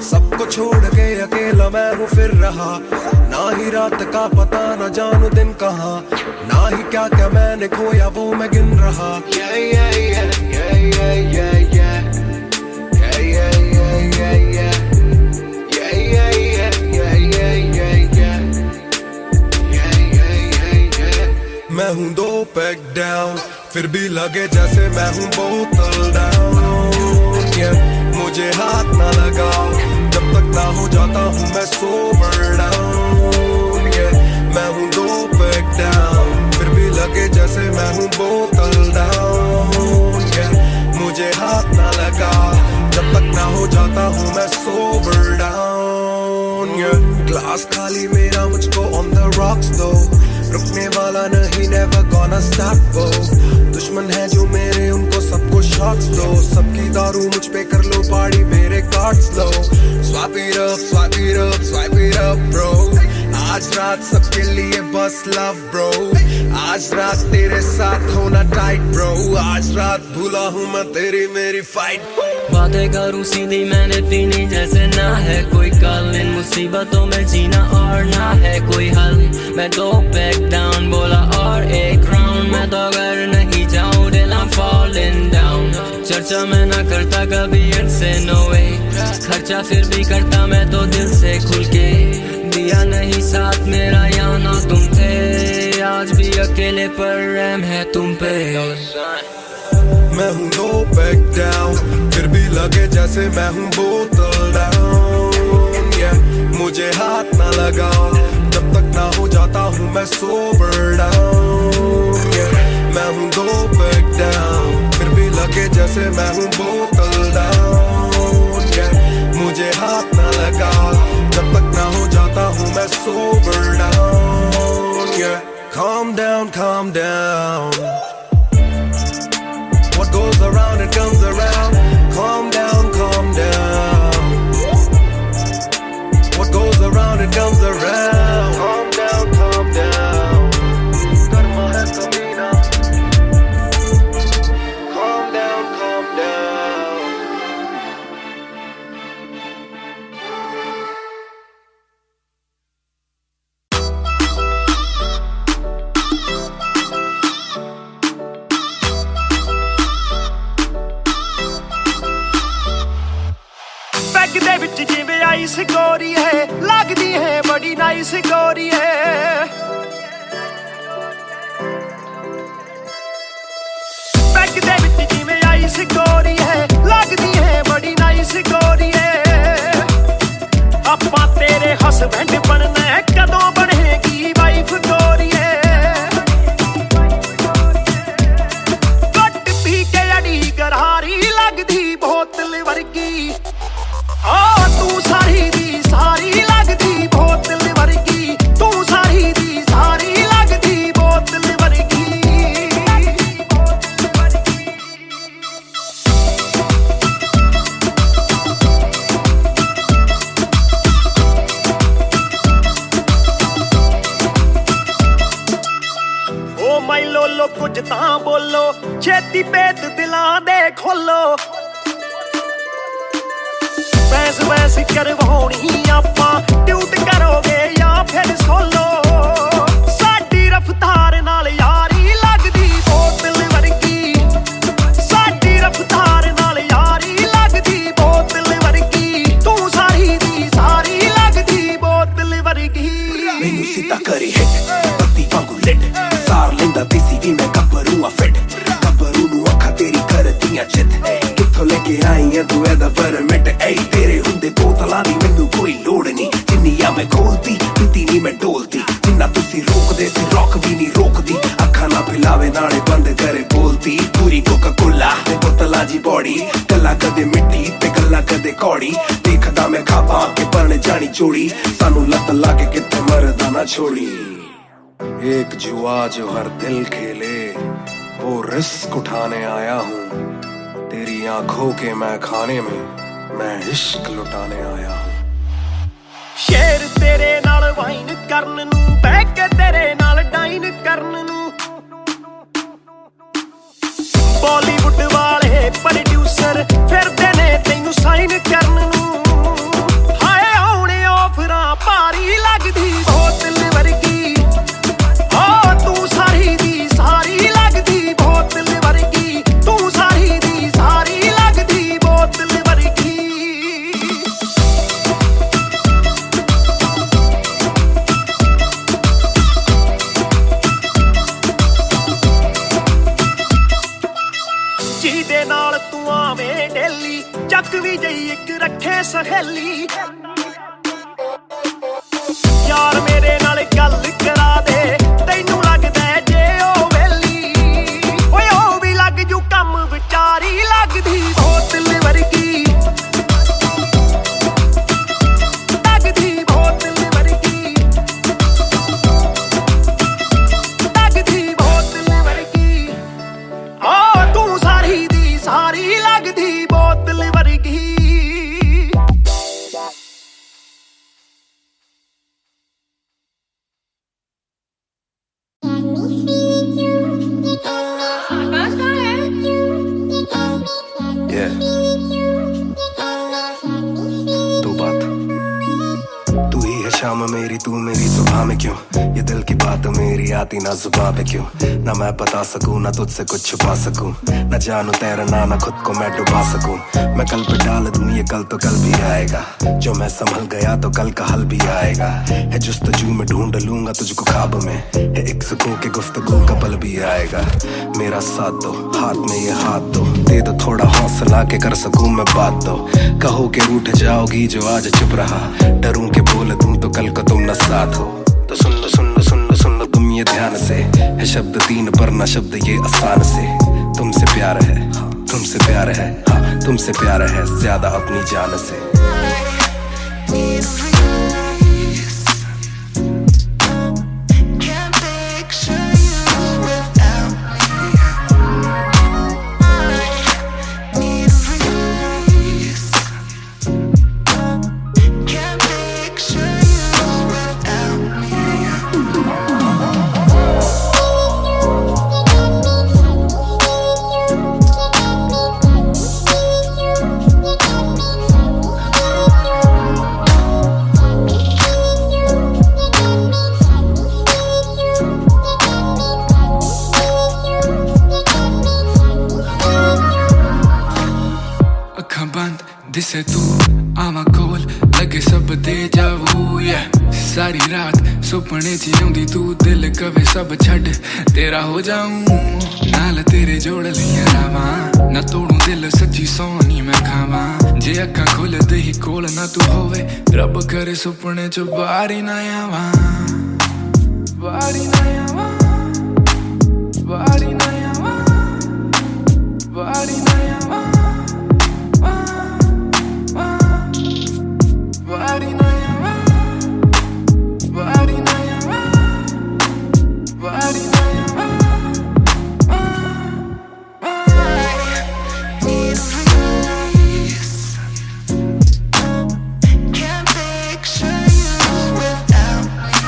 Speaker 3: सबको छोड़ के अकेला मैं हूँ फिर रहा. ना ही रात का पता ना जानू दिन कहाँ, ना ही क्या क्या मैंने खोया वो मैं गिन रहा. Yeah, yeah, yeah, yeah, yeah, yeah, yeah. Yeah, yeah, yeah, yeah, yeah. Yeah, yeah, yeah, yeah, yeah, yeah, yeah. Yeah, yeah, yeah, yeah. मैं हूँ 2 पैक डाउन, फिर भी लगे जैसे मैं हूँ बोतल डाउन, yeah. मुझे हाथ ना लगाओ जब तक ना हो जाता हूँ मैं सोबर डाउन, yeah. मैं हूँ 2 पैक डाउन, फिर भी लगे जैसे मैं हूँ बोतल डाउन, yeah. मुझे हाथ ना लगाओ जब तक ना हो जाता हूँ मैं सोबर डाउन, yeah. ग्लास खाली मेरा मुझको on the rocks though, रुकने वाला नहीं never gonna stop go. दुश्मन है जो मेरे उनको सबको shots दो, सबकी दारू मुझ पे कर लो पार्टी मेरे cards low. Swipe it up, swipe it up, swipe it up bro. आज रात सबके लिए बस love bro. आज रात तेरे साथ होना tight bro. आज रात भूला हूँ मैं तेरी मेरी fight.
Speaker 10: बातें करूं सीधी मैंने पीनी जैसे ना है कोई कल, इन मुसीबतों में जीना और ना है कोई हल. मैं 2 पैक डाउन बोला और 1 राउंड, मैं तो अगर नहीं जाऊं दिल I'm falling down. चर्चा मैं ना करता कभी इनसे no way, खर्चा फिर भी करता मैं तो दिल से खुल के. दिया नहीं साथ मेरा यहाँ ना तुम थे, आज भी अकेले पर रहम है तुम पे.
Speaker 3: मैं हूँ 2 पैक डाउन, फिर भी लगे जैसे मैं हूँ बोतल डाउन, yeah. मुझे हाथ ना लगाओ जब तक ना हो जाता हूँ मैं सोबर डाउन, yeah. मैं हूँ 2 पैक डाउन, फिर भी लगे जैसे मैं हूँ बोतल डाउन, yeah. मुझे हाथ ना लगाओ जब तक ना हो जाता हूँ मैं sober down, yeah. Calm down, calm down. What goes around it comes around. Calm down, calm down. What goes around it comes around. Calm down, calm down. Karma hai kamina. Calm down, calm down.
Speaker 11: Bag दे विच जिवें ice गोरी है, लगदी है बड़ी nice गोरी है. बैग दे विच जिवें आइस गोरी है, लगदी है बड़ी नाइस गोरी है. आपां तेरे हसबैंड बनना है, कदों बनेगी वाइफ गोरी है. घट पी के अड़ी गरारी लगदी बोतल वर्गी, तू सारी दी सारी लगदी बोतल वर्गी, तू सारी दी सारी लगदी ਓ ਮਾਈ ਲੋਲੋ ਕੁਝ ਤਾਂ ਬੋਲੋ ਛੇਤੀ ਭੇਤ ਦਿਲਾਂ ਦੇ ਖੋਲੋ ਬੈਸ ਕਰਵਾਉਣੀ ਆਪਾਂ ਟਿਊਟ ਕਰੋਗੇ ਜਾਂ ਫਿਰ ਸੋਲੋ ਸਾਡੀ ਰਫਤਾਰ ਨਾਲ ਯਾਰੀ ਲੱਗਦੀ ਬੋਤਲ ਵਰਗੀ ਸਾਡੀ ਰਫਤਾਰ ਨਾਲ ਯਾਰੀ ਲੱਗਦੀ ਬੋਤਲ ਵਰਗੀ ਤੂੰ ਸਾਰੀ ਦੀ ਸਾਰੀ ਲੱਗਦੀ ਬੋਤਲ ਵਰਗੀ
Speaker 4: ਮੈਨੂੰ ਸਿੱਧਾ ਕਰੀ ਹਿੱਟ ਬੱਤੀ ਵਾਂਗੂ ਲਿਟ ਸਾਰ ਲੈਂਦਾ ਦੇਸੀ ਵੀ ਮੈਂ ਗੱਭਰੂ ਆ ਫਿੱਟ ਗੱਭਰੂ ਨੂੰ ਅੱਖਾਂ ਤੇਰੀ ਕਰਦੀਆਂ ਚਿੱਤ ਕਿੱਥੋਂ ਲੈ ਕੇ ਆਈ ਆ ਤੂੰ ਇਹਦਾ ਪਰਮਿਟ ਏ ਤੇਰੇ ਹੁੰਦੇ ਬੋਤਲਾਂ ਦੀ ਮੈਨੂੰ ਕੋਈ ਲੋੜ ਨਹੀਂ ਜਿੰਨੀਆਂ ਮੈਂ ਖੋਲਦੀ ਪੀਤੀ ਨਹੀਂ ਮੈਂ ਡੋਲਦੀ ਜਿੰਨਾ ਤੁਸੀਂ ਰੋਕਦੇ ਸੀ ਰੌਕ ਵੀ ਨਹੀਂ ਰੋਕਦੀ ਅੱਖਾਂ ਨਾ ਫਿਲਾਵੇ ਨਾਲੇ ਬੰਦ ਕਰੇ ਬੋਲਦੀ ਪੂਰੀ ਕੋਕਾ ਕੋਲਾ ਤੇ ਬੋਤਲਾਂ ਦੀ ਬੋਡੀ ਗੱਲਾਂ ਕਦੇ ਮਿੱਟੀ ਤੇ ਗੱਲਾਂ ਕਦੇ ਕੌੜੀ ਦੇਖਦਾ ਮੈਂ ਖਾਬਾਂ ਕੇ ਬਣ ਜਾਣੀ ਚੋੜੀ ਸਾਨੂੰ ਲੱਤ ਲਾ ਕੇ ਕਿੱਥੇ ਮਰਦਾ ਨਾ ਛੋੜੀ एक जुआ जो हर दिल खेले वो रिस्क उठाने आया हूँ तेरी आंखों के मैं खाने में मैं इश्क लुटाने आया हूँ
Speaker 11: ਸ਼ੇਰ ਤੇਰੇ ਨਾਲ ਵਾਈਨ ਕਰਨ ਨੂੰ ਬਹਿ ਕੇ ਤੇਰੇ ਨਾਲ ਡਾਈਨ ਕਰਨ ਨੂੰ ਬਾਲੀਵੁੱਡ ਵਾਲੇ ਪ੍ਰੋਡਿਊਸਰ ਫਿਰਦੇ ਨੇ ਤੈਨੂੰ ਸਾਈਨ ਕਰਨ ਨੂੰ ਹਾਏ ਆਉਣੇ ਆਫਰਾਂ ਭਾਰੀ ਲੱਗਦੀ ਬੋਤਲ ਵਰਗੀ ਤੂੰ ਸਾਰੀ ਦੀ ਸਾਰੀ ਲੱਗਦੀ ਬੋਤਲ ਵਰਗੀ ਤੂੰ ਸਾਰੀ ਦੀ ਸਾਰੀ ਲੱਗਦੀ ਬੋਤਲ ਵਰਗੀ ਜਿਹਦੇ ਨਾਲ ਤੂੰ ਆਵੇਂ ਡੇਲੀ ਚੱਕ ਵੀ ਜਈ ਇੱਕ ਰੱਖੇ ਸਹੇਲੀ ਯਾਰ ਮੇਰੇ ਨਾਲ ਗੱਲ ਕਰਾ ਦੇ ਤੈਨੂੰ ਲੱਗਦਾ ਜੇ ਉਹ ਵੇਲੀ ਓਏ ਉਹ ਵੀ ਲੱਗ ਜੂ ਕੰਮ ਵਿਚਾਰੀ ਲੱਗਦੀ ਬੋਤਲ ਵਰਗੀ ਲੱਗਦੀ ਬੋਤਲ ਵਰਗੀ ਲੱਗਦੀ ਬੋਤਲ ਵਰਗੀ ਤੂੰ ਸਾਰੀ ਦੀ ਸਾਰੀ ਲੱਗਦੀ ਬੋਤਲ ਵਰਗੀ
Speaker 4: शाम मेरी तू मेरी सुबह में क्यों ये दिल की बात मेरी आती ना जुबां पे क्यों ना मैं बता सकूं ना तुझसे कुछ छुपा सकूं ना जानू तैरना ना खुद को मैं डुबा सकूं मैं कल पे डाल दूं ये कल तो कल भी आएगा जो मैं संभल गया तो कल का हल भी आएगा है जुस्तजू में ढूंढ लूंगा तुझको ख्वाब में है एक सुकून के गुफ्तगू का पल भी आएगा मेरा साथ दो हाथ में ये हाथ दो दे दो थोड़ा हौसला के कर सकूं मैं बात दो कहो के रूठ जाओगी जो आज चुप रहा डरूं के बोल दूं तो कल को तुम न साथ हो तो सुन लो सुन लो सुन लो सुन लो तुम ये ध्यान से है शब्द तीन पर ना शब्द ये आसान से तुमसे प्यार है तुमसे प्यार है हाँ तुमसे प्यार है ज्यादा अपनी जान से
Speaker 6: दिसे तू आवा कोल लगे सब दे जावू सारी रात सुपने च आउंदी तू दिल कवे सब छड़ तेरा हो जाऊं नाल तेरे जोड़ लिया रावा ना तोड़ू दिल सच्ची सोनी मैं खावा जे अखा खुलदे ही कोल ना तू होवे रब करे सुपने च बारी ना आवा बारी ना आवा बारी ना आवा बारी ना आवा Body na yawa, body na yawa, body na yawa. Need release. Can't picture you without me.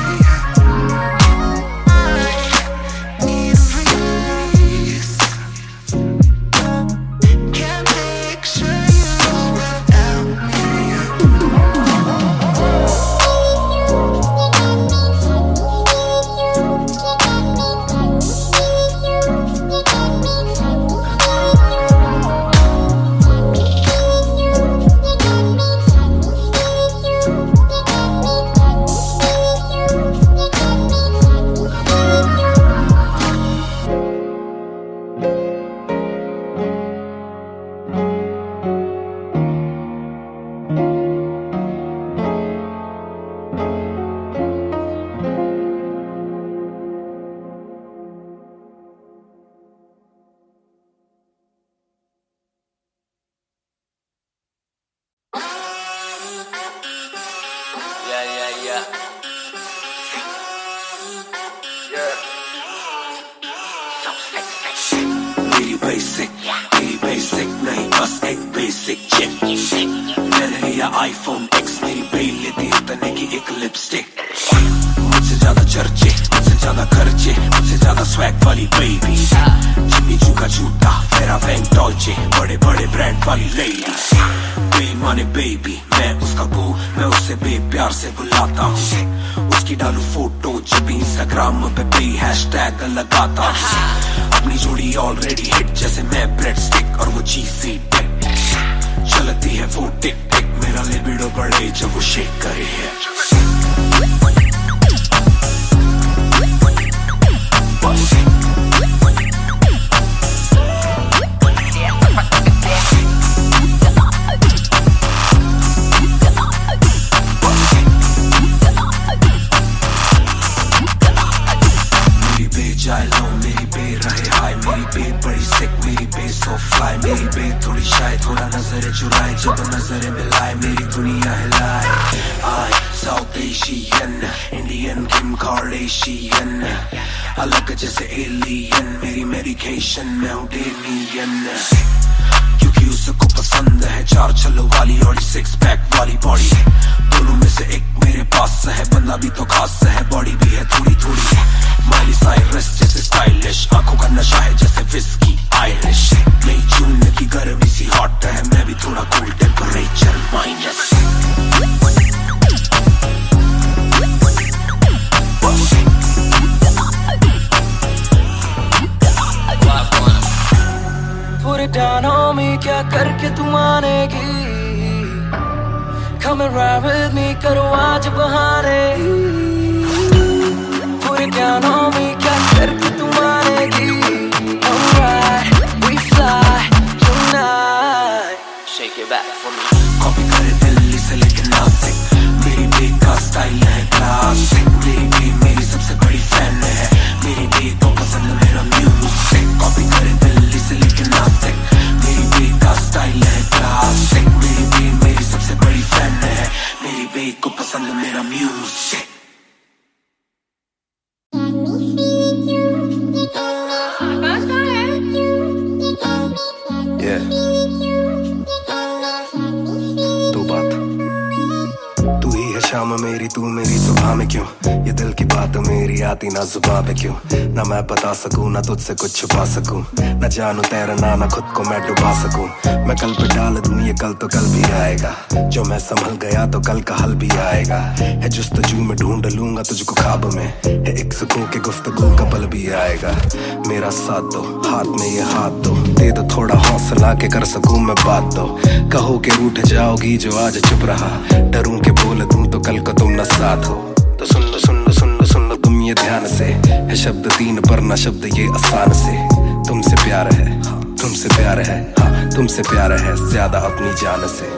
Speaker 2: मेरी बेसिक नहीं बस एक बेसिक चिप। मैंने लिया iPhone X, मेरी बेल लेती इतने की एक लिपस्टिक। मुझसे ज्यादा चर्चे, मुझसे ज्यादा खर्चे, मुझसे ज्यादा स्वैग वाली बेबी। जिम्मी चू का जूता, फेरा वैंग डॉल्चे, बड़े बड़े ब्रांड वाली लेडी। बेमाने बेबी, मैं उसका बू, मैं उसे बेप्यार से बुलाता हूँ। उसकी डालू फोटो जब इंस्टाग्राम पे हैशटैग लगाता हूँ। अपनी जोड़ी ऑलरेडी हिट, जैसे मैं ब्रेड स्टिक और वो चीज़ी टिक। चलती है वो टिक टिक, मेरा लिबिडो बढ़े जब वो शेक करे है। जाए लो मेरी बे रहे हाय, मेरी बे बड़ी सिक, मेरी बे सो फ्लाई। मेरी बे थोड़ी शाय, थोड़ा नजरे चुराए, जब नजरे मिलाए मेरी दुनिया हिलाए। आई साउथ एशियन, इंडियन किम कार्डेशियन, अलग जैसे एलियन, मेरी मेडिकेशन मैं हूँ डेनियन। क्योंकि उसको पसंद है 4 छल्लों वाली और 6 पैक वाली बॉडी। दोनों में से एक मेरे पास है, बंदा भी तो खास है, बॉडी भी है थोड़ी थोड़ी। माइली साइरस जैसे स्टाइलिश, आंखों का नशा है जैसे विस्की आयरिश। नई जून की गर्मी सी हॉट है, मैं भी थोड़ा cool temperature minus.
Speaker 1: Put it down on me, क्या करके तू मानेगी? Come and ride with me, करो आज बहाने। Put it down on me, क्या करके तू मानेगी? Alright, we fly tonight.
Speaker 9: Shake it back for me.
Speaker 2: Copy करे दिल्ली से लेके नासिक, मेरी बे का स्टाइल है क्लासिक। मेरी बे मेरी सबसे बड़ी फैन है, मेरी बे को पसंद मेरा म्यूजिक। कॉपी करे दिल्ली से लेके नासिक, मेरी बे का स्टाइल है क्लासिक। मेरी बे मेरी सबसे बड़ी फैन है, मेरी बे को पसंद मेरा म्यूजिक।
Speaker 4: शाम मेरी तू मेरी सुबह में क्यों, ये दिल की बात मेरी आती ना जुबां पे क्यों। ना मैं बता सकूं, ना तुझसे कुछ छुपा सकूं, ना जानू तैरना, ना खुद को मैं डुबा सकूं। मैं कल पे डाल दूं ये कल तो कल भी आएगा, जो मैं संभल गया तो कल का हल भी आएगा। है जुस्तजू में ढूंढ लूंगा तुझको ख्वाब में, है एक सुकून के गुफ्तगू का पल भी आएगा। मेरा साथ दो, हाथ में ये हाथ दो, दे दो थोड़ा हौसला के कर सकूं मैं बात दो। कहो के रूठ जाओगी जो आज चुप रहा, डरूं के बोल दूं तो कल को तुम न साथ हो। तो सुन लो सुन लो सुन लो सुन लो तुम ये ध्यान से, है शब्द 3 पर ना शब्द ये आसान से। तुमसे प्यार है, तुमसे प्यार है, हाँ तुमसे प्यार है ज्यादा अपनी जान से।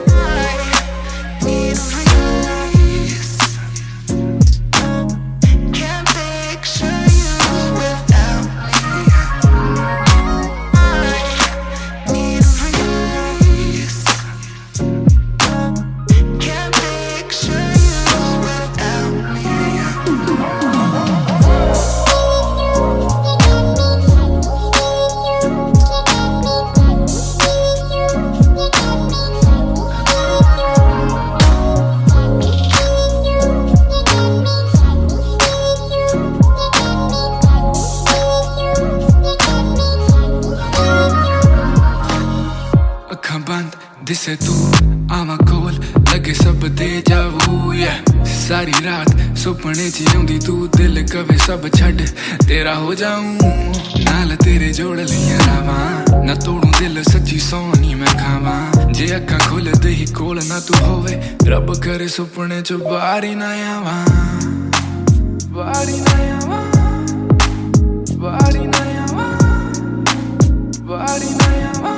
Speaker 6: दिसे तू आवा कोल लगे सब दे जावू। सारी रात सुपने च आउंदी तू, दिल कवे सब छड़ तेरा हो जाऊं। नाल तेरे जोड़ लिया रावा, ना तोड़ू दिल सच्ची सोनी मैं खावा। जे अक्खां खोल दे ही कोल ना तू होवे, रब करे सुपने च बारी ना आवा, बारी ना आवा, बारी ना आवा, बारी ना आवा।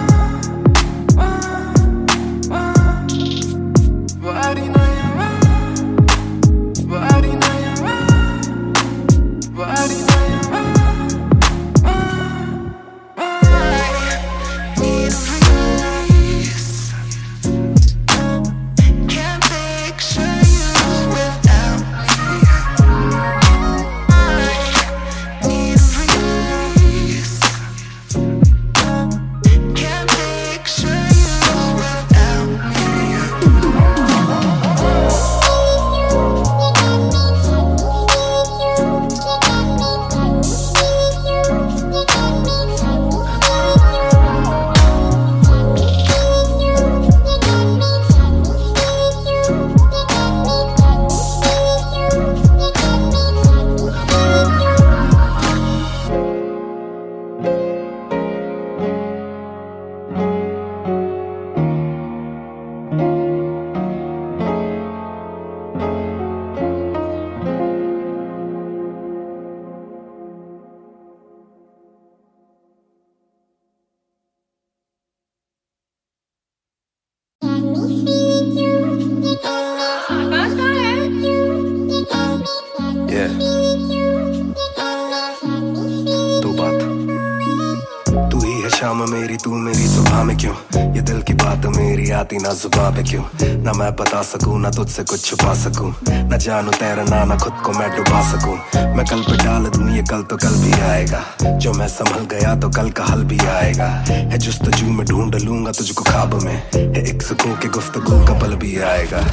Speaker 2: शाम मेरी तू मेरी सुबह में क्यों ये दिल की बात मेरी आती ना जुबान पे क्यों ना मैं बता सकूं ना तुझसे कुछ छुपा सकूं ना जानू तैरना ना खुद को मैं डुबा सकूं मैं कल पे डाल दूं ये कल तो कल भी आएगा जो मैं संभल गया तो कल का हल भी आएगा है जुस्तजू में ढूंढ लूंगा तुझको ख्वाब में है एक सुकून के गुफ्तगू का पल भी आएगा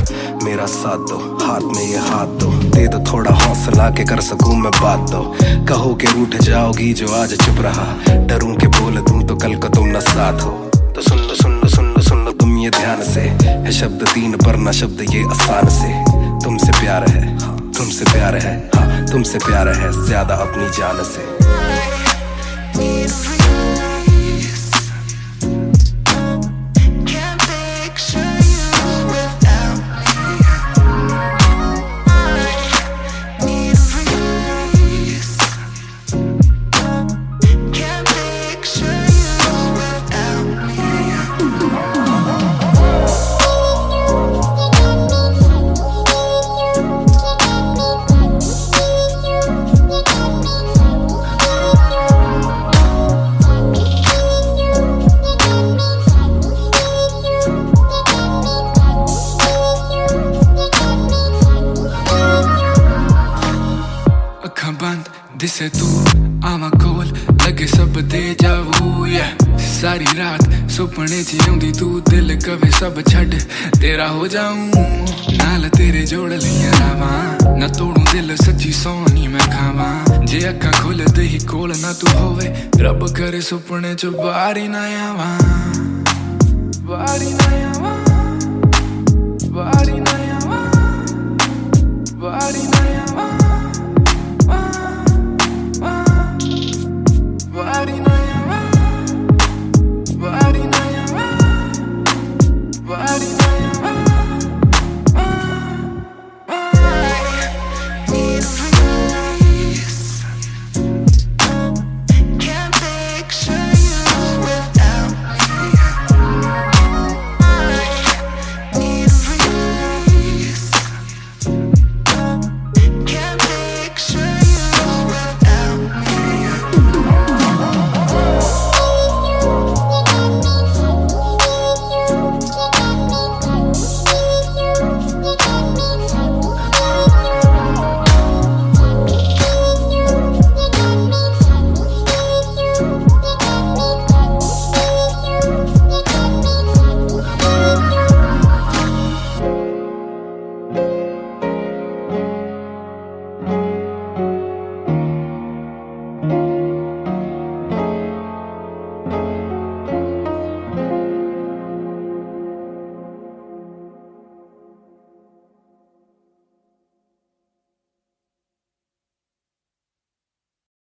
Speaker 2: मेरा साथ दो हाथ में ये हाथ दो दे दो थोड़ा हौसला के कर सकूं मैं बात दो कहो के रूठ जाओगी जो आज चुप रहा डरूं के बोल दूं तो कल को तुम न साथ हो तो सुन लो सुन लो सुन लो सुन लो तुम ये ध्यान से है शब्द तीन पर ना शब्द ये आसान से तुमसे प्यार है हाँ तुमसे प्यार है हाँ तुमसे प्यार है ज्यादा अपनी जान से
Speaker 6: दिसे तू आवा कोल लगे सब दे जाऊ सारी रात सुपने च आउंदी तू दिल कवे सब छड़ तेरा हो जाऊं नाल तेरे जोड़ लिया रावा ना तोड़ू दिल सच्ची सोनी मैं खावा जे अक्खां खोल दे ही कोल ना तू होवे रब करे सुपने च बारी ना आवा बारी ना आवा बारी ना